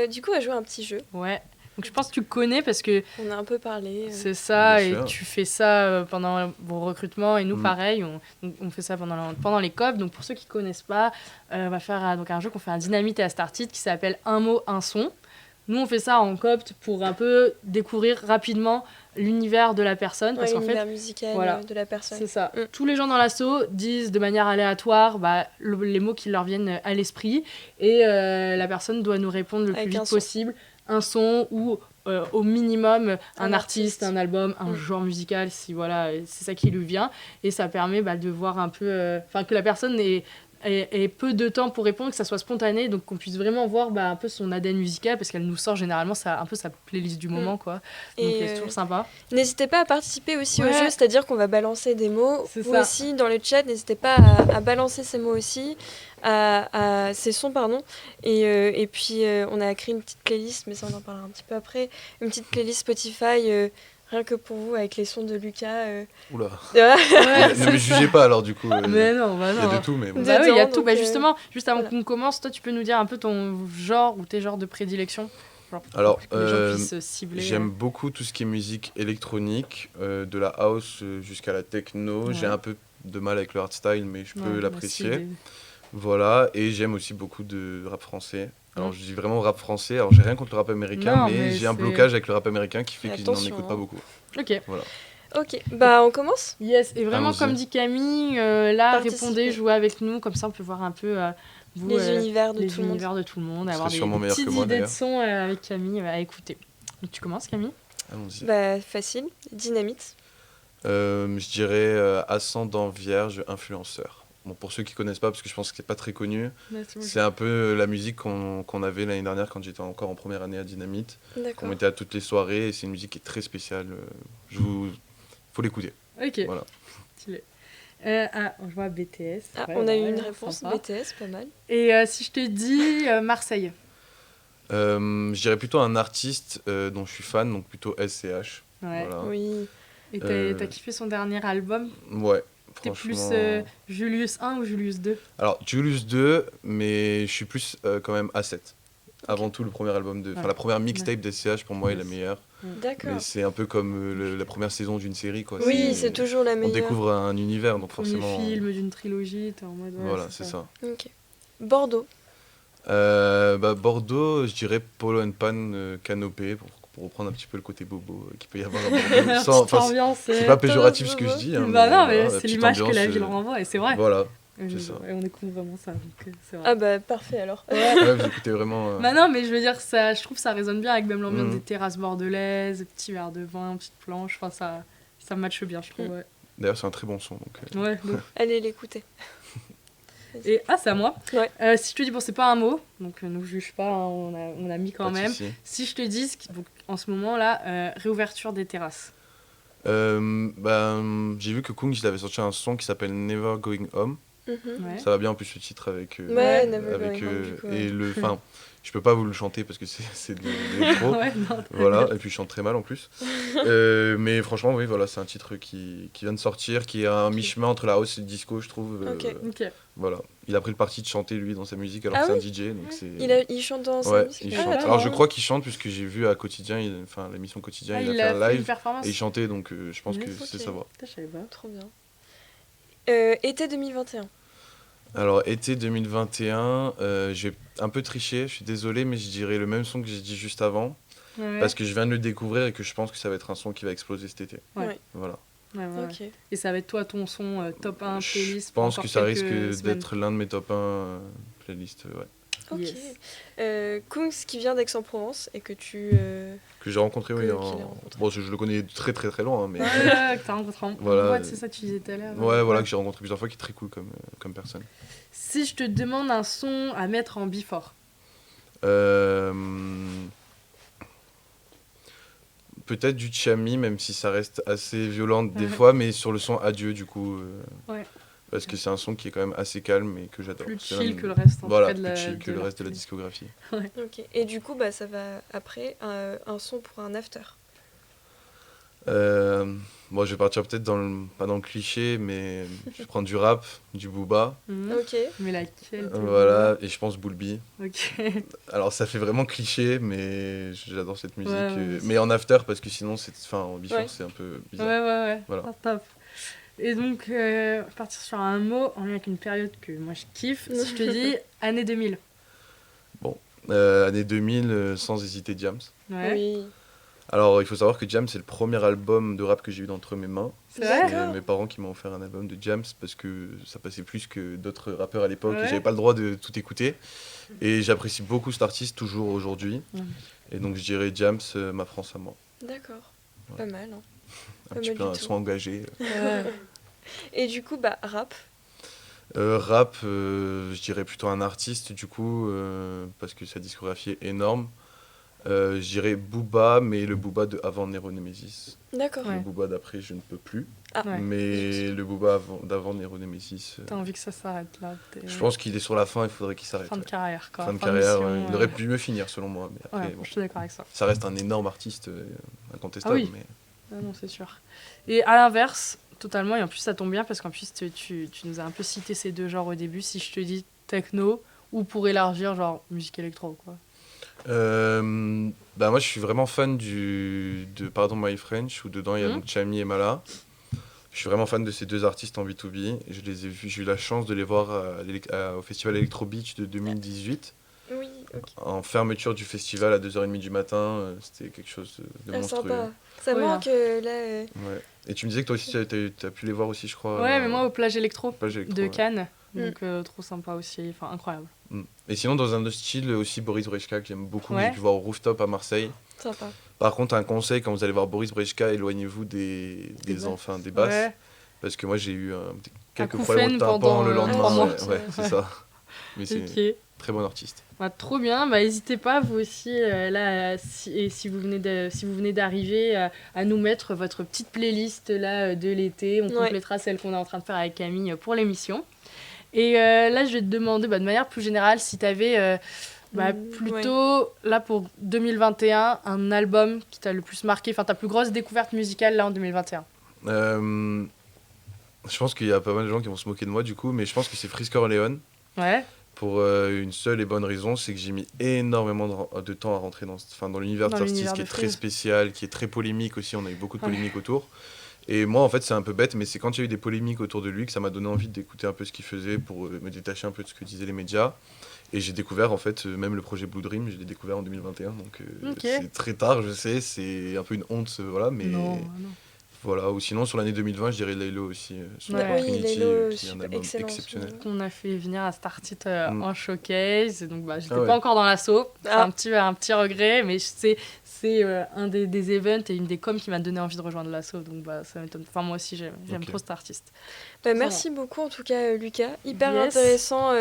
Du coup, on va jouer à un petit jeu. Ouais. Donc je pense que tu connais parce que... On a un peu parlé. C'est ça, et tu fais ça pendant vos recrutements, et nous pareil, on fait ça pendant les COP. Donc pour ceux qui ne connaissent pas, on va faire donc un jeu qu'on fait un Dynamite et à Startit qui s'appelle Un mot, un son. Nous on fait ça en COPT pour un peu découvrir rapidement l'univers de la personne. Parce qu'en l'univers musical de la personne. C'est ça. Tous les gens dans l'asso disent de manière aléatoire les mots qui leur viennent à l'esprit, et la personne doit nous répondre le plus vite possible. Un son ou au minimum un artiste, un album, un genre musical, si c'est ça qui lui vient. Et ça permet de voir un peu... que la personne ait peu de temps pour répondre, que ça soit spontané, donc qu'on puisse vraiment voir un peu son ADN musical, parce qu'elle nous sort généralement un peu sa playlist du moment, quoi. Donc c'est toujours sympa. N'hésitez pas à participer aussi au jeu, c'est-à-dire qu'on va balancer des mots. Vous aussi, dans le chat, n'hésitez pas à balancer ces mots aussi, ces sons, pardon. Et puis, on a créé une petite playlist, mais ça, on en parlera un petit peu après. Une petite playlist Spotify... rien que pour vous, avec les sons de Lucas. Oula. Ne me jugez pas alors, du coup. Mais non, il y a de tout, mais bon. Oui, il y a tout. Justement, juste avant qu'on commence, toi, tu peux nous dire un peu ton genre ou tes genres de prédilection, alors, que les gens puissent cibler. J'aime beaucoup tout ce qui est musique électronique, de la house jusqu'à la techno. J'ai un peu de mal avec le hardstyle, mais je peux l'apprécier. Voilà, et j'aime aussi beaucoup de rap français. Alors je dis vraiment rap français, alors j'ai rien contre le rap américain, mais j'ai un blocage avec le rap américain qui fait que je n'en écoute pas beaucoup. Ok. Voilà. Ok, on commence ? Yes, et vraiment comme dit Camille, là répondez, jouez avec nous, comme ça on peut voir un peu les univers de tout le monde, avoir des petites idées de son avec Camille à écouter. Donc tu commences Camille ? Allons-y. Facile, Dynamite. Je dirais ascendant vierge, influenceur. bon, pour ceux qui connaissent pas, parce que je pense que c'est pas très connu, Ouais, c'est un peu la musique qu'on avait l'année dernière quand j'étais encore en première année à Dynamite. D'accord. On était à toutes les soirées et c'est une musique qui est très spéciale. Faut l'écouter. Ok. Voilà. Stylé. Je vois BTS. Ah, Ouais, on a eu ouais, une réponse sympa. BTS, pas mal. Et si je te dis Marseille. Je dirais plutôt un artiste dont je suis fan, donc plutôt SCH. Ouais. Voilà. Oui. Et Euh, t'as kiffé son dernier album? Ouais, T'es plus franchement. Julius 1 ou Julius 2? Alors, Julius 2, mais je suis plus quand même A7. Avant tout, le premier album Ouais. la première mixtape d'SCH pour moi est la meilleure. D'accord. Mais c'est un peu comme la première saison d'une série, quoi. Oui, c'est toujours la On meilleure. découvre un univers, donc Premier forcément. film d'une trilogie, t'es en mode. Ouais, Voilà, c'est ça. Ok. Bordeaux. Bordeaux, je dirais Polo and Pan Canopé, pour reprendre un petit peu le côté bobo qu'il peut y avoir à Bordeaux. Petite ambiance. C'est pas péjoratif ce que je dis. Hein, Bah non, mais voilà, c'est petite l'image que ambiance, la ville renvoie, et c'est vrai. Voilà, Et c'est ça. on écoute vraiment ça, donc c'est vrai. Ah bah parfait alors. Ouais, vous écoutez vraiment. Bah non, mais je veux dire, je trouve que ça résonne bien avec même l'ambiance Mhm. des terrasses bordelaises, petits verres de vin, petites planches, enfin ça matche bien, je trouve, ouais. D'ailleurs, c'est un très bon son. Donc, Ouais, donc. Allez l'écouter. Et c'est à moi. Ouais. Si je te dis, bon, c'est pas un mot, donc ne nous juge pas, hein, on a mis quand pas de même. souci. Si je te dis, donc, en ce moment-là, réouverture des terrasses. J'ai vu que Kung il avait sorti un son qui s'appelle Never Going Home. Mhm. Ouais. Ça va bien en plus le titre avec. Ouais, Never avec Going Home, du coup, ouais. et le. Enfin, je peux pas vous le chanter parce que c'est de l'électro. Ouais, non, Voilà, et puis je chante très mal en plus. Mais franchement, oui, voilà, c'est un titre qui vient de sortir, qui est un mi-chemin entre la house et le disco, je trouve. Ok. Ok. Voilà. Il a pris le parti de chanter lui dans sa musique alors Ah que oui c'est un DJ. Donc c'est... Il chante dans sa Ouais, musique. il Ah, chante. d'accord. Alors je crois qu'il chante puisque j'ai vu à Quotidien, enfin l'émission Quotidien, il a fait un une live performance. et il chantait, donc je pense que Ok. c'est ça va. Putain, je savais pas. Trop bien. Été 2021. Alors été 2021, j'ai un peu triché, je suis désolé, mais je dirais le même son que j'ai dit juste avant. Ouais. Parce que je viens de le découvrir et que je pense que ça va être un son qui va exploser cet été. Ouais. Voilà. Ouais, ouais, ouais. Ok. Et ça va être toi ton son top 1 playlist. Je pour pense encore que ça risque quelques semaines. d'être l'un de mes top 1 playlists, ouais. Ok. Yes. Kungs qui vient d'Aix-en-Provence et que tu. Que j'ai rencontré, oui. Qu'il a rencontré. Bon, je le connais très très très loin, hein, mais Ouais, ouais, que t'as rencontré en Voilà. boîte, c'est ça que tu disais tout à l'heure. ouais, voilà, que j'ai rencontré plusieurs fois, qui est très cool comme personne. Si je te demande un son à mettre en before. Peut-être du Chami, même si ça reste assez violent des Ouais. fois, mais sur le son Adieu, du coup. Ouais. Parce que c'est un son qui est quand même assez calme et que j'adore. Plus C'est chill l'un- que le reste, en Voilà, tout cas, de plus la- chill que de le reste de la leur discographie. Ok. Et du coup, bah, ça va après un son pour un after. Bon, je vais partir peut-être pas dans le cliché, mais je vais prendre du rap, du booba. Mhm. Ok. Mais laquelle t'aimes Voilà, et je pense Boulby. bien Ok. Alors ça fait vraiment cliché, mais j'adore cette musique. Ouais, ouais, mais en after, parce que sinon, en before, Ouais. c'est un peu Ouais, bizarre. ouais, ouais. Voilà. Ah, top. Et donc, partir sur un mot en lien avec une période que moi je kiffe. Si je te dis année 2000. Année 2000, sans hésiter, Jams. Ouais. Oui. Alors, il faut savoir que Jams, c'est le premier album de rap que j'ai eu d'entre mes mains. C'est vrai C'est mes parents qui m'ont offert un album de Jams parce que ça passait plus que d'autres rappeurs à l'époque Ouais. et j'avais pas le droit de tout écouter. Et j'apprécie beaucoup cet artiste toujours aujourd'hui. Ouais. Et donc, je dirais Jams, ma France à moi. D'accord. Ouais. Pas mal. Hein. Un Pas petit mal peu du un tout. son engagé. Ouais. Et du coup, bah, rap. Rap, je dirais plutôt un artiste du coup, parce que sa discographie est énorme. Je dirais Booba, mais le Booba de avant Nero Nemesis. D'accord. Ouais. Le Booba d'après, je ne peux plus. Ouais. Mais le Booba d'avant Nero Nemesis, T'as envie que ça s'arrête là. je pense qu'il est sur la fin, il faudrait qu'il s'arrête. Fin de Ouais. carrière, quoi. Fin de carrière, mission, ouais. Il aurait pu mieux finir selon moi. Mais après, Ouais, bon, je suis d'accord avec ça. ça reste un énorme artiste, incontestable. Ah oui. Mais... Ah non, c'est sûr. Et à l'inverse, totalement, et en plus ça tombe bien parce qu'en plus tu nous as un peu cité ces deux genres au début, si je te dis techno, ou pour élargir, genre musique électro, quoi. Bah moi je suis vraiment fan de Pardon My French où dedans il y a donc Chami et Mala. Je suis vraiment fan de ces deux artistes en B2B. Je les ai vus, j'ai eu la chance de les voir au festival Electro Beach de 2018. Oui, ok. En fermeture du festival à 2h30 du matin, c'était quelque chose de Ah, monstrueux. sympa. Ça Ouais. manque là. Ouais. Et tu me disais que toi aussi t'as pu les voir aussi je crois. Ouais, mais moi au plage électro plage électro, de ouais. Cannes, donc trop sympa aussi, enfin incroyable. Et sinon dans un autre style aussi Boris Brejcha que j'aime beaucoup, Ouais. j'ai pu voir au Rooftop à Marseille. Sympa. Par contre, un conseil, quand vous allez voir Boris Brejcha, éloignez-vous des basses. enfants, des basses. Ouais. Parce que moi, j'ai eu quelques coup problèmes Fen au tympan pendant, le lendemain. 3 mois. Ouais, c'est ça. Mais c'est Ok. très bon artiste. Bah, trop bien, bah, n'hésitez pas vous aussi là si vous venez d'arriver à nous mettre votre petite playlist là de l'été, on complétera celle qu'on est en train de faire avec Camille pour l'émission. Et là je vais te demander de manière plus générale si tu avais plutôt là pour 2021 un album qui t'a le plus marqué, enfin ta plus grosse découverte musicale là en 2021. Je pense qu'il y a pas mal de gens qui vont se moquer de moi du coup, mais je pense que c'est Frisk Orleans. Ouais. Pour une seule et bonne raison, c'est que j'ai mis énormément de temps à rentrer dans l'univers de cet artiste qui est très spécial, qui est très polémique aussi. On a eu beaucoup de polémiques autour. Et moi, en fait, c'est un peu bête, mais c'est quand il y a eu des polémiques autour de lui que ça m'a donné envie d'écouter un peu ce qu'il faisait pour me détacher un peu de ce que disaient les médias. Et j'ai découvert, en fait, même le projet Blue Dream, je l'ai découvert en 2021. Donc c'est très tard, je sais, c'est un peu une honte, voilà, mais... Non. Voilà, ou sinon sur l'année 2020, je dirais Laylo aussi, sur Trinity, qui est un album exceptionnel. Qu'on a fait venir à Startit en showcase, donc j'étais pas encore dans l'assaut, c'est un petit regret, mais c'est un des events et une des coms qui m'a donné envie de rejoindre l'assaut, donc ça m'étonne. Enfin moi aussi j'aime trop cet artiste. Merci beaucoup en tout cas Lucas, hyper intéressant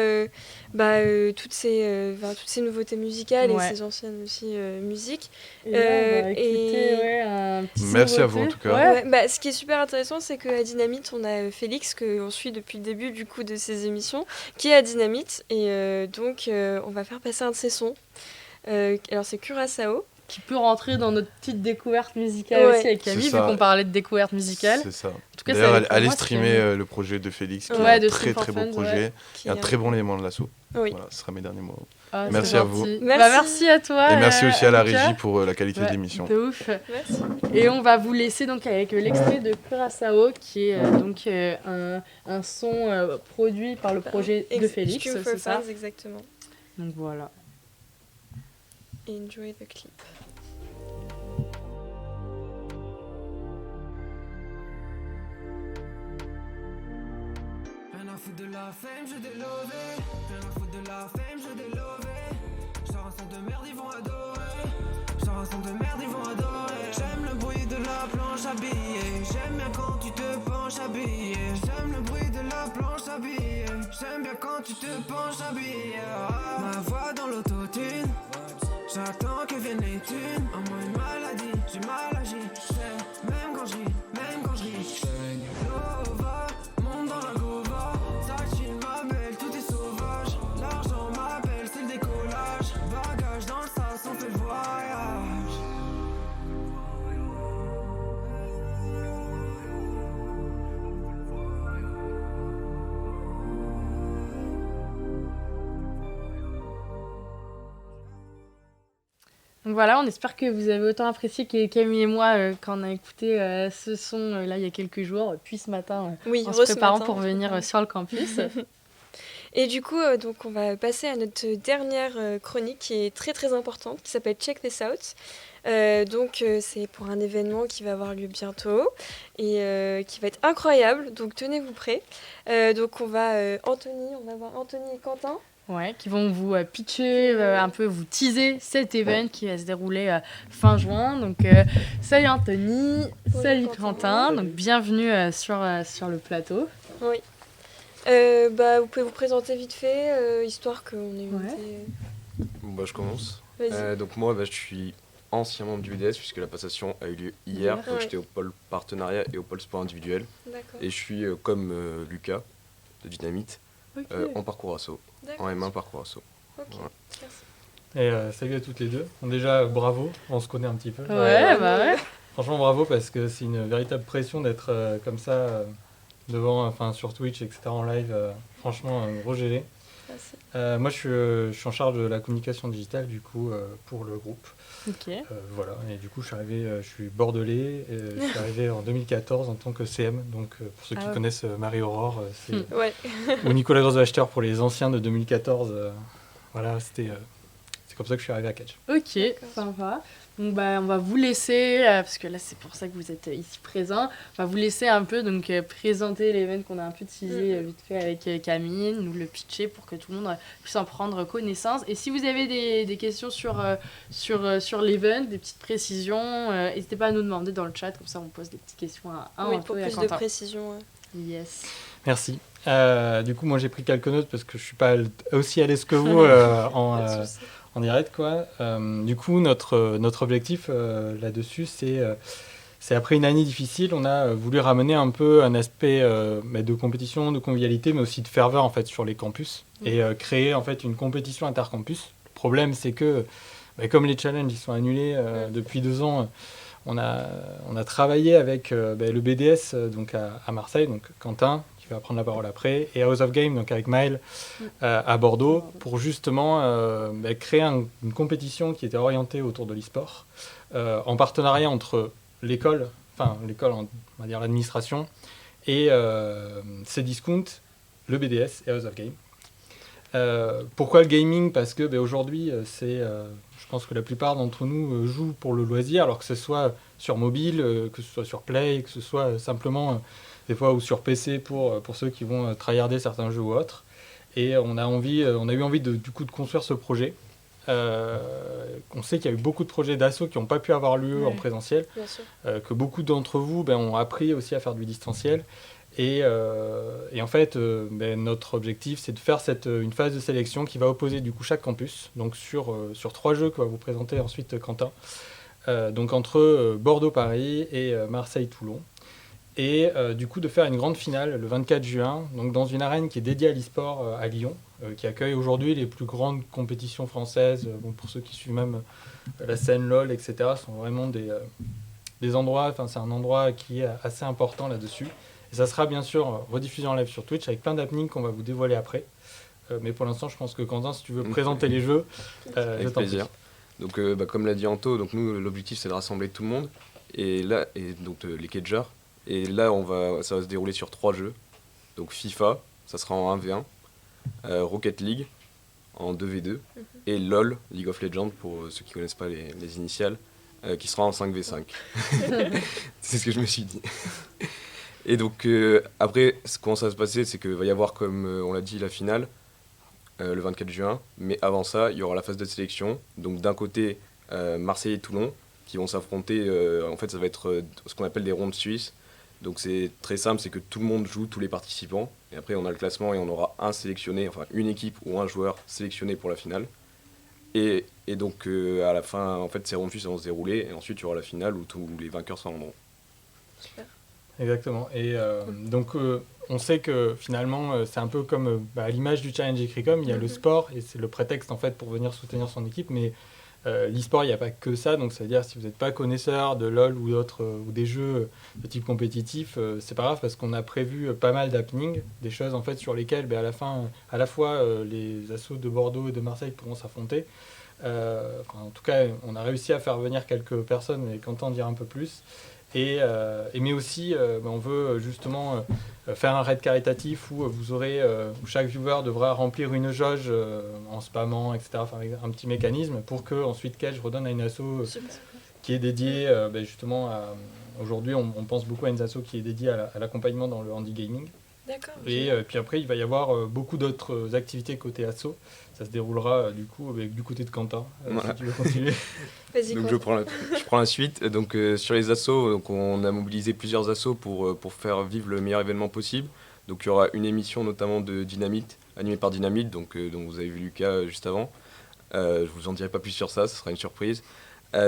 toutes ces nouveautés musicales et ces anciennes aussi musiques. Et là, on va écouter un petit Merci à vous en tout cas. Ce qui est super intéressant, c'est qu'à Dynamite, on a Félix, qu'on suit depuis le début du coup de ces émissions, qui est à Dynamite. Et donc, on va faire passer un de ses sons. Alors, c'est Curaçao. Qui peut rentrer dans notre petite découverte musicale aussi avec Camille, vu qu'on parlait de découverte musicale. C'est ça. En tout cas, d'ailleurs, allez streamer le projet de Félix, qui est un très très beau projet, et un très bon élément de l'assaut. Voilà, ce sera mes derniers mots. Merci à vous. Merci à toi. Et merci aussi à la régie pour la qualité de l'émission. De ouf. Merci. Et on va vous laisser donc avec l'extrait de Curaçao, qui est un son produit par le projet de Félix. C'est ça. Exactement. Donc voilà. Enjoy the clip. Rien à foutre de la fame, je délové. Rien à foutre de la fame, je délové. J'sors un son de merde, ils vont adorer. J'sors un son de merde, ils vont adorer. J'aime le bruit de la planche habillée. J'aime bien quand tu te penches habillé. J'aime le bruit de la planche habillée. J'aime bien quand tu te penches habillé. Ma voix dans l'autotune. J'attends que viennent les thunes. En moi une maladie, j'ai mal agi. Même quand je ris, même quand je ris. Nova, monte dans la gova. Sachine m'appelle, tout est sauvage. L'argent m'appelle, c'est le décollage. Bagage dans le sas, on fait le voyage. Donc voilà, on espère que vous avez autant apprécié que Camille et moi quand on a écouté ce son là il y a quelques jours, puis ce matin en se préparant pour venir sur le campus. Et du coup, donc on va passer à notre dernière chronique qui est très très importante, qui s'appelle Check This Out. C'est pour un événement qui va avoir lieu bientôt et qui va être incroyable, donc tenez-vous prêts. Donc on va voir Anthony et Quentin. Ouais, qui vont vous pitcher, un peu vous teaser cet event qui va se dérouler fin juin. Donc, salut Anthony, salut Quentin, donc bienvenue sur le plateau. Oui. Vous pouvez vous présenter vite fait, histoire qu'on ait une je commence. Donc moi, je suis ancien membre du BDS puisque la passation a eu lieu hier. Donc j'étais au pôle partenariat et au pôle sport individuel. D'accord. Et je suis comme Lucas de Dynamite en parcours asso. En M1 parcours asso. Ok, voilà. Merci. Et salut à toutes les deux. Bon, déjà, bravo, on se connaît un petit peu. Ouais. Franchement, bravo parce que c'est une véritable pression d'être comme ça devant, sur Twitch, etc. en live. Franchement, un gros GG. Moi, je suis en charge de la communication digitale du coup pour le groupe. Ok. Voilà. Et du coup, je suis bordelais. Je suis arrivé en 2014 en tant que CM. Donc, pour ceux qui connaissent Marie-Aurore, c'est ou Nicolas Grosse-Vacheteur pour les anciens de 2014. Voilà, c'est comme ça que je suis arrivé à Catch. Ok, sympa. Donc on va vous laisser, parce que là c'est pour ça que vous êtes ici présents, on va vous laisser un peu présenter l'événement qu'on a un peu teasé vite fait avec Camille, nous le pitcher pour que tout le monde puisse en prendre connaissance. Et si vous avez des questions sur l'événement, des petites précisions, n'hésitez pas à nous demander dans le chat, comme ça on pose des petites questions à Antoine et à Quentin. Plus de précision. Yes. Merci. Du coup, moi j'ai pris quelques notes parce que je suis pas aussi à l'aise que vous en direct, quoi. Du coup, notre objectif là-dessus, c'est après une année difficile, on a voulu ramener un peu un aspect de compétition, de convivialité, mais aussi de ferveur en fait sur les campus et créer en fait une compétition intercampus. Le problème, c'est que comme les challenges ils sont annulés depuis 2 ans, on a travaillé avec le BDS donc à Marseille, donc Quentin qui va prendre la parole après, et House of Game donc avec Maël à Bordeaux pour justement créer une compétition qui était orientée autour de l'e-sport en partenariat entre l'école, on va dire l'administration, et Cdiscount, le BDS et House of Game. Pourquoi le gaming ? Parce que aujourd'hui, je pense que la plupart d'entre nous jouent pour le loisir, alors que ce soit sur mobile, que ce soit sur Play, que ce soit simplement des fois ou sur PC pour ceux qui vont tryharder certains jeux ou autres. Et on a eu envie de construire ce projet. On sait qu'il y a eu beaucoup de projets d'assaut qui n'ont pas pu avoir lieu en présentiel, que beaucoup d'entre vous ont appris aussi à faire du distanciel. Et en fait, notre objectif, c'est de faire une phase de sélection qui va opposer du coup chaque campus, donc sur 3 jeux que va vous présenter ensuite Quentin, donc entre Bordeaux-Paris et Marseille-Toulon. Et du coup de faire une grande finale le 24 juin, donc dans une arène qui est dédiée à l'e-sport à Lyon, qui accueille aujourd'hui les plus grandes compétitions françaises. Pour ceux qui suivent même la scène LOL, etc., sont vraiment des endroits, c'est un endroit qui est assez important là-dessus. Et ça sera bien sûr rediffusé en live sur Twitch avec plein d'happenings qu'on va vous dévoiler après. Mais pour l'instant, je pense que Quentin, si tu veux présenter les jeux, avec plaisir. Donc, comme l'a dit Anto, donc nous, l'objectif, c'est de rassembler tout le monde. Et là, donc les cagers. Et là, ça va se dérouler sur 3 jeux. Donc FIFA, ça sera en 1v1. Rocket League, en 2v2. Et LOL, League of Legends, pour ceux qui ne connaissent pas les initiales, qui sera en 5v5. C'est ce que je me suis dit. Et donc, après, comment ça va se passer, c'est qu'il va y avoir, comme on l'a dit, la finale, le 24 juin. Mais avant ça, il y aura la phase de sélection. Donc, d'un côté, Marseille et Toulon, qui vont s'affronter. En fait, ça va être ce qu'on appelle des rondes suisses. Donc c'est très simple, c'est que tout le monde joue, tous les participants. Et après, on a le classement et on aura une équipe ou un joueur sélectionné pour la finale. Et donc, à la fin, en fait, ces rondes suisses vont se dérouler. Et ensuite, il y aura la finale où tous les vainqueurs s'en rendront. Super. Exactement. Et donc, on sait que finalement, c'est un peu comme à l'image du Challenge Ecricom, il y a le sport et c'est le prétexte en fait pour venir soutenir son équipe. Mais l'e-sport, il n'y a pas que ça, donc c'est-à-dire si vous n'êtes pas connaisseur de LoL ou d'autres ou des jeux de type compétitif, c'est pas grave parce qu'on a prévu pas mal d'happenings, des choses en fait sur lesquelles à la fin, à la fois les assos de Bordeaux et de Marseille pourront s'affronter. En tout cas, on a réussi à faire venir quelques personnes, mais Quentin en dira un peu plus. Mais aussi, on veut justement faire un raid caritatif où où chaque viewer devra remplir une jauge en spammant, etc. Enfin, avec un petit mécanisme pour que ensuite Cage redonne à une asso qui est dédiée justement à. Aujourd'hui, on pense beaucoup à une asso qui est dédiée à l'accompagnement dans le handi gaming. D'accord. Et puis après, il va y avoir beaucoup d'autres activités côté asso. Ça se déroulera du côté de Quentin. Voilà. Si tu veux continuer. Vas-y, donc je prends la suite. Donc sur les assos, donc on a mobilisé plusieurs assos pour faire vivre le meilleur événement possible. Donc il y aura une émission notamment de Dynamite, animée par Dynamite, donc dont vous avez vu Lucas juste avant. Je vous en dirai pas plus sur ça, ce sera une surprise.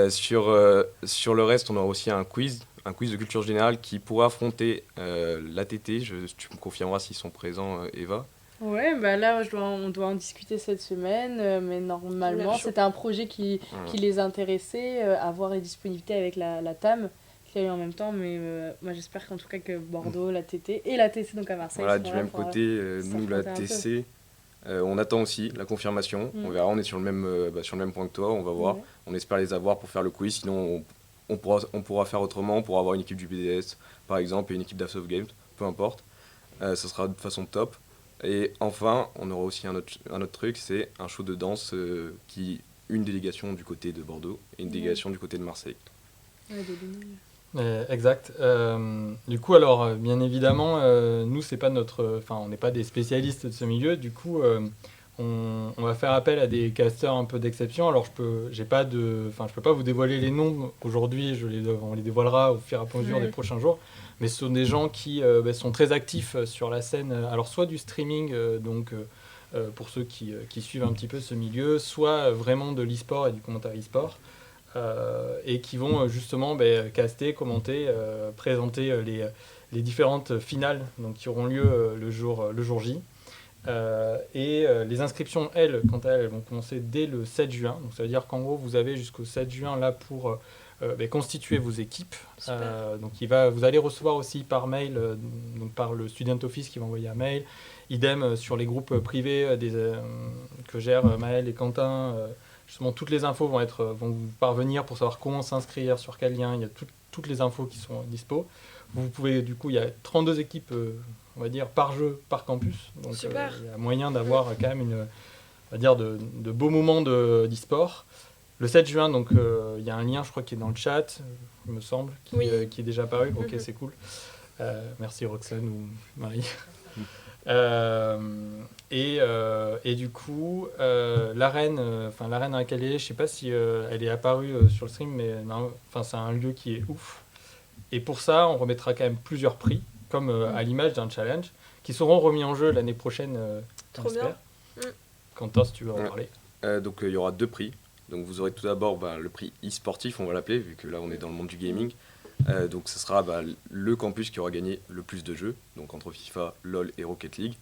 Sur le reste, on aura aussi un quiz de culture générale qui pourra affronter l'ATT. Tu me confirmeras s'ils sont présents, Eva. Ouais, là, on doit en discuter cette semaine, mais normalement, c'était un projet qui les intéressait, avoir les disponibilités avec la TAM, qui a eu en même temps, mais moi j'espère qu'en tout cas que Bordeaux, la TT et la TC, donc à Marseille, voilà, du même côté, nous la TC, on attend aussi la confirmation, on verra, on est sur le même point que toi, on va voir, on espère les avoir pour faire le quiz, sinon on pourra faire autrement, on pourra avoir une équipe du BDS par exemple et une équipe d'House of Games, peu importe, ça sera de façon top. Et enfin, on aura aussi un autre truc, c'est un show de danse une délégation du côté de Bordeaux et une délégation du côté de Marseille. Exact. Du coup, alors, bien évidemment, nous, c'est pas on n'est pas des spécialistes de ce milieu. Du coup, on va faire appel à des casteurs un peu d'exception. Alors, je peux pas vous dévoiler les noms aujourd'hui, on les dévoilera au fur et à mesure des prochains jours. Mais ce sont des gens qui sont très actifs sur la scène, alors soit du streaming, pour ceux qui suivent un petit peu ce milieu, soit vraiment de l'e-sport et du commentaire e-sport, et qui vont justement caster, commenter, présenter les différentes finales donc, qui auront lieu le jour J. Les inscriptions, quant à elles vont commencer dès le 7 juin. Donc ça veut dire qu'en gros, vous avez jusqu'au 7 juin là pour constituer vos équipes. Donc vous allez recevoir aussi par mail, donc par le Student Office qui va envoyer un mail. Idem sur les groupes privés que gèrent Maël et Quentin. Justement, toutes les infos vont vous parvenir pour savoir comment s'inscrire, sur quel lien. Il y a toutes les infos qui sont dispo. Vous pouvez, du coup, il y a 32 équipes, on va dire, par jeu, par campus. Donc, il y a moyen d'avoir quand même de beaux moments d'e-sport. Le 7 juin, donc, il y a un lien, je crois, qui est dans le chat, il me semble, qui est déjà apparu. Ok, c'est cool. Merci Roxane ou Marie. Et du coup, l'arène dans laquelle elle est, je sais pas si elle est apparue sur le stream, mais c'est un lieu qui est ouf. Et pour ça, on remettra quand même plusieurs prix, comme à l'image d'un challenge, qui seront remis en jeu l'année prochaine. Trop bien. Quentin, si tu veux en parler. Donc il y aura 2 prix. Donc vous aurez tout d'abord le prix e-sportif, on va l'appeler, vu que là on est dans le monde du gaming. Donc ce sera le campus qui aura gagné le plus de jeux, donc entre FIFA, LoL et Rocket League.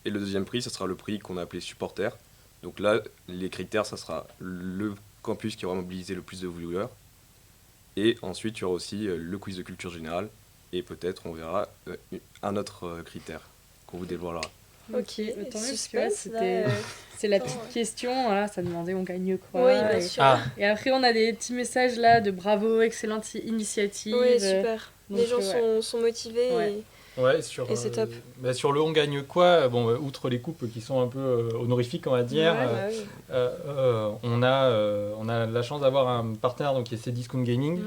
Et le deuxième prix, ça sera le prix qu'on a appelé supporter. Donc là, les critères, ça sera le campus qui aura mobilisé le plus de viewers. Et ensuite, il y aura aussi le quiz de culture générale. Et peut-être, on verra un autre critère qu'on vous dévoilera. Ok, tant mieux, parce que c'est la petite question, voilà, ça demandait on gagne quoi. Oui, bien sûr. Et après, on a des petits messages là de bravo, excellente initiative. Oui, super. Donc, les gens sont motivés. Ouais. Et c'est top. Sur le on gagne quoi, outre les coupes qui sont un peu honorifiques, on va dire, on a la chance d'avoir un partenaire donc, qui est Cdiscount Gaming,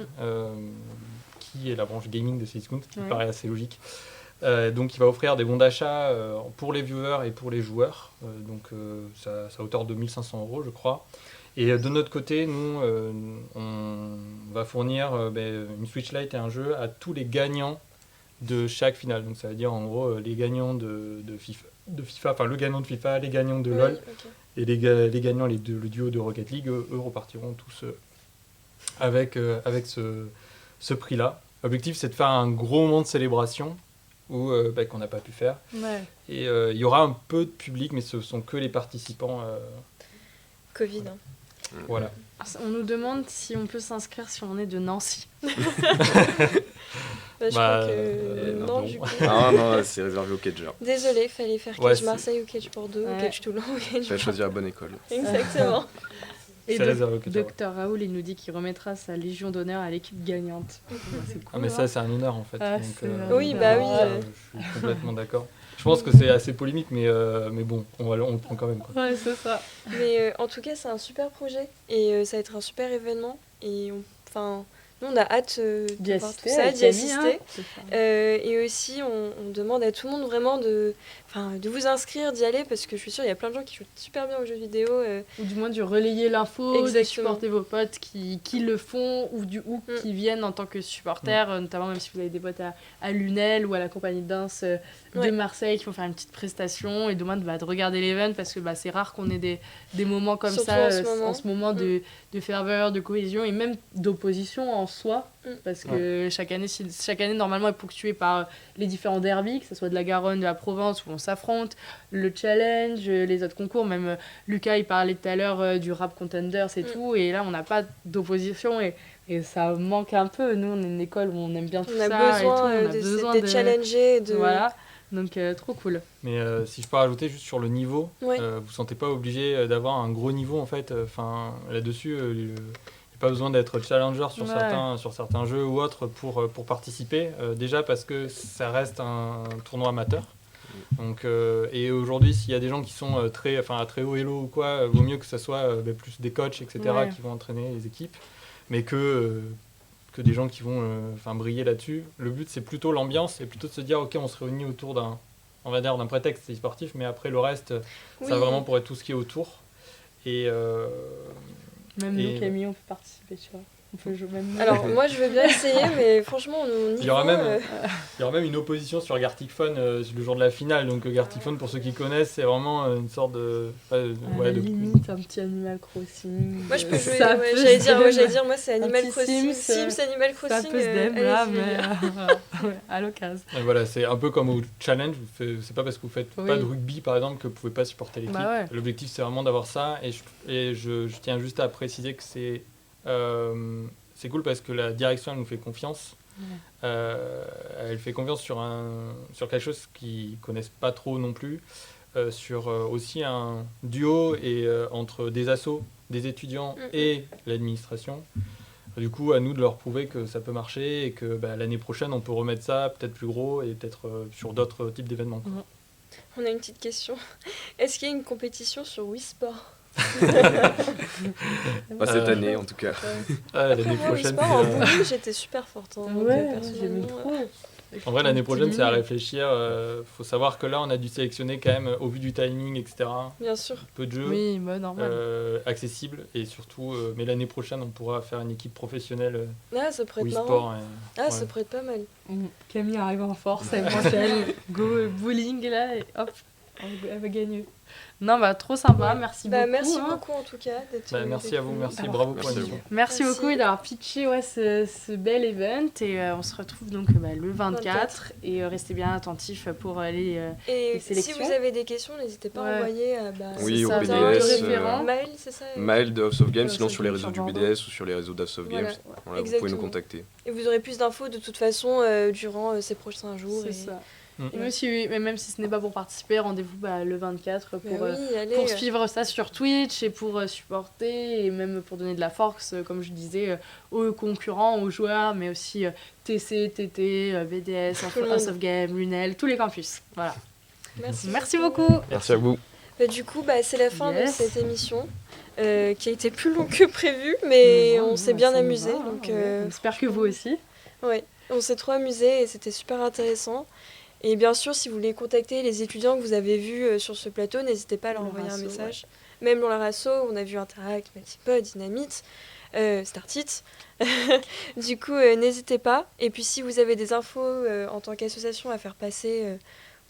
qui est la branche gaming de Cdiscount, qui paraît assez logique. Donc il va offrir des bons d'achat pour les viewers et pour les joueurs, ça à hauteur de 1 500 €, je crois. Et de notre côté, nous, on va fournir une Switch Lite et un jeu à tous les gagnants de chaque finale. Donc ça veut dire en gros les gagnants de FIFA, enfin le gagnant de FIFA, les gagnants de LoL, et les gagnants, le duo de Rocket League, eux repartiront tous avec ce prix-là. L'objectif, c'est de faire un gros moment de célébration qu'on n'a pas pu faire. Ouais. Et il y aura un peu de public, mais ce sont que les participants. Covid. Voilà. On nous demande si on peut s'inscrire si on est de Nancy. Je crois que non, du coup. Non, c'est réservé aux catcheurs. Désolé, fallait faire Catch Marseille ou Catch Bordeaux ou Catch Toulon. Fallait choisir la bonne école. Exactement. Et Docteur Raoul, il nous dit qu'il remettra sa Légion d'honneur à l'équipe gagnante. C'est cool, mais ça, c'est un honneur en fait. Oui. Je suis complètement d'accord. Je pense que c'est assez polémique, mais bon, on le prend quand même. Quoi. Ouais, c'est ça. Mais en tout cas, c'est un super projet et ça va être un super événement. Et nous, on a hâte d'y assister. Et aussi, on demande à tout le monde vraiment de vous inscrire, d'y aller, parce que je suis sûre qu'il y a plein de gens qui jouent super bien aux jeux vidéo. Ou du moins de relayer l'info, de supporter vos potes qui le font, ou qui viennent en tant que supporters, notamment même si vous avez des potes à Lunel ou à la compagnie de danse de Marseille qui vont faire une petite prestation, et demain de regarder l'event, parce que c'est rare qu'on ait des moments comme surtout ça en ce moment de ferveur, de cohésion et même d'opposition en soi, parce que chaque année normalement est ponctuée par les différents derbys, que ce soit de la Garonne, de la Provence, où on s'affronte, le challenge, les autres concours, même Lucas il parlait tout à l'heure du rap contenders et tout, et là on n'a pas d'opposition et ça manque un peu. Nous on est une école où on aime bien tout ça, on a besoin d'être challengé, voilà, donc trop cool. Mais si je peux rajouter juste sur le niveau, vous sentez pas obligé d'avoir un gros niveau en fait, là-dessus pas besoin d'être challenger sur certains jeux ou autres pour participer, déjà parce que ça reste un tournoi amateur. Donc, et aujourd'hui, s'il y a des gens qui sont à très haut elo ou quoi, vaut mieux que ce soit plus des coachs, etc., qui vont entraîner les équipes, mais que des gens qui vont briller là-dessus. Le but, c'est plutôt l'ambiance, et plutôt de se dire, ok, on se réunit autour on va dire d'un prétexte sportif, mais après le reste, ça vraiment pourrait être tout ce qui est autour. Et même nous, Camille, on peut participer, tu vois. On peut jouer même nous. Alors moi je veux bien essayer, mais franchement il y aura même une opposition sur Gartic Phone le jour de la finale. Donc Gartic Phone, pour ceux qui connaissent, c'est vraiment une sorte de limite un petit Animal Crossing. Moi je peux jouer, j'allais dire moi c'est Animal Crossing, Sims, Animal Crossing. Ça peut se dem là, mais à l'occasion. Et voilà, c'est un peu comme au challenge, c'est pas parce que vous faites pas de rugby par exemple que vous pouvez pas supporter l'équipe. L'objectif c'est vraiment d'avoir ça, et je tiens juste à préciser que c'est cool parce que la direction elle nous fait confiance. Elle fait confiance sur quelque chose qu'ils connaissent pas trop non plus, sur aussi un duo entre des assos, des étudiants et l'administration. Du coup, à nous de leur prouver que ça peut marcher et que l'année prochaine on peut remettre ça peut-être plus gros et peut-être sur d'autres types d'événements. On a une petite question. Est-ce qu'il y a une compétition sur Wii Sport? Cette année en tout cas. L'année prochaine en bowling j'étais super forte j'aimais trop. En vrai l'année prochaine c'est à réfléchir, faut savoir que là on a dû sélectionner quand même au vu du timing etc. Bien sûr. Peu de jeux accessibles et surtout mais l'année prochaine on pourra faire une équipe professionnelle ça pourrait être sport ça pourrait être pas mal. Camille arrive en force avec go bowling là et hop elle va gagner. Non, trop sympa, merci beaucoup. Merci beaucoup en tout cas d'être merci à vous, bravo pour l'émission. Merci beaucoup d'avoir pitché ce bel event et on se retrouve donc le 24 et restez bien attentifs pour les sélections. Si vous avez des questions, n'hésitez pas à envoyer au BDS, mail, c'est ça mail de House of Games, sinon sur les réseaux du BDS ou sur les réseaux d'House of Games. Voilà, vous pouvez nous contacter. Et vous aurez plus d'infos de toute façon durant ces prochains jours. C'est ça. Et même si ce n'est pas pour participer, rendez-vous le 24 pour suivre ça sur Twitch et pour supporter et même pour donner de la force, comme je disais, aux concurrents, aux joueurs, mais aussi TC, TT, BDS, House of Game, Lunel, tous les campus. Voilà. Merci beaucoup. Merci à vous. Du coup, c'est la fin de cette émission qui a été plus longue que prévu, mais on s'est bien amusé. Donc, j'espère que vous aussi. Oui, on s'est trop amusé et c'était super intéressant. Et bien sûr, si vous voulez contacter les étudiants que vous avez vus sur ce plateau, n'hésitez pas à leur envoyer un message. Même dans leur asso, on a vu Interact, Multipod, Dynamite, Startit. Du coup, n'hésitez pas. Et puis si vous avez des infos en tant qu'association à faire passer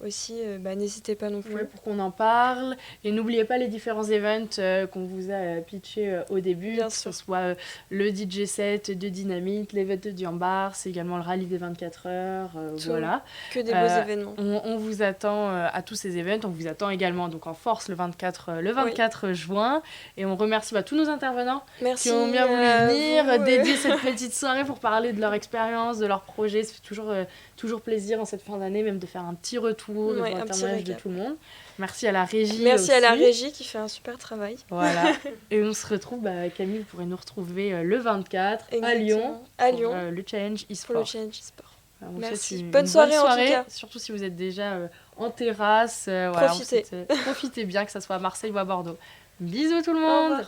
aussi, n'hésitez pas non plus. Pour qu'on en parle. Et n'oubliez pas les différents events qu'on vous a pitchés au début, que ce soit le DJ set de Dynamite, l'event de Diambar, c'est également le rallye des 24 heures. Voilà. Que des beaux événements. On vous attend à tous ces events. On vous attend également donc en force le 24 juin. Et on remercie tous nos intervenants qui ont bien voulu venir, dédier cette petite soirée pour parler de leur expérience, de leur projet. Ça fait toujours plaisir en cette fin d'année, même de faire un petit retour et un témoignage de tout le monde. Merci à la régie. Merci à la régie qui fait un super travail. Voilà. Et on se retrouve, Camille, vous pourrez nous retrouver le 24 à Lyon. Le Challenge e-sport. Merci. Bonne soirée en tout cas. Surtout si vous êtes déjà en terrasse. Profitez. Profitez bien, que ce soit à Marseille ou à Bordeaux. Bisous tout le monde.